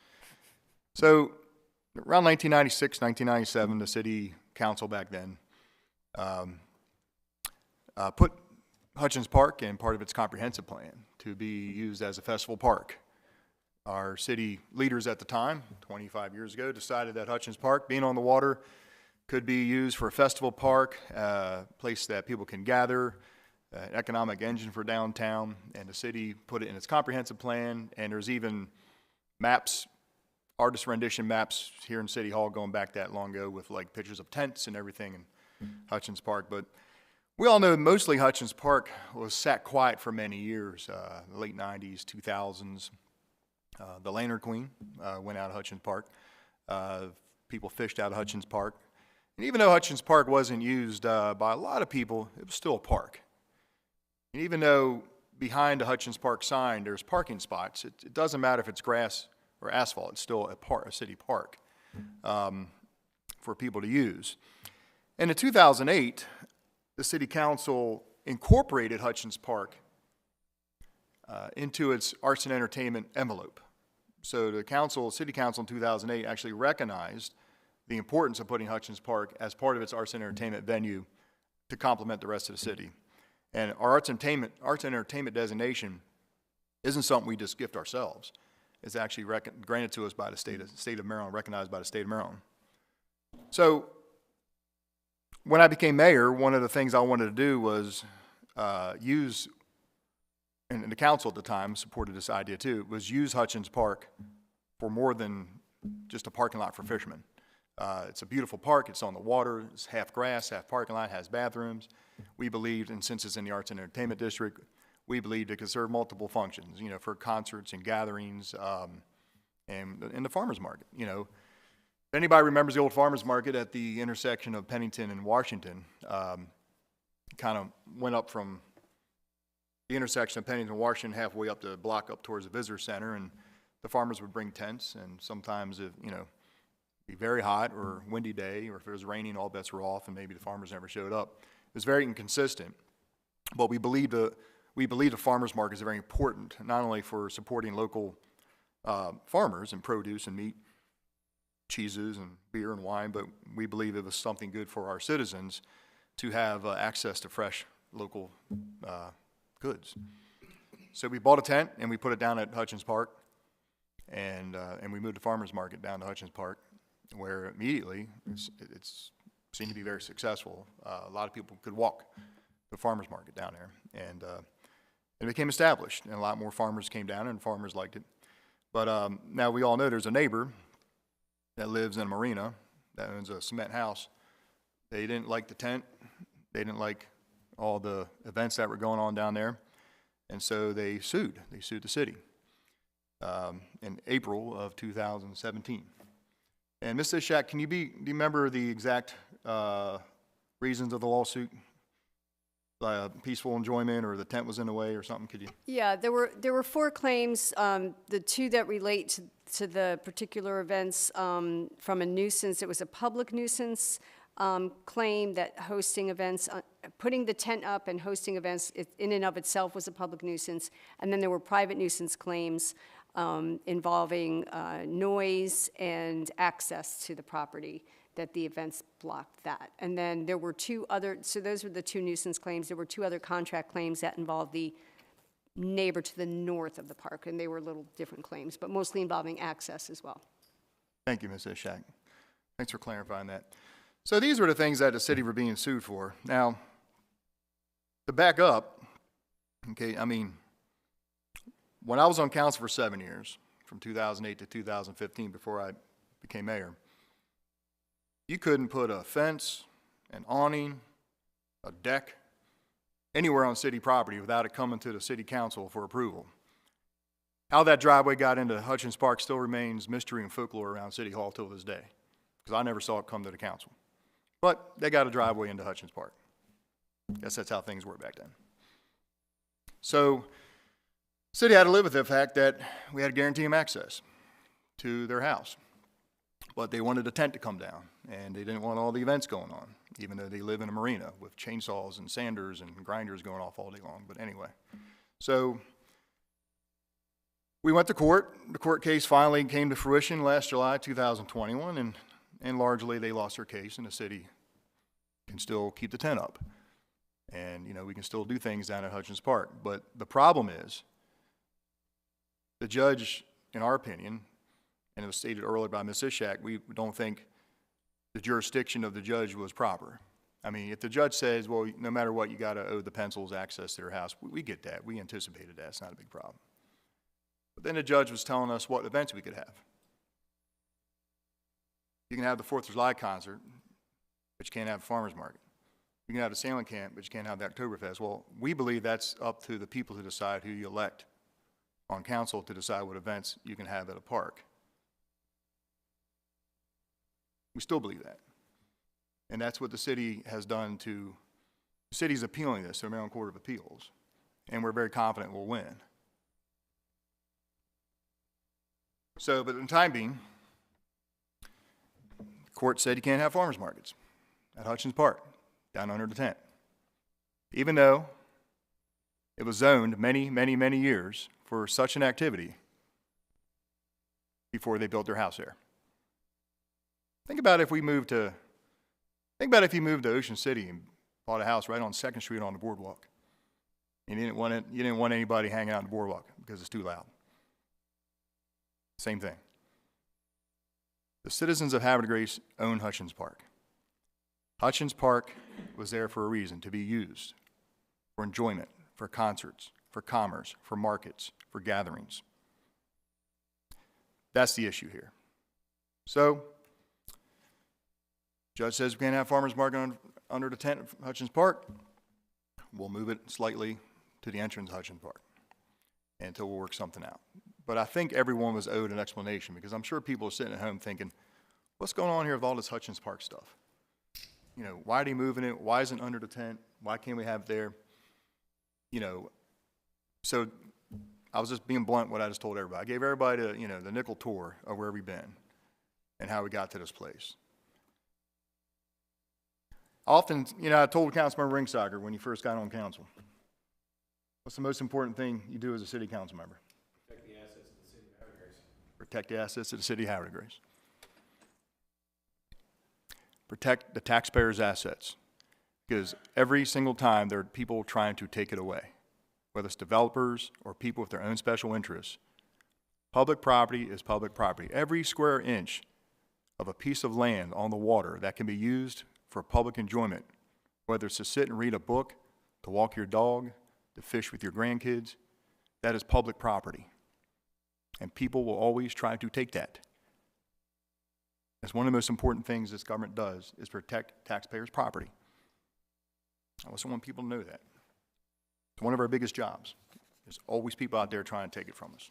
Speaker 1: So around 1996, 1997, the city council back then put Hutchins Park in part of its comprehensive plan to be used as a festival park. Our city leaders at the time, 25 years ago, decided that Hutchins Park, being on the water, could be used for a festival park, a place that people can gather, an economic engine for downtown, and the city put it in its comprehensive plan, and there's even maps, artist rendition maps here in City Hall going back that long ago with like pictures of tents and everything in Hutchins Park. But we all know mostly Hutchins Park was sat quiet for many years, the late 90s, 2000s. The Lantern Queen went out of Hutchins Park. People fished out of Hutchins Park. And even though Hutchins Park wasn't used by a lot of people, it was still a park. And even though behind the Hutchins Park sign there's parking spots, it doesn't matter if it's grass or asphalt, it's still a city park for people to use. And in 2008, the city council incorporated Hutchins Park into its arts and entertainment envelope. So the city council in 2008 actually recognized the importance of putting Hutchins Park as part of its arts and entertainment venue to complement the rest of the city. And our arts and entertainment designation isn't something we just gift ourselves. It's actually granted to us by the state of Maryland, recognized by the state of Maryland. So when I became mayor, one of the things I wanted to do was use, and the council at the time supported this idea too, was use Hutchins Park for more than just a parking lot for fishermen. It's a beautiful park. It's on the water. It's half grass, half parking lot, has bathrooms. We believed, and since it's in the Arts and Entertainment District, we believed it could serve multiple functions, you know, for concerts and gatherings, and in the farmers market. You know, if anybody remembers the old farmers market at the intersection of Pennington and Washington, kind of went up from the intersection of Pennington and Washington halfway up the block up towards the visitor center, and the farmers would bring tents, and sometimes, if you know, be very hot or windy day, or if it was raining, all bets were off, and maybe the farmers never showed up. It was very inconsistent, but we believe the farmers market is very important, not only for supporting local farmers and produce and meat, cheeses and beer and wine, but we believe it was something good for our citizens to have access to fresh local goods. So we bought a tent and we put it down at Hutchins Park, and we moved the farmers market down to Hutchins Park, where immediately it's seemed to be very successful. A lot of people could walk the farmers market down there, and And it became established, and a lot more farmers came down, and farmers liked it. But now we all know there's a neighbor that lives in Marina that owns a cement house. They didn't like the tent. They didn't like all the events that were going on down there. And so they sued. They sued the city in April of 2017. And Ms. Ishak, do you remember the exact reasons of the lawsuit? Peaceful enjoyment, or the tent was in the way, or something? Could you?
Speaker 15: Yeah, there were 4 claims. The 2 that relate to the particular events from a nuisance. It was a public nuisance claim that hosting events, putting the tent up and hosting events in and of itself was a public nuisance. And then there were private nuisance claims involving noise and access to the property, that the events blocked that. And then there were 2 other, so those were the 2 nuisance claims. There were 2 other contract claims that involved the neighbor to the north of the park, and they were little different claims, but mostly involving access as well.
Speaker 1: Thank you, Ms. Ishak. Thanks for clarifying that. So these were the things that the city were being sued for. Now, to back up, okay, I mean, when I was on council for 7 years, from 2008 to 2015, before I became mayor, you couldn't put a fence, an awning, a deck, anywhere on city property without it coming to the city council for approval. How that driveway got into Hutchins Park still remains mystery and folklore around City Hall till this day, because I never saw it come to the council. But they got a driveway into Hutchins Park. Guess that's how things were back then. So, the city had to live with the fact that we had to guarantee them access to their house. But they wanted a tent to come down, and they didn't want all the events going on, even though they live in a marina with chainsaws and sanders and grinders going off all day long. But anyway, so we went to court. The court case finally came to fruition last July 2021, and largely they lost their case, and the city can still keep the tent up. And, you know, we can still do things down at Hutchins Park. But the problem is, the judge, in our opinion, and it was stated earlier by Ms. Ishak, we don't think the jurisdiction of the judge was proper. I mean, if the judge says, well, no matter what, you got to owe the Pencils access to their house, we get that. We anticipated that. It's not a big problem. But then the judge was telling us what events we could have. You can have the 4th of July concert, but you can't have a farmer's market. You can have the sailing camp, but you can't have the Oktoberfest. Well, we believe that's up to the people to decide who you elect on council to decide what events you can have at a park. We still believe that. And that's what the city has done the city's appealing this to the Maryland Court of Appeals. And we're very confident we'll win. So, but in the time being, the court said you can't have farmers markets at Hutchins Park, down under the tent. Even though it was zoned many, many, many years for such an activity before they built their house there. Think about if you moved to Ocean City and bought a house right on 2nd Street on the boardwalk. And you didn't want anybody hanging out on the boardwalk because it's too loud. Same thing. The citizens of Havre de Grace own Hutchins Park. Hutchins Park was there for a reason, to be used for enjoyment, for concerts, for commerce, for markets, for gatherings. That's the issue here. So, judge says we can't have farmers market under the tent of Hutchins Park. We'll move it slightly to the entrance of Hutchins Park until we'll work something out. But I think everyone was owed an explanation, because I'm sure people are sitting at home thinking, what's going on here with all this Hutchins Park stuff? You know, why are they moving it? Why isn't it under the tent? Why can't we have it there? You know, so I was just being blunt what I just told everybody. I gave everybody the nickel tour of where we've been and how we got to this place. Often, I told Councilmember Ringsager when he first got on council, what's the most important thing you do as a city council member?
Speaker 3: Protect the assets of the city of Havre de Grace.
Speaker 1: Protect the assets of the city of Havre de Grace. Protect the taxpayers' assets, because every single time there are people trying to take it away, whether it's developers or people with their own special interests. Public property is public property. Every square inch of a piece of land on the water that can be used for public enjoyment, whether it's to sit and read a book, to walk your dog, to fish with your grandkids, that is public property. And people will always try to take that. That's one of the most important things this government does, is protect taxpayers' property. I also want people to know that. It's one of our biggest jobs. There's always people out there trying to take it from us.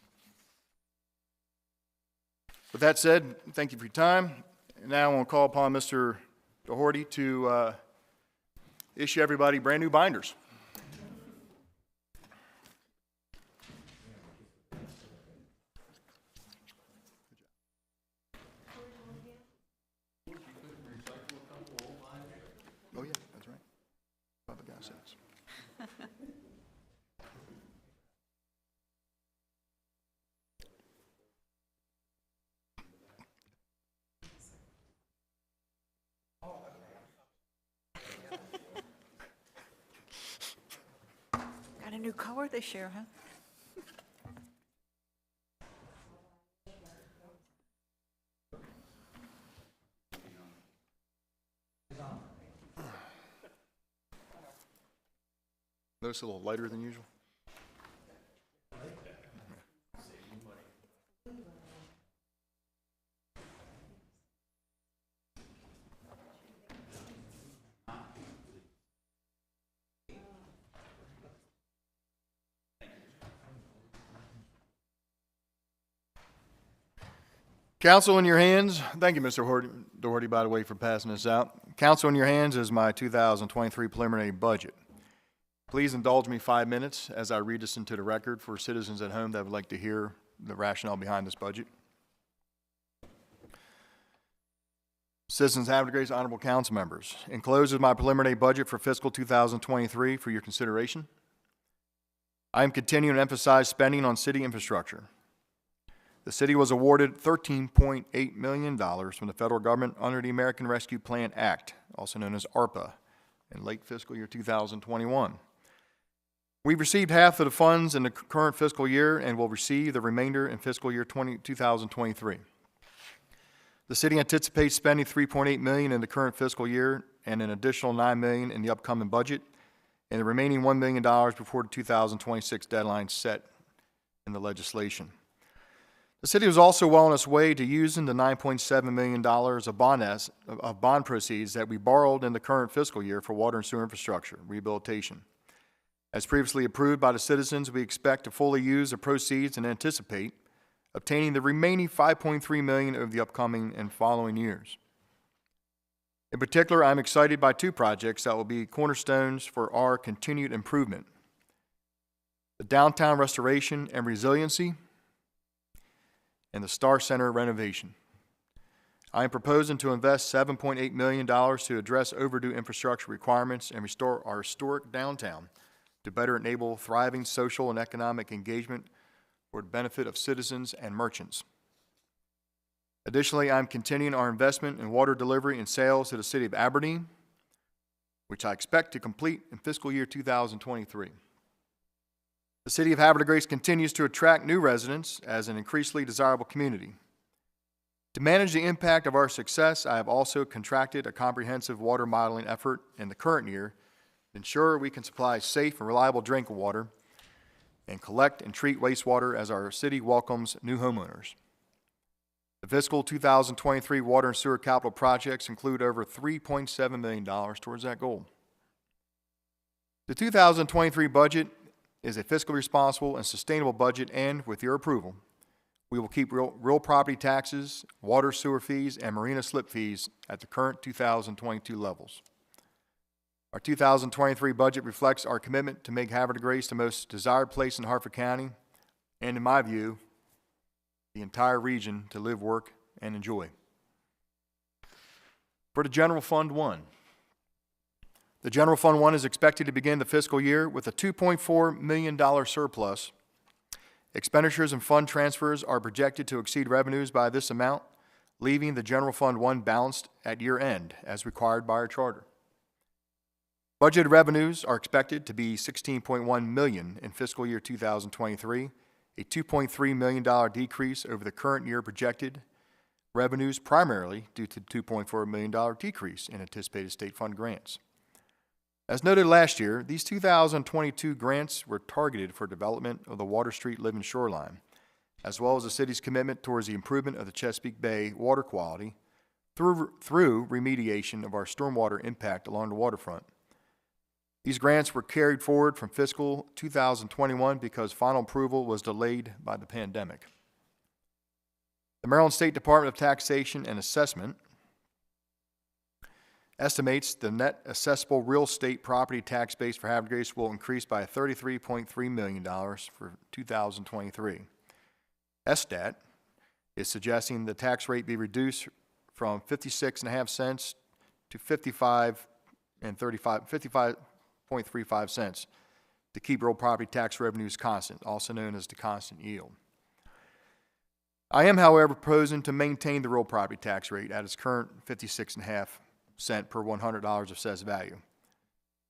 Speaker 1: With that said, thank you for your time. And now I want to call upon Mr. Doherty to issue everybody brand new binders. Oh yeah, that's right. Public assets.
Speaker 11: Got a new color this year, huh?
Speaker 1: Notice a little lighter than usual. Council, in your hands, thank you, Mr. Doherty, by the way, for passing this out. Council, in your hands is my 2023 preliminary budget. Please indulge me 5 minutes as I read this into the record for citizens at home that would like to hear the rationale behind this budget. Citizens of Havre, Grace, honorable council members, enclosed is my preliminary budget for fiscal 2023 for your consideration. I am continuing to emphasize spending on city infrastructure. The city was awarded $13.8 million from the federal government under the American Rescue Plan Act, also known as ARPA, in late fiscal year 2021. We've received half of the funds in the current fiscal year and will receive the remainder in fiscal year 2023. The city anticipates spending $3.8 million in the current fiscal year and an additional $9 million in the upcoming budget, and the remaining $1 million before the 2026 deadline set in the legislation. The city was also well on its way to using the $9.7 million of bond proceeds that we borrowed in the current fiscal year for water and sewer infrastructure rehabilitation. As previously approved by the citizens, we expect to fully use the proceeds and anticipate obtaining the remaining $5.3 million over the upcoming and following years. In particular, I'm excited by two projects that will be cornerstones for our continued improvement: the downtown restoration and resiliency, and the Star Center renovation. I am proposing to invest $7.8 million to address overdue infrastructure requirements and restore our historic downtown to better enable thriving social and economic engagement for the benefit of citizens and merchants. Additionally, I'm continuing our investment in water delivery and sales to the city of Aberdeen, which I expect to complete in fiscal year 2023. The city of Havre Grace continues to attract new residents as an increasingly desirable community. To manage the impact of our success, I have also contracted a comprehensive water modeling effort in the current year to ensure we can supply safe and reliable drinking water and collect and treat wastewater as our city welcomes new homeowners. The fiscal 2023 water and sewer capital projects include over $3.7 million towards that goal. The 2023 budget is a fiscally responsible and sustainable budget, and with your approval, we will keep real property taxes, water sewer fees, and marina slip fees at the current 2022 levels. Our 2023 budget reflects our commitment to make Havre Grace the most desired place in Hartford County, and in my view, the entire region to live, work, and enjoy. For the General Fund 1, the General Fund 1 is expected to begin the fiscal year with a $2.4 million surplus. Expenditures and fund transfers are projected to exceed revenues by this amount, leaving the General Fund 1 balanced at year end, as required by our charter. Budgeted revenues are expected to be $16.1 million in fiscal year 2023, a $2.3 million decrease over the current year projected revenues, primarily due to the $2.4 million decrease in anticipated state fund grants. As noted last year, these 2022 grants were targeted for development of the Water Street Living Shoreline, as well as the city's commitment towards the improvement of the Chesapeake Bay water quality through remediation of our stormwater impact along the waterfront. These grants were carried forward from fiscal 2021 because final approval was delayed by the pandemic. The Maryland State Department of Taxation and Assessment estimates the net assessable real estate property tax base for Havre de Grace will increase by $33.3 million for 2023. SDAT is suggesting the tax rate be reduced from 56.5 cents to 55.35 cents to keep real property tax revenues constant, also known as the constant yield. I am, however, proposing to maintain the real property tax rate at its current 56.5 cents per $100 of assessed value.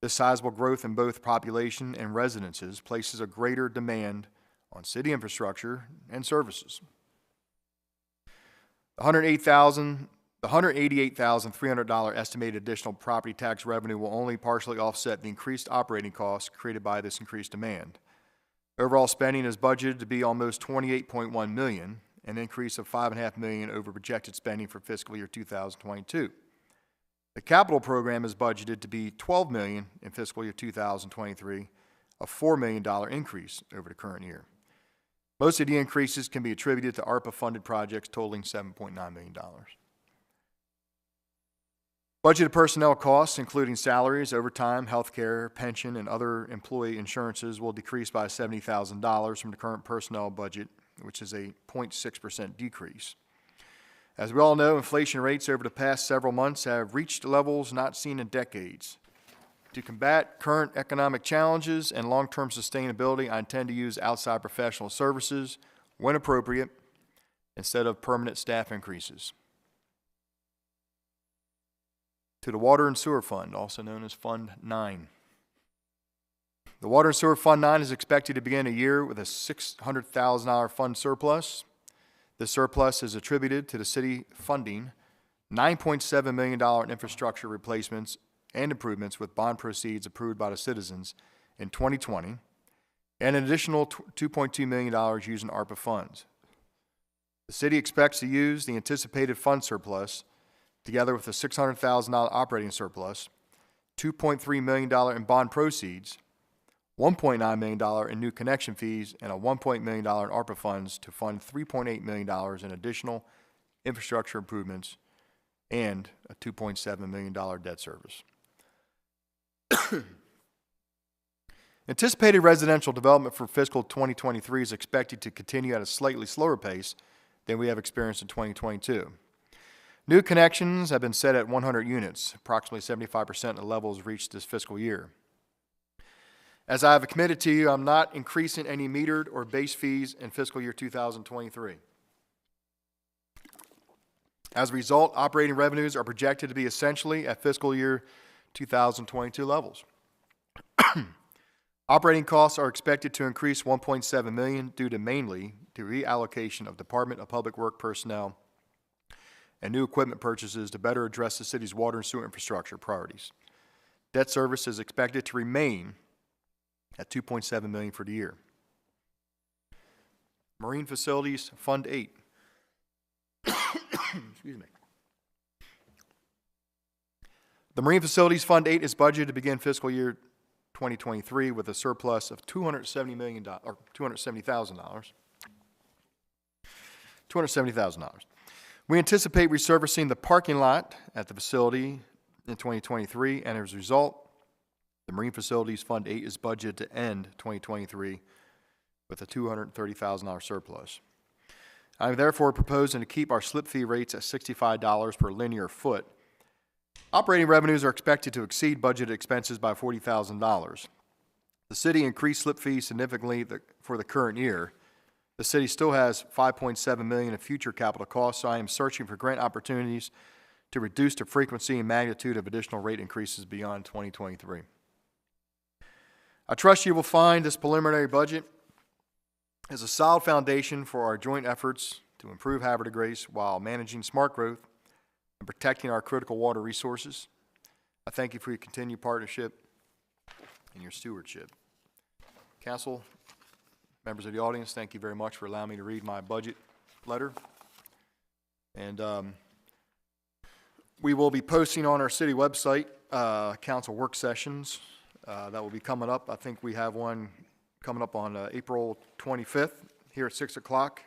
Speaker 1: This sizable growth in both population and residences places a greater demand on city infrastructure and services. The $188,300 estimated additional property tax revenue will only partially offset the increased operating costs created by this increased demand. Overall spending is budgeted to be almost $28.1 million, an increase of $5.5 million over projected spending for fiscal year 2022. The capital program is budgeted to be $12 million in fiscal year 2023, a $4 million increase over the current year. Most of the increases can be attributed to ARPA-funded projects totaling $7.9 million. Budgeted personnel costs, including salaries, overtime, health care, pension, and other employee insurances, will decrease by $70,000 from the current personnel budget, which is a 0.6% decrease. As we all know, inflation rates over the past several months have reached levels not seen in decades. To combat current economic challenges and long-term sustainability, I intend to use outside professional services when appropriate instead of permanent staff increases. To the Water and Sewer Fund, also known as Fund 9. The Water and Sewer Fund 9 is expected to begin a year with a $600,000 fund surplus. This surplus is attributed to the city funding $9.7 million in infrastructure replacements and improvements with bond proceeds approved by the citizens in 2020, and an additional $2.2 million using ARPA funds. The city expects to use the anticipated fund surplus together with a $600,000 operating surplus, $2.3 million in bond proceeds, $1.9 million in new connection fees, and a $1 million in ARPA funds to fund $3.8 million in additional infrastructure improvements and a $2.7 million debt service. Anticipated residential development for fiscal 2023 is expected to continue at a slightly slower pace than we have experienced in 2022. New connections have been set at 100 units, approximately 75% of the levels reached this fiscal year. As I have committed to you, I'm not increasing any metered or base fees in fiscal year 2023. As a result, operating revenues are projected to be essentially at fiscal year 2022 levels. Operating costs are expected to increase $1.7 million due to mainly to reallocation of Department of Public Works personnel and new equipment purchases to better address the city's water and sewer infrastructure priorities. Debt service is expected to remain at $2.7 million for the year. Marine Facilities Fund 8. Excuse me. The Marine Facilities Fund 8 is budgeted to begin fiscal year 2023 with a surplus of $270,000. We anticipate resurfacing the parking lot at the facility in 2023, and as a result, the Marine Facilities Fund 8 is budgeted to end 2023 with a $230,000 surplus. I am therefore proposing to keep our slip fee rates at $65 per linear foot. Operating revenues are expected to exceed budgeted expenses by $40,000. The city increased slip fees significantly for the current year. The city still has $5.7 million in future capital costs, so I am searching for grant opportunities to reduce the frequency and magnitude of additional rate increases beyond 2023. I trust you will find this preliminary budget as a solid foundation for our joint efforts to improve Havre de Grace while managing smart growth and protecting our critical water resources. I thank you for your continued partnership and your stewardship. Council, members of the audience, thank you very much for allowing me to read my budget letter. And we will be posting on our city website council work sessions that will be coming up. I think we have one coming up on April 25th here at 6 o'clock,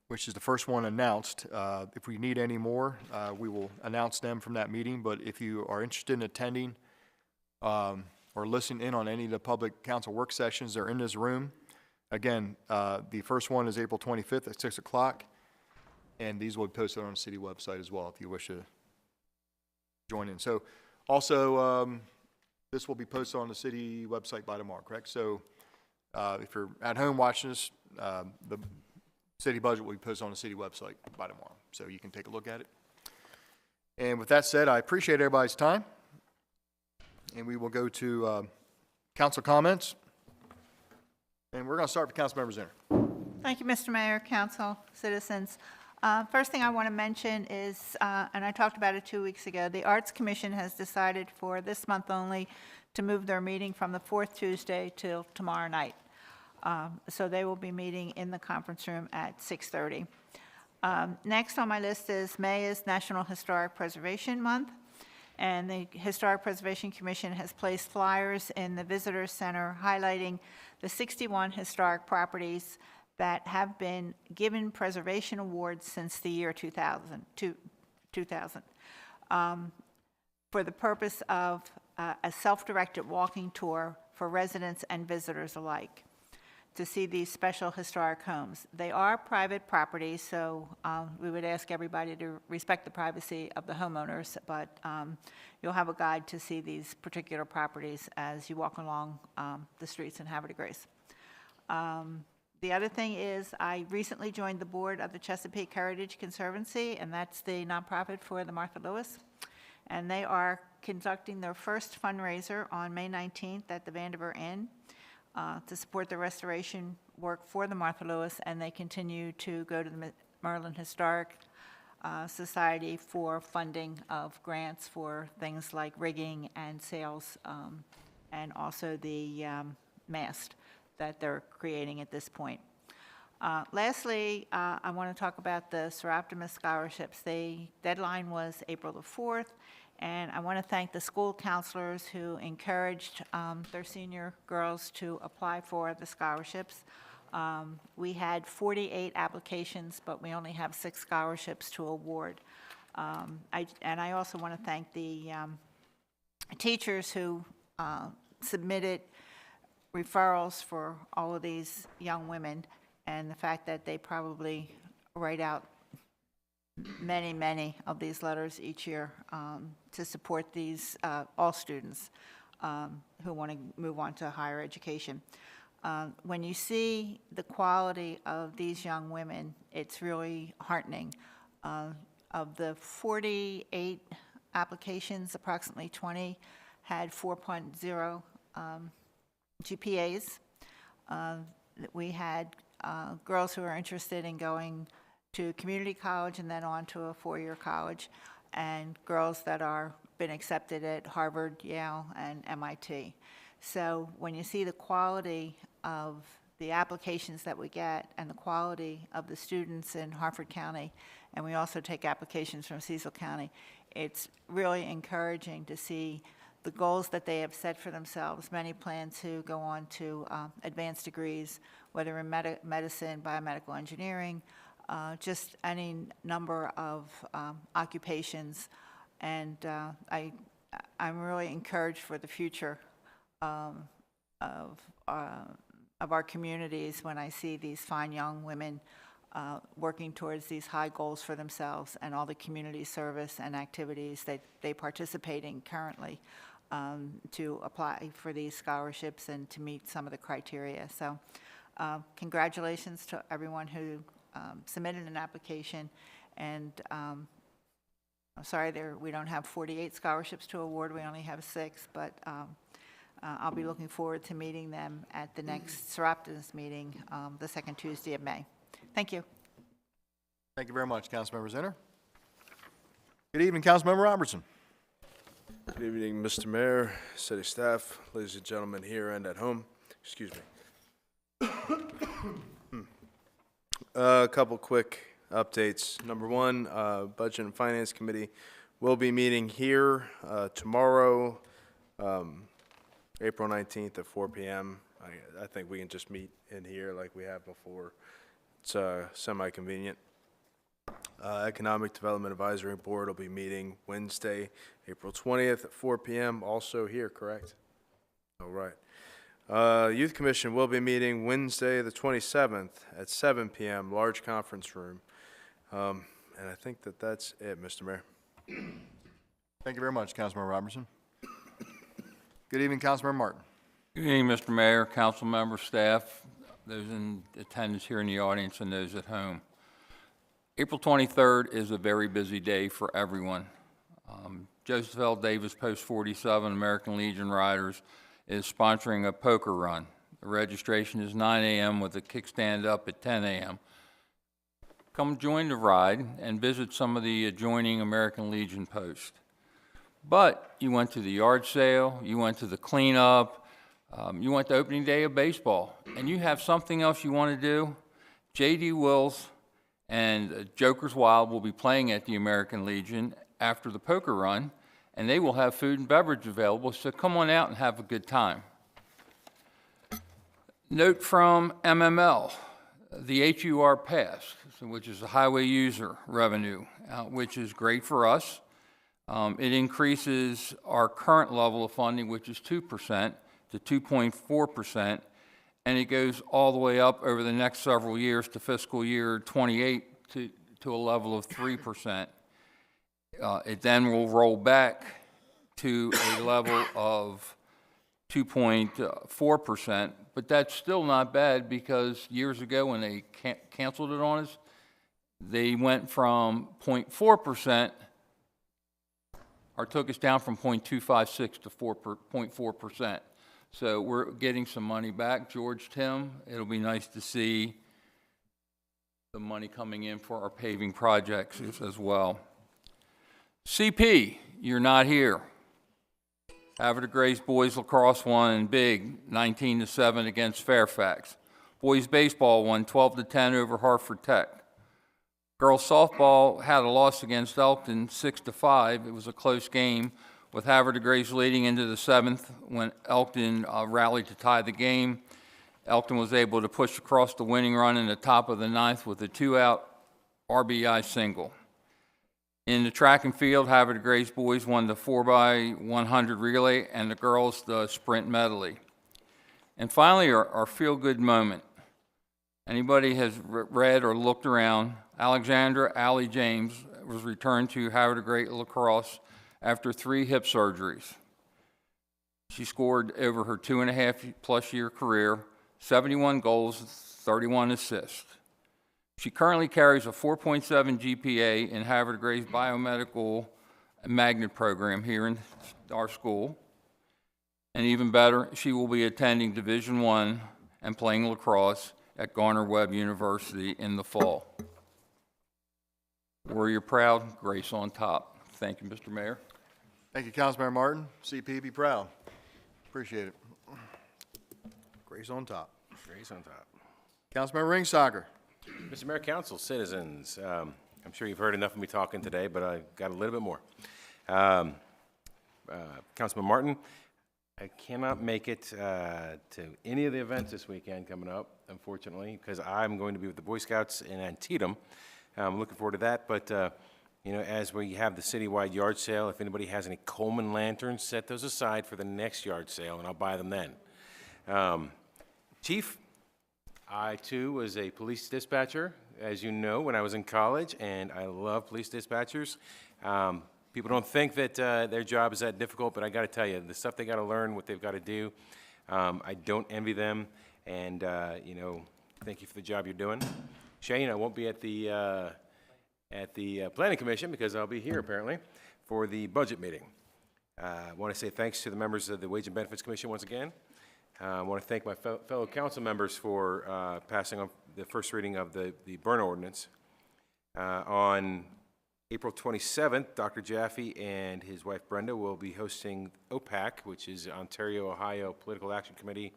Speaker 1: which is the first one announced. If we need any more, we will announce them from that meeting. But if you are interested in attending or listening in on any of the public council work sessions, they're in this room. Again, the first one is April 25th at 6 o'clock, and these will be posted on the city website as well if you wish to join in. So also, this will be posted on the city website by tomorrow, correct? So if you're at home watching this, the city budget will be posted on the city website by tomorrow, so you can take a look at it. And with that said, I appreciate everybody's time, and we will go to council comments. And we're going to start with Councilmember Zinner.
Speaker 11: Thank you, Mr. Mayor, council, citizens. First thing I want to mention is, and I talked about it 2 weeks ago, the Arts Commission has decided for this month only to move their meeting from the fourth Tuesday till tomorrow night. So they will be meeting in the conference room at 6:30. Next on my list is May is National Historic Preservation Month, and the Historic Preservation Commission has placed flyers in the Visitor Center highlighting the 61 historic properties that have been given preservation awards since the year 2000, for the purpose of a self-directed walking tour for residents and visitors alike to see these special historic homes. They are private properties, so we would ask everybody to respect the privacy of the homeowners, but you'll have a guide to see these particular properties as you walk along the streets in Havre de Grace. The other thing is I recently joined the board of the Chesapeake Heritage Conservancy, and that's the nonprofit for the Martha Lewis. And they are conducting their first fundraiser on May 19th at the Vandiver Inn to support the restoration work for the Martha Lewis, and they continue to go to the Maryland Historic Society for funding of grants for things like rigging and sails, and also the mast that they're creating at this point. Lastly, I want to talk about the Sir Optimus scholarships. The deadline was April the 4th, and I want to thank the school counselors who encouraged their senior girls to apply for the scholarships. We had 48 applications, but we only have 6 scholarships to award. I also want to thank the teachers who submitted referrals for all of these young women, and the fact that they probably write out many, many of these letters each year to support these all students who want to move on to higher education. When you see the quality of these young women, it's really heartening. Of the 48 applications, approximately 20 had 4.0 GPAs. We had girls who are interested in going to community college and then on to a 4-year college, and girls that are been accepted at Harvard, Yale, and MIT. So when you see the quality of the applications that we get and the quality of the students in Harford County, and we also take applications from Cecil County, it's really encouraging to see the goals that they have set for themselves. Many plan to go on to advanced degrees, whether in medicine, biomedical engineering, just any number of occupations. And I'm really encouraged for the future of our communities when I see these fine young women working towards these high goals for themselves and all the community service and activities that they participate in currently to apply for these scholarships and to meet some of the criteria. So congratulations to everyone who submitted an application, and I'm sorry we don't have 48 scholarships to award, we only have 6, but I'll be looking forward to meeting them at the next Sir Optimus meeting, the second Tuesday of May. Thank you.
Speaker 1: Thank you very much, Councilmember Zinner. Good evening, Councilmember Robertson.
Speaker 12: Good evening, Mr. Mayor, city staff, ladies and gentlemen here and at home. Excuse me. A couple quick updates. Number one, Budget and Finance Committee will be meeting here tomorrow, April 19th at 4 p.m. I think we can just meet in here like we have before. It's semi-convenient. Economic Development Advisory Board will be meeting Wednesday, April 20th at 4 p.m. Also here, correct? All right. Youth Commission will be meeting Wednesday, the 27th at 7 p.m., large conference room. And I think that that's it, Mr. Mayor.
Speaker 1: Thank you very much, Councilmember Robertson. Good evening, Councilmember Martin.
Speaker 13: Good evening, Mr. Mayor, council members, staff, those in attendance here in the audience and those at home. April 23rd is a very busy day for everyone. Joseph L. Davis Post 47 American Legion Riders is sponsoring a poker run. The registration is 9 a.m. with a kickstand up at 10 a.m. Come join the ride and visit some of the adjoining American Legion posts. But you went to the yard sale, you went to the cleanup, you went to opening day of baseball, and you have something else you want to do, J.D. Wills and Joker's Wild will be playing at the American Legion after the poker run, and they will have food and beverage available, so come on out and have a good time. Note from MML, the HUR pass, which is the highway user revenue, which is great for us. It increases our current level of funding, which is 2%, to 2.4%, and it goes all the way up over the next several years to fiscal year 28 to a level of 3%. It then will roll back to a level of 2.4%, but that's still not bad because years ago when they canceled it on us, they went from 0.4% or took us down from 0.256 to 4.4%. So we're getting some money back. George, Tim, it'll be nice to see the money coming in for our paving projects as well. CP, you're not here. Havre Grace boys lacrosse won big, 19-7 against Fairfax. Boys baseball won 12-10 over Hartford Tech. Girls softball had a loss against Elkton, 6-5. It was a close game, with Havre Grace leading into the 7th when Elkton rallied to tie the game. Elkton was able to push across the winning run in the top of the 9th with a 2-out RBI single. In the track and field, Havre Grace boys won the 4x100 relay and the girls the sprint medley. And finally, our feel-good moment. Anybody has read or looked around, Alexandra Allie James was returned to Havre Grace lacrosse after 3 hip surgeries. She scored over her 2.5+ year career, 71 goals, 31 assists. She currently carries a 4.7 GPA in Havre Grace Biomedical Magnet program here in our school. And even better, she will be attending Division I and playing lacrosse at Garner-Webb University in the fall. Warrior proud, Grace on top. Thank you, Mr. Mayor.
Speaker 1: Thank you, Councilmember Martin. CP, be proud. Appreciate it. Grace on top.
Speaker 10: Grace on top.
Speaker 1: Councilmember Ring-Soccer.
Speaker 10: Mr. Mayor, Council, citizens, I'm sure you've heard enough of me talking today, but I got a little bit more. Councilman Martin, I cannot make it to any of the events this weekend coming up, unfortunately, because I'm going to be with the Boy Scouts in Antietam. I'm looking forward to that, but you know, as we have the citywide yard sale, if anybody has any Coleman lanterns, set those aside for the next yard sale, and I'll buy them then. Chief, I too was a police dispatcher, as you know, when I was in college, and I love police dispatchers. People don't think that their job is that difficult, but I got to tell you, the stuff they got to learn, what they've got to do, I don't envy them, and you know, thank you for the job you're doing. Shane, I won't be at the Planning Commission because I'll be here apparently for the budget meeting. I want to say thanks to the members of the Wage and Benefits Commission once again. I want to thank my fellow council members for passing on the first reading of the burn ordinance on April 27th, Dr. Jaffe and his wife Brenda will be hosting OPAC, which is Ontario, Ohio Political Action Committee,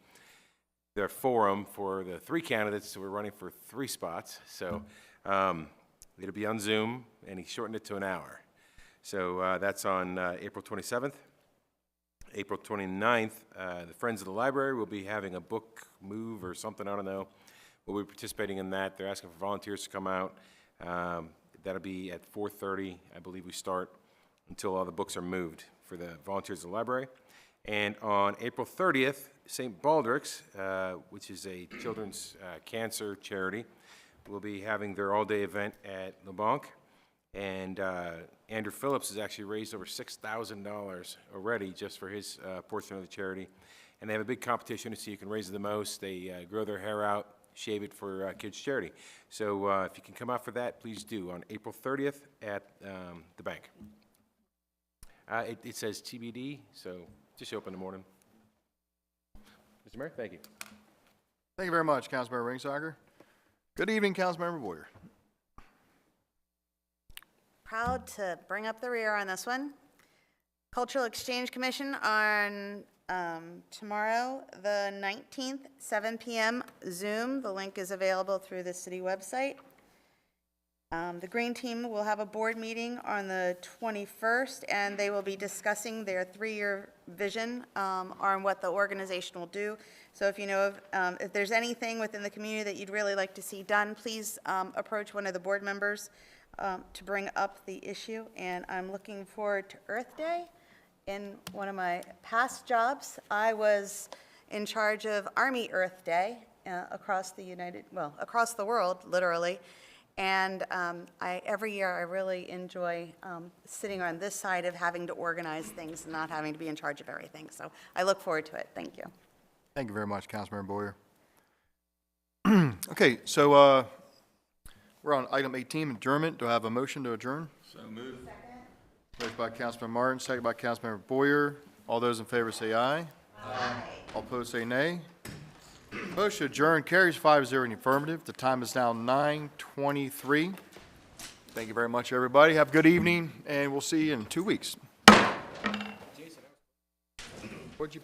Speaker 10: their forum for the 3 candidates who are running for 3 spots. So it'll be on Zoom, and he shortened it to an hour. So that's on April 27th. April 29th, the Friends of the Library will be having a book move or something, I don't know. We'll be participating in that. They're asking for volunteers to come out. That'll be at 4:30, I believe we start, until all the books are moved for the volunteers of the library. And on April 30th, St. Baldrick's, which is a children's cancer charity, will be having their all-day event at Le Banc. And Andrew Phillips has actually raised over $6,000 already just for his portion of the charity. And they have a big competition to see who can raise the most. They grow their hair out, shave it for kids' charity. So if you can come out for that, please do, on April 30th at the bank. It says TBD, so just show up in the morning. Mr. Mayor, thank you.
Speaker 1: Thank you very much, Councilmember Ringsager. Good evening, Councilmember Boyer.
Speaker 5: Proud to bring up the rear on this one. Cultural Exchange Commission on tomorrow, the 19th, 7 p.m. Zoom. The link is available through the city website. The Green Team will have a board meeting on the 21st, and they will be discussing their 3-year vision on what the organization will do. So if you know of, if there's anything within the community that you'd really like to see done, please approach one of the board members to bring up the issue. And I'm looking forward to Earth Day. In one of my past jobs, I was in charge of Army Earth Day across the world, literally. And every year I really enjoy sitting on this side of having to organize things and not having to be in charge of everything. So I look forward to it. Thank you.
Speaker 1: Thank you very much, Councilmember Boyer. Okay, so we're on item 18, adjournment. Do I have a motion to adjourn?
Speaker 13: So moved.
Speaker 1: Motion by Councilmember Martin, second by Councilmember Boyer. All those in favor say aye. Aye. All opposed say nay. Motion to adjourn carries 5-0 in the affirmative. The time is now 9:23. Thank you very much, everybody. Have a good evening, and we'll see you in 2 weeks. What'd you